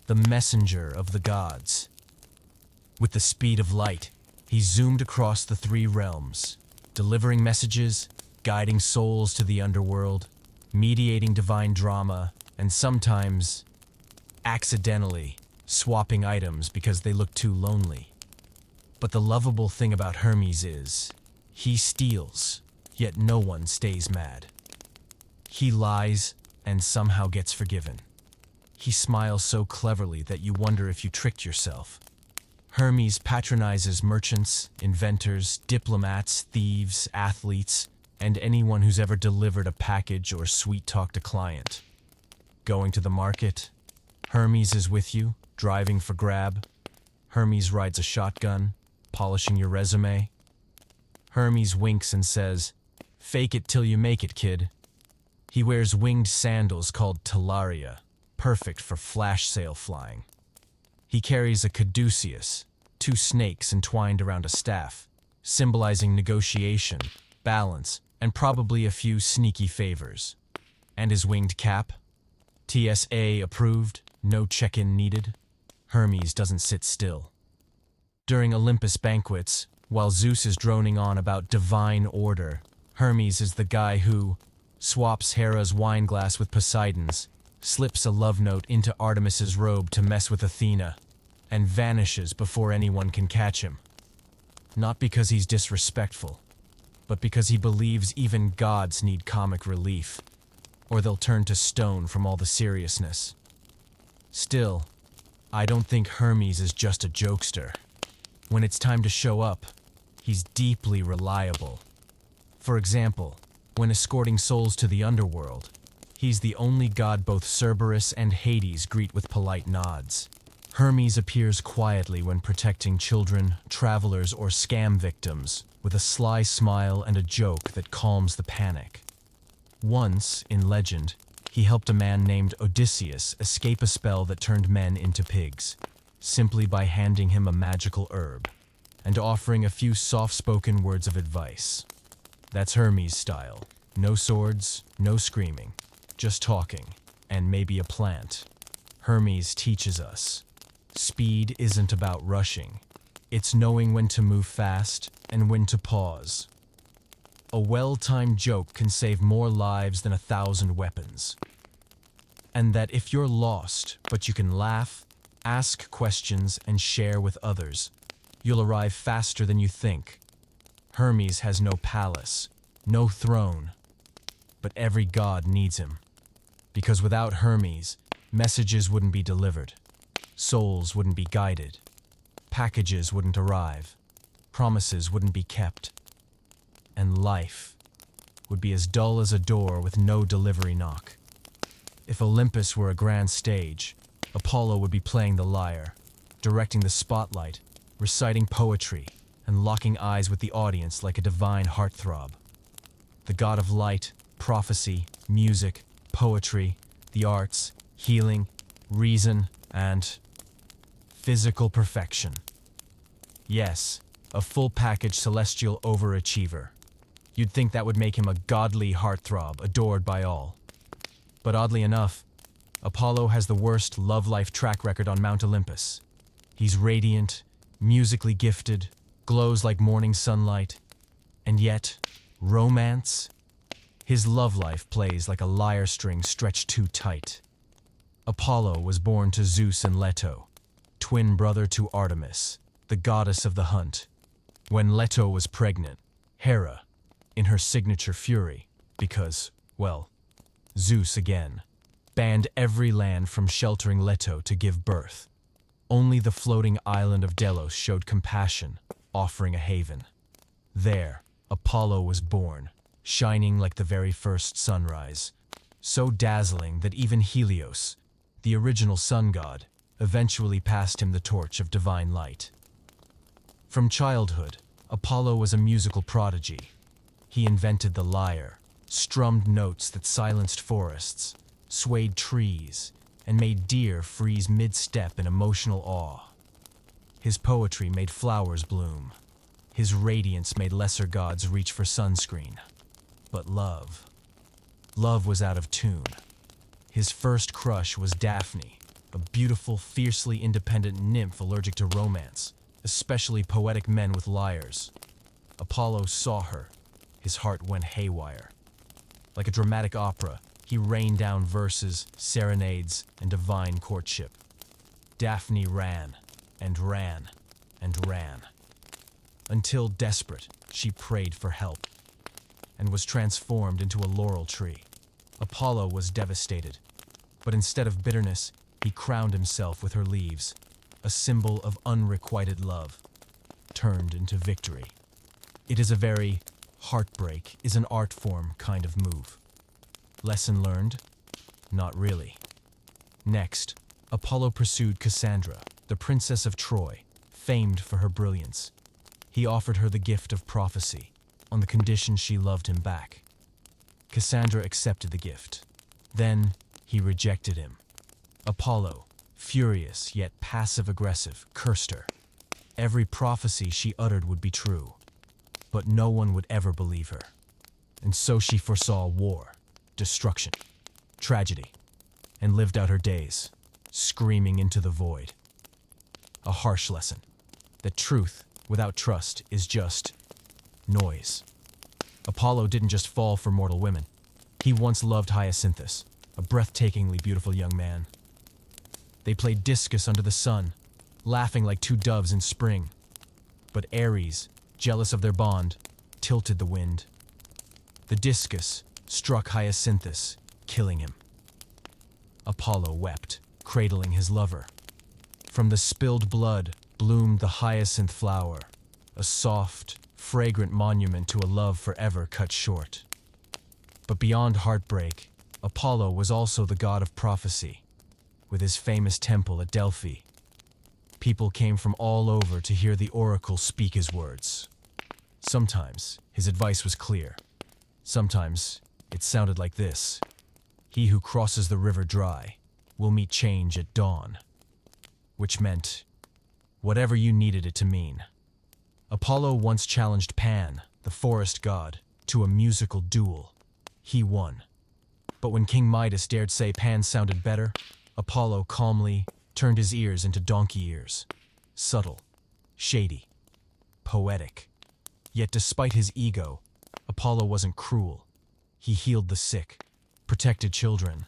the messenger of the gods. With the speed of light, he zoomed across the 3 realms, delivering messages, guiding souls to the underworld, mediating divine drama, and sometimes, accidentally, swapping items because they looked too lonely. But the lovable thing about Hermes is, he steals, yet no one stays mad. He lies and somehow gets forgiven. He smiles so cleverly that you wonder if you tricked yourself. Hermes patronizes merchants, inventors, diplomats, thieves, athletes, and anyone who's ever delivered a package or sweet-talked a client. Going to the market, Hermes is with you, driving for grab. Hermes rides a shotgun, polishing your resume. Hermes winks and says, "Fake it till you make it, kid." He wears winged sandals called talaria, perfect for flash sail flying. He carries a caduceus, 2 snakes entwined around a staff, symbolizing negotiation, balance, and probably a few sneaky favors. And his winged cap? TSA approved, no check-in needed. Hermes doesn't sit still. During Olympus banquets, while Zeus is droning on about divine order, Hermes is the guy who swaps Hera's wine glass with Poseidon's, slips a love note into Artemis's robe to mess with Athena, and vanishes before anyone can catch him. Not because he's disrespectful, but because he believes even gods need comic relief, or they'll turn to stone from all the seriousness. Still, I don't think Hermes is just a jokester. When it's time to show up, he's deeply reliable. For example, when escorting souls to the underworld, he's the only god both Cerberus and Hades greet with polite nods. Hermes appears quietly when protecting children, travelers, or scam victims, with a sly smile and a joke that calms the panic. Once, in legend, he helped a man named Odysseus escape a spell that turned men into pigs, simply by handing him a magical herb and offering a few soft-spoken words of advice. That's Hermes' style. No swords, no screaming, just talking, and maybe a plant. Hermes teaches us, speed isn't about rushing. It's knowing when to move fast and when to pause. A well-timed joke can save more lives than 1,000 weapons. And that if you're lost, but you can laugh, ask questions, and share with others, you'll arrive faster than you think. Hermes has no palace, no throne, but every god needs him. Because without Hermes, messages wouldn't be delivered, souls wouldn't be guided, packages wouldn't arrive, promises wouldn't be kept, and life would be as dull as a door with no delivery knock. If Olympus were a grand stage, Apollo would be playing the lyre, directing the spotlight, reciting poetry, and locking eyes with the audience like a divine heartthrob. The god of light, prophecy, music, poetry, the arts, healing, reason, and physical perfection. Yes, a full package celestial overachiever. You'd think that would make him a godly heartthrob adored by all. But oddly enough, Apollo has the worst love-life track record on Mount Olympus. He's radiant, musically gifted, glows like morning sunlight, and yet, romance? His love life plays like a lyre string stretched too tight. Apollo was born to Zeus and Leto, twin brother to Artemis, the goddess of the hunt. When Leto was pregnant, Hera, in her signature fury, because, well, Zeus again, banned every land from sheltering Leto to give birth. Only the floating island of Delos showed compassion, offering a haven. There, Apollo was born, shining like the very first sunrise, so dazzling that even Helios, the original sun god, eventually passed him the torch of divine light. From childhood, Apollo was a musical prodigy. He invented the lyre, strummed notes that silenced forests, swayed trees, and made deer freeze mid-step in emotional awe. His poetry made flowers bloom. His radiance made lesser gods reach for sunscreen. But love was out of tune. His first crush was Daphne, a beautiful, fiercely independent nymph allergic to romance, especially poetic men with lyres. Apollo saw her. His heart went haywire. Like a dramatic opera, he rained down verses, serenades, and divine courtship. Daphne ran, and ran, and ran. Until, desperate, she prayed for help, and was transformed into a laurel tree. Apollo was devastated, but instead of bitterness, he crowned himself with her leaves, a symbol of unrequited love, turned into victory. It is a very heartbreak is an art form kind of move. Lesson learned? Not really. Next, Apollo pursued Cassandra, the princess of Troy, famed for her brilliance. He offered her the gift of prophecy, on the condition she loved him back. Cassandra accepted the gift. Then, he rejected him. Apollo, furious yet passive-aggressive, cursed her. Every prophecy she uttered would be true, but no one would ever believe her. And so she foresaw war, destruction, tragedy, and lived out her days, screaming into the void. A harsh lesson, that truth without trust is just noise. Apollo didn't just fall for mortal women. He once loved Hyacinthus, a breathtakingly beautiful young man. They played discus under the sun, laughing like two doves in spring. But Ares, jealous of their bond, tilted the wind. The discus struck Hyacinthus, killing him. Apollo wept, cradling his lover. From the spilled blood bloomed the hyacinth flower, a soft, fragrant monument to a love forever cut short. But beyond heartbreak, Apollo was also the god of prophecy. With his famous temple at Delphi, people came from all over to hear the oracle speak his words. Sometimes his advice was clear. Sometimes it sounded like this: "He who crosses the river dry will meet change at dawn." Which meant whatever you needed it to mean. Apollo once challenged Pan, the forest god, to a musical duel. He won. But when King Midas dared say Pan sounded better, Apollo calmly turned his ears into donkey ears. Subtle, shady, poetic. Yet despite his ego, Apollo wasn't cruel. He healed the sick, protected children,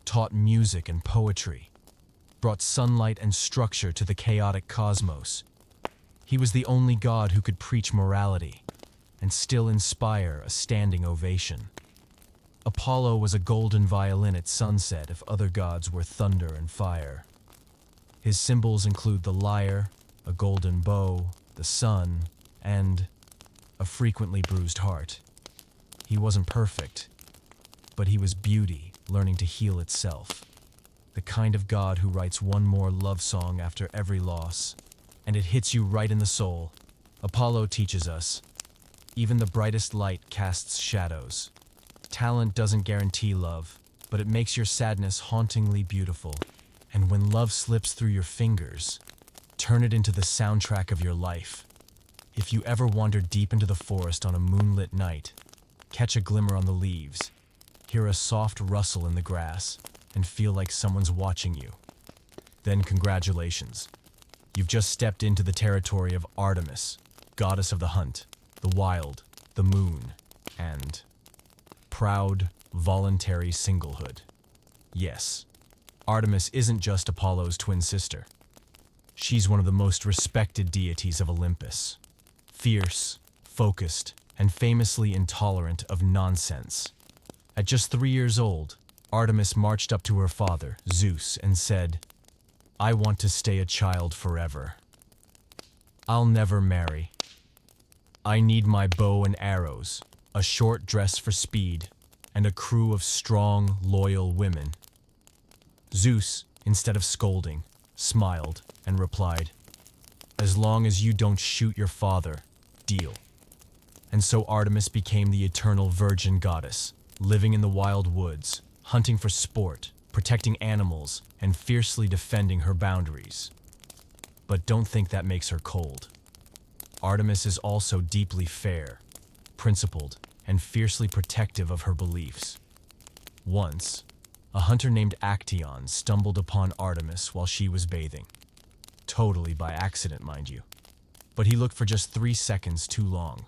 taught music and poetry, brought sunlight and structure to the chaotic cosmos. He was the only god who could preach morality and still inspire a standing ovation. Apollo was a golden violin at sunset if other gods were thunder and fire. His symbols include the lyre, a golden bow, the sun, and a frequently bruised heart. He wasn't perfect, but he was beauty learning to heal itself. The kind of god who writes one more love song after every loss, and it hits you right in the soul. Apollo teaches us, even the brightest light casts shadows. Talent doesn't guarantee love, but it makes your sadness hauntingly beautiful. And when love slips through your fingers, turn it into the soundtrack of your life. If you ever wander deep into the forest on a moonlit night, catch a glimmer on the leaves, hear a soft rustle in the grass, and feel like someone's watching you, then congratulations. You've just stepped into the territory of Artemis, goddess of the hunt, the wild, the moon, and proud, voluntary singlehood. Yes, Artemis isn't just Apollo's twin sister. She's one of the most respected deities of Olympus. Fierce, focused, and famously intolerant of nonsense. At just 3 years old, Artemis marched up to her father, Zeus, and said, "I want to stay a child forever. I'll never marry. I need my bow and arrows, a short dress for speed, and a crew of strong, loyal women." Zeus, instead of scolding, smiled and replied, "As long as you don't shoot your father, deal." And so Artemis became the eternal virgin goddess, living in the wild woods, hunting for sport, protecting animals, and fiercely defending her boundaries. But don't think that makes her cold. Artemis is also deeply fair, principled, and fiercely protective of her beliefs. Once, a hunter named Actaeon stumbled upon Artemis while she was bathing. Totally by accident, mind you. But he looked for just 3 seconds too long.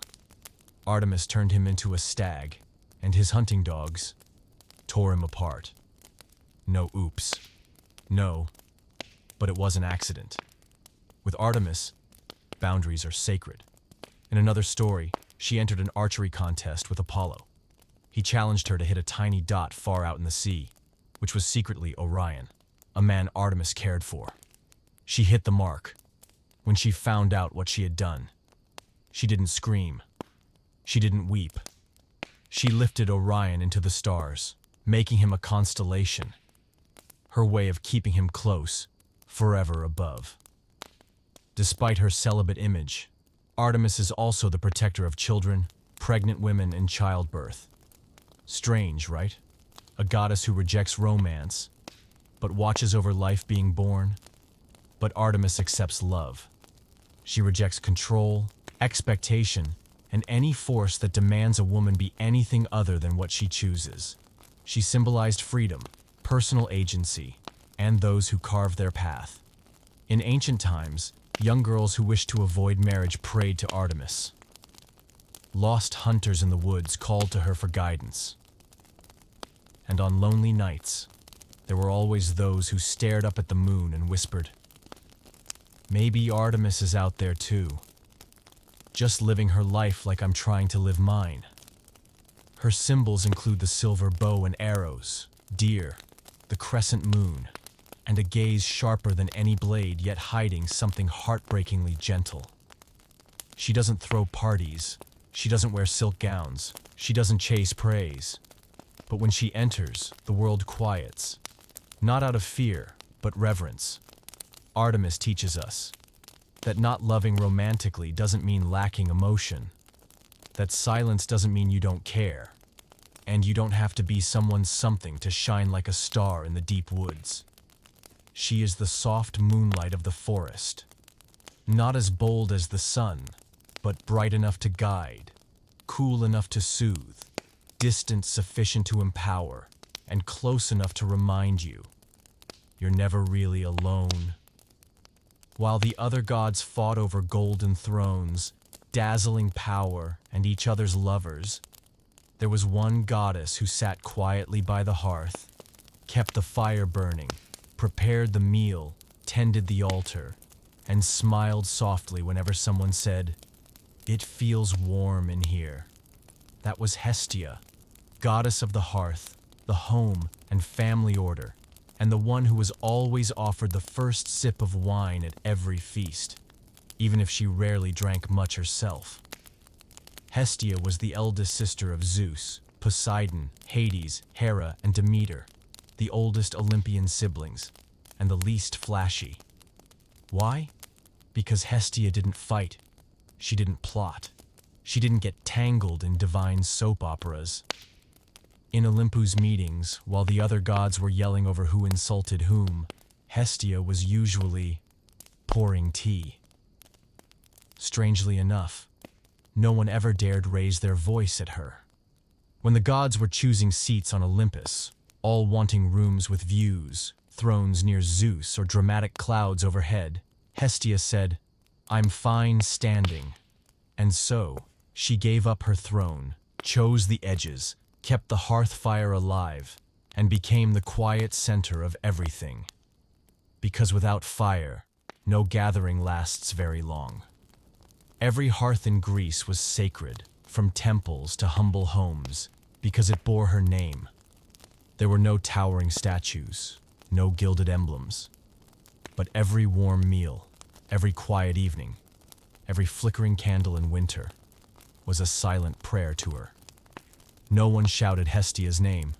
Artemis turned him into a stag, and his hunting dogs tore him apart. No oops. No, but it was an accident. With Artemis, boundaries are sacred. In another story, she entered an archery contest with Apollo. He challenged her to hit a tiny dot far out in the sea, which was secretly Orion, a man Artemis cared for. She hit the mark. When she found out what she had done, she didn't scream. She didn't weep. She lifted Orion into the stars, making him a constellation. Her way of keeping him close, forever above. Despite her celibate image, Artemis is also the protector of children, pregnant women, and childbirth. Strange, right? A goddess who rejects romance, but watches over life being born. But Artemis accepts love. She rejects control, expectation, and any force that demands a woman be anything other than what she chooses. She symbolized freedom, personal agency, and those who carve their path. In ancient times, young girls who wished to avoid marriage prayed to Artemis. Lost hunters in the woods called to her for guidance. And on lonely nights, there were always those who stared up at the moon and whispered, "Maybe Artemis is out there too, just living her life like I'm trying to live mine." Her symbols include the silver bow and arrows, deer, the crescent moon, and a gaze sharper than any blade yet hiding something heartbreakingly gentle. She doesn't throw parties, she doesn't wear silk gowns, she doesn't chase praise. But when she enters, the world quiets, not out of fear, but reverence. Artemis teaches us that not loving romantically doesn't mean lacking emotion, that silence doesn't mean you don't care, and you don't have to be someone's something to shine like a star in the deep woods. She is the soft moonlight of the forest, not as bold as the sun, but bright enough to guide, cool enough to soothe, distant sufficient to empower, and close enough to remind you you're never really alone. While the other gods fought over golden thrones, dazzling power, and each other's lovers, there was one goddess who sat quietly by the hearth, kept the fire burning, prepared the meal, tended the altar, and smiled softly whenever someone said, "It feels warm in here." That was Hestia, goddess of the hearth, the home and family order, and the one who was always offered the first sip of wine at every feast, even if she rarely drank much herself. Hestia was the eldest sister of Zeus, Poseidon, Hades, Hera, and Demeter, the oldest Olympian siblings, and the least flashy. Why? Because Hestia didn't fight, she didn't plot, she didn't get tangled in divine soap operas. In Olympus meetings, while the other gods were yelling over who insulted whom, Hestia was usually pouring tea. Strangely enough, no one ever dared raise their voice at her. When the gods were choosing seats on Olympus, all wanting rooms with views, thrones near Zeus, or dramatic clouds overhead, Hestia said, "I'm fine standing." And so, she gave up her throne, chose the edges, kept the hearth fire alive, and became the quiet center of everything. Because without fire, no gathering lasts very long. Every hearth in Greece was sacred, from temples to humble homes, because it bore her name. There were no towering statues, no gilded emblems, but every warm meal, every quiet evening, every flickering candle in winter, was a silent prayer to her. No one shouted Hestia's name,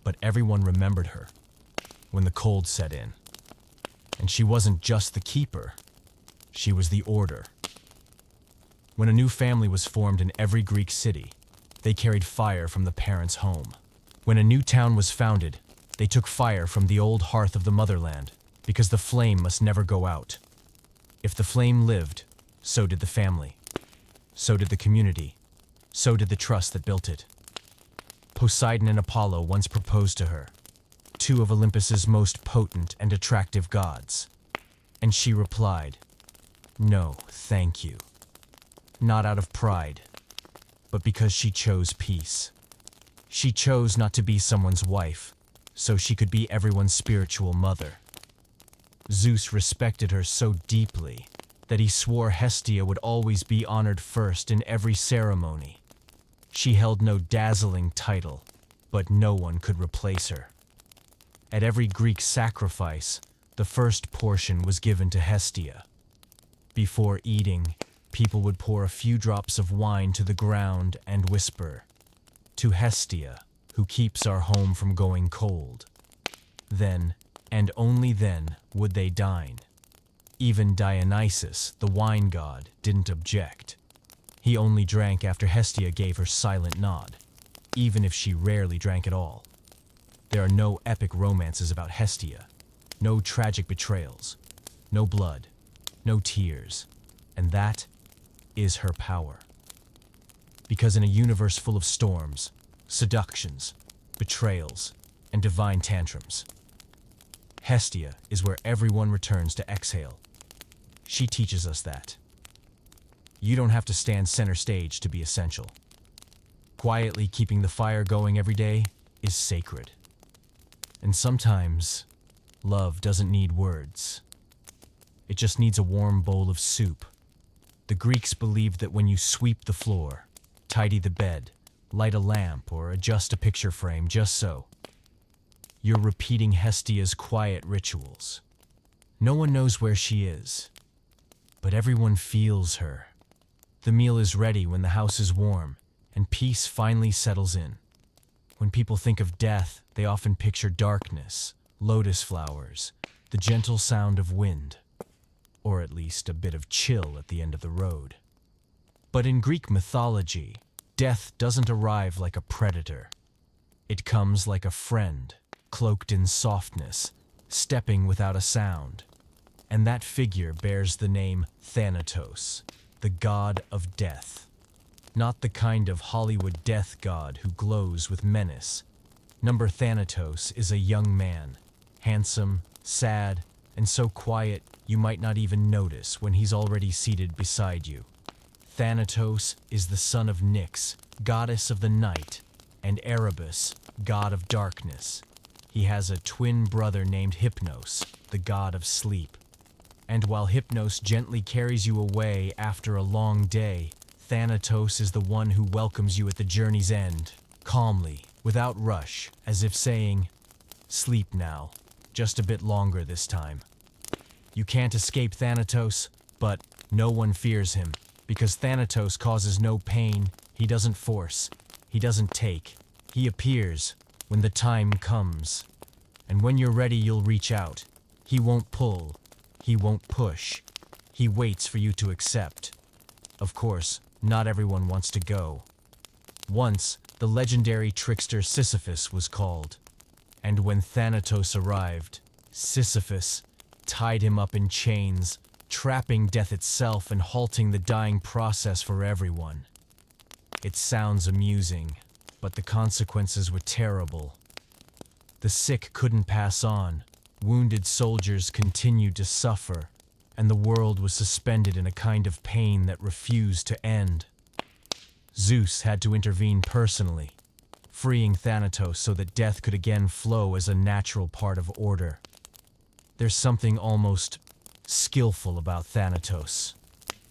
but everyone remembered her when the cold set in. And she wasn't just the keeper, she was the order. When a new family was formed in every Greek city, they carried fire from the parents' home. When a new town was founded, they took fire from the old hearth of the motherland, because the flame must never go out. If the flame lived, so did the family. So did the community. So did the trust that built it. Poseidon and Apollo once proposed to her, two of Olympus's most potent and attractive gods. And she replied, "No, thank you." Not out of pride, but because she chose peace. She chose not to be someone's wife, so she could be everyone's spiritual mother. Zeus respected her so deeply that he swore Hestia would always be honored first in every ceremony. She held no dazzling title, but no one could replace her. At every Greek sacrifice, the first portion was given to Hestia. Before eating, people would pour a few drops of wine to the ground and whisper, "To Hestia, who keeps our home from going cold." Then, and only then, would they dine. Even Dionysus, the wine god, didn't object. He only drank after Hestia gave her silent nod, even if she rarely drank at all. There are no epic romances about Hestia, no tragic betrayals, no blood, no tears, and that is her power. Because in a universe full of storms, seductions, betrayals, and divine tantrums, Hestia is where everyone returns to exhale. She teaches us that you don't have to stand center stage to be essential. Quietly keeping the fire going every day is sacred. And sometimes, love doesn't need words. It just needs a warm bowl of soup. The Greeks believed that when you sweep the floor, tidy the bed, light a lamp, or adjust a picture frame just so, you're repeating Hestia's quiet rituals. No one knows where she is, but everyone feels her. The meal is ready when the house is warm, and peace finally settles in. When people think of death, they often picture darkness, lotus flowers, the gentle sound of wind, or at least a bit of chill at the end of the road. But in Greek mythology, death doesn't arrive like a predator. It comes like a friend, cloaked in softness, stepping without a sound. And that figure bears the name Thanatos, the god of death. Not the kind of Hollywood death god who glows with menace. Number Thanatos is a young man, handsome, sad, and so quiet you might not even notice when he's already seated beside you. Thanatos is the son of Nyx, goddess of the night, and Erebus, god of darkness. He has a twin brother named Hypnos, the god of sleep. And while Hypnos gently carries you away after a long day, Thanatos is the one who welcomes you at the journey's end, calmly, without rush, as if saying, "Sleep now, just a bit longer this time." You can't escape Thanatos, but no one fears him, because Thanatos causes no pain, he doesn't force, he doesn't take. He appears when the time comes. And when you're ready, you'll reach out. He won't pull, he won't push. He waits for you to accept. Of course, not everyone wants to go. Once, the legendary trickster Sisyphus was called. And when Thanatos arrived, Sisyphus tied him up in chains, trapping death itself and halting the dying process for everyone. It sounds amusing, but the consequences were terrible. The sick couldn't pass on, wounded soldiers continued to suffer, and the world was suspended in a kind of pain that refused to end. Zeus had to intervene personally, freeing Thanatos so that death could again flow as a natural part of order. There's something almost skillful about Thanatos.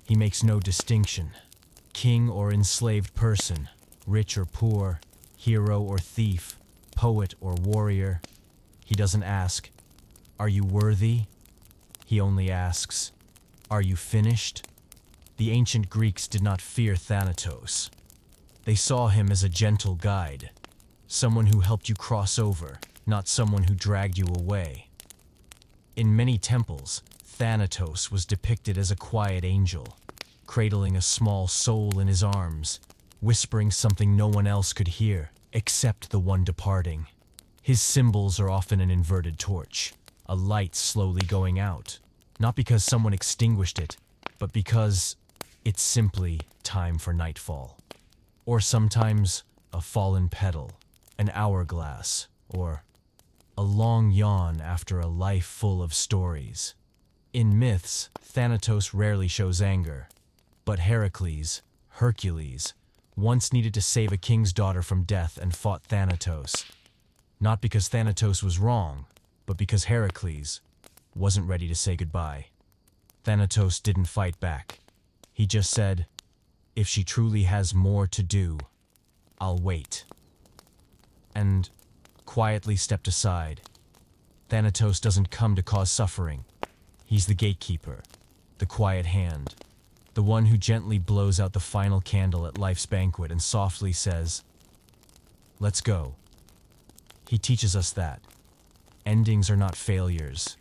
He makes no distinction. King or enslaved person, rich or poor, hero or thief, poet or warrior. He doesn't ask, "Are you worthy?" He only asks, "Are you finished?" The ancient Greeks did not fear Thanatos. They saw him as a gentle guide, someone who helped you cross over, not someone who dragged you away. In many temples, Thanatos was depicted as a quiet angel, cradling a small soul in his arms, whispering something no one else could hear, except the one departing. His symbols are often an inverted torch, a light slowly going out, not because someone extinguished it, but because it's simply time for nightfall. Or sometimes a fallen petal, an hourglass, or a long yawn after a life full of stories. In myths, Thanatos rarely shows anger, but Hercules, once needed to save a king's daughter from death and fought Thanatos. Not because Thanatos was wrong, but because Heracles wasn't ready to say goodbye. Thanatos didn't fight back. He just said, "If she truly has more to do, I'll wait." And quietly stepped aside. Thanatos doesn't come to cause suffering. He's the gatekeeper, the quiet hand, the one who gently blows out the final candle at life's banquet and softly says, "Let's go." He teaches us that endings are not failures.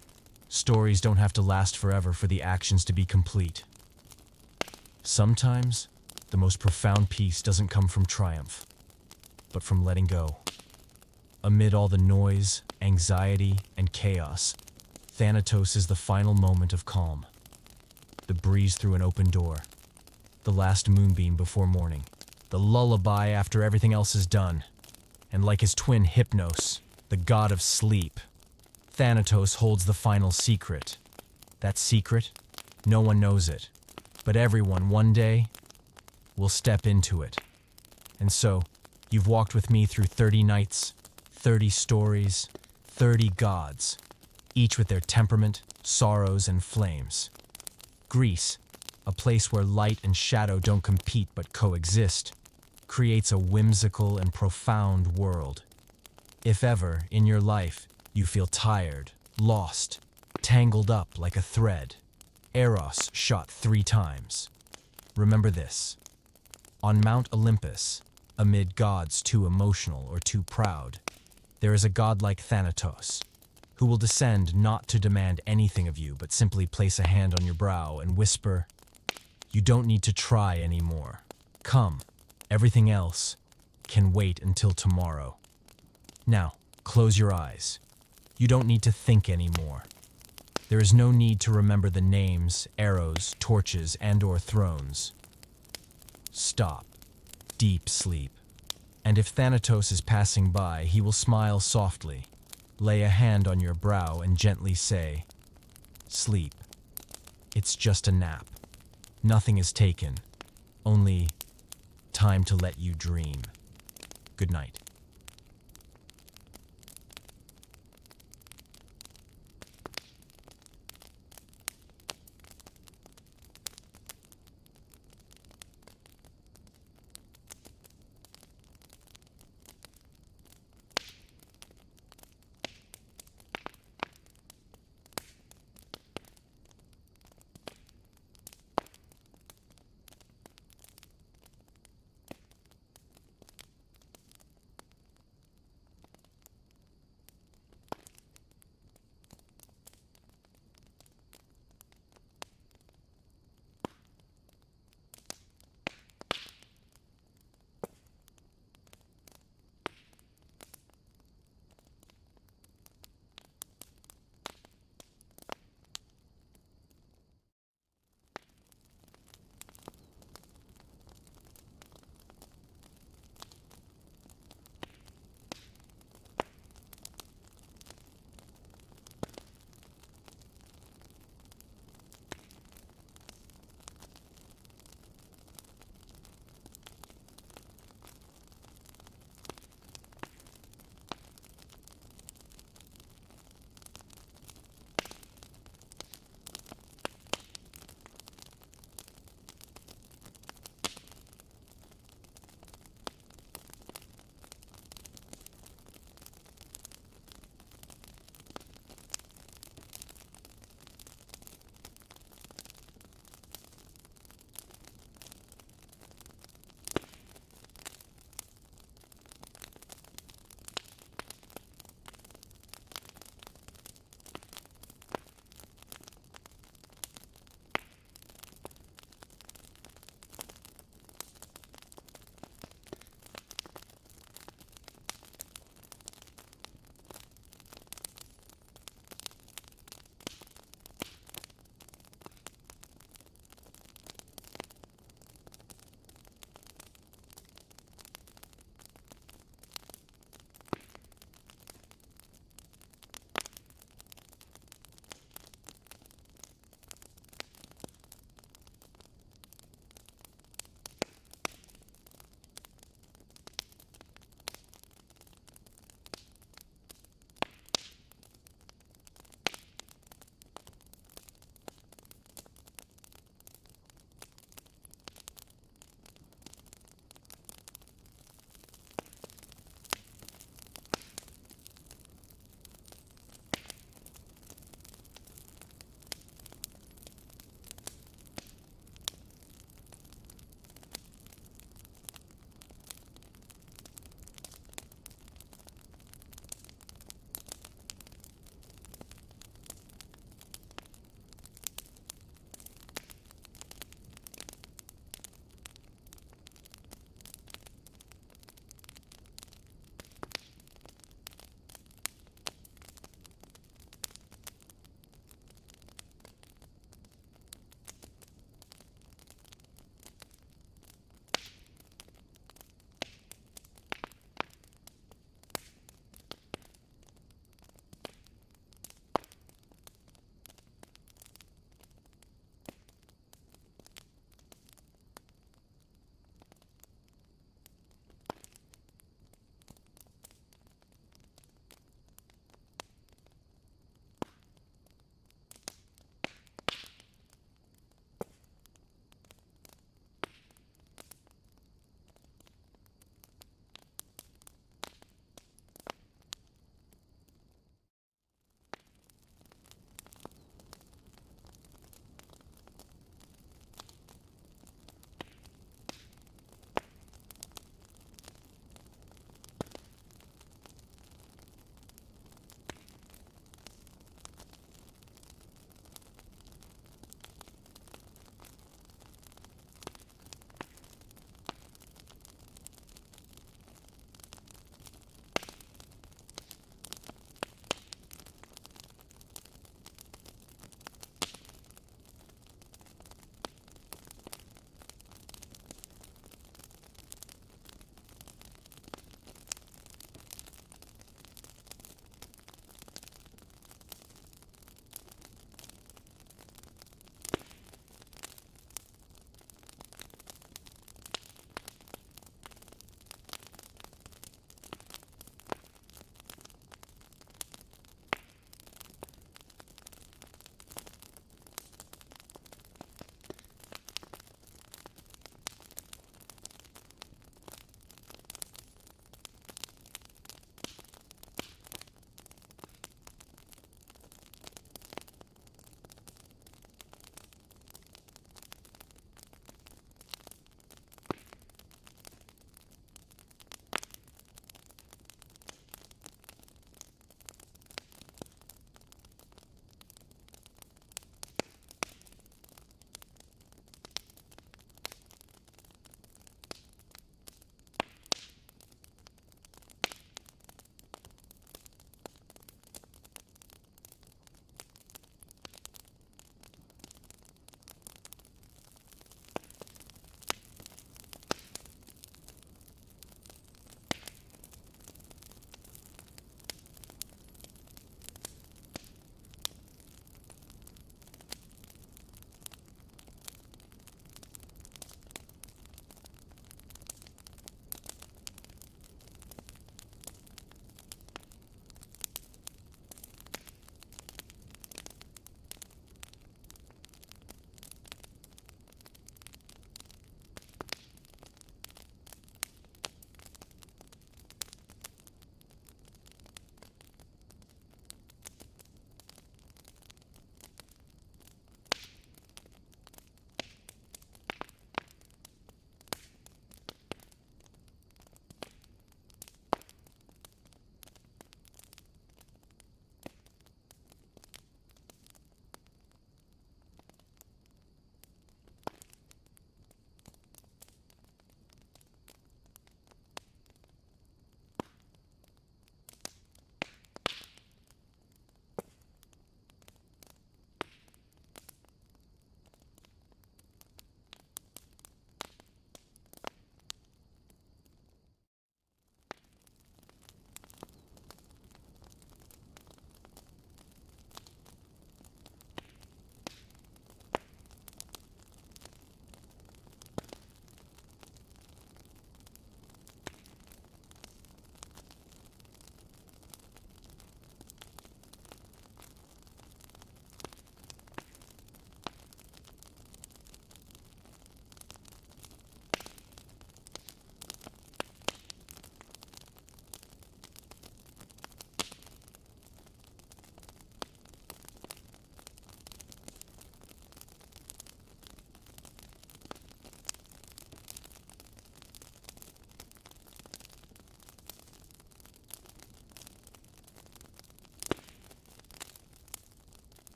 Stories don't have to last forever for the actions to be complete. Sometimes, the most profound peace doesn't come from triumph, but from letting go. Amid all the noise, anxiety, and chaos, Thanatos is the final moment of calm. The breeze through an open door, the last moonbeam before morning, the lullaby after everything else is done. And like his twin Hypnos, the god of sleep, Thanatos holds the final secret. That secret, no one knows it, but everyone one day will step into it. And so, you've walked with me through 30 nights, 30 stories, 30 gods, each with their temperament, sorrows, and flames. Greece, a place where light and shadow don't compete but coexist, creates a whimsical and profound world. If ever, in your life, you feel tired, lost, tangled up like a thread, Eros shot 3 times. Remember this. On Mount Olympus, amid gods too emotional or too proud, there is a god like Thanatos, who will descend not to demand anything of you, but simply place a hand on your brow and whisper, "You don't need to try anymore. Come, everything else can wait until tomorrow. Now, close your eyes. You don't need to think anymore. There is no need to remember the names, arrows, torches, and/or thrones. Stop. Deep sleep. And if Thanatos is passing by, he will smile softly, lay a hand on your brow, and gently say, 'Sleep. It's just a nap. Nothing is taken. Only time to let you dream. Good night.'"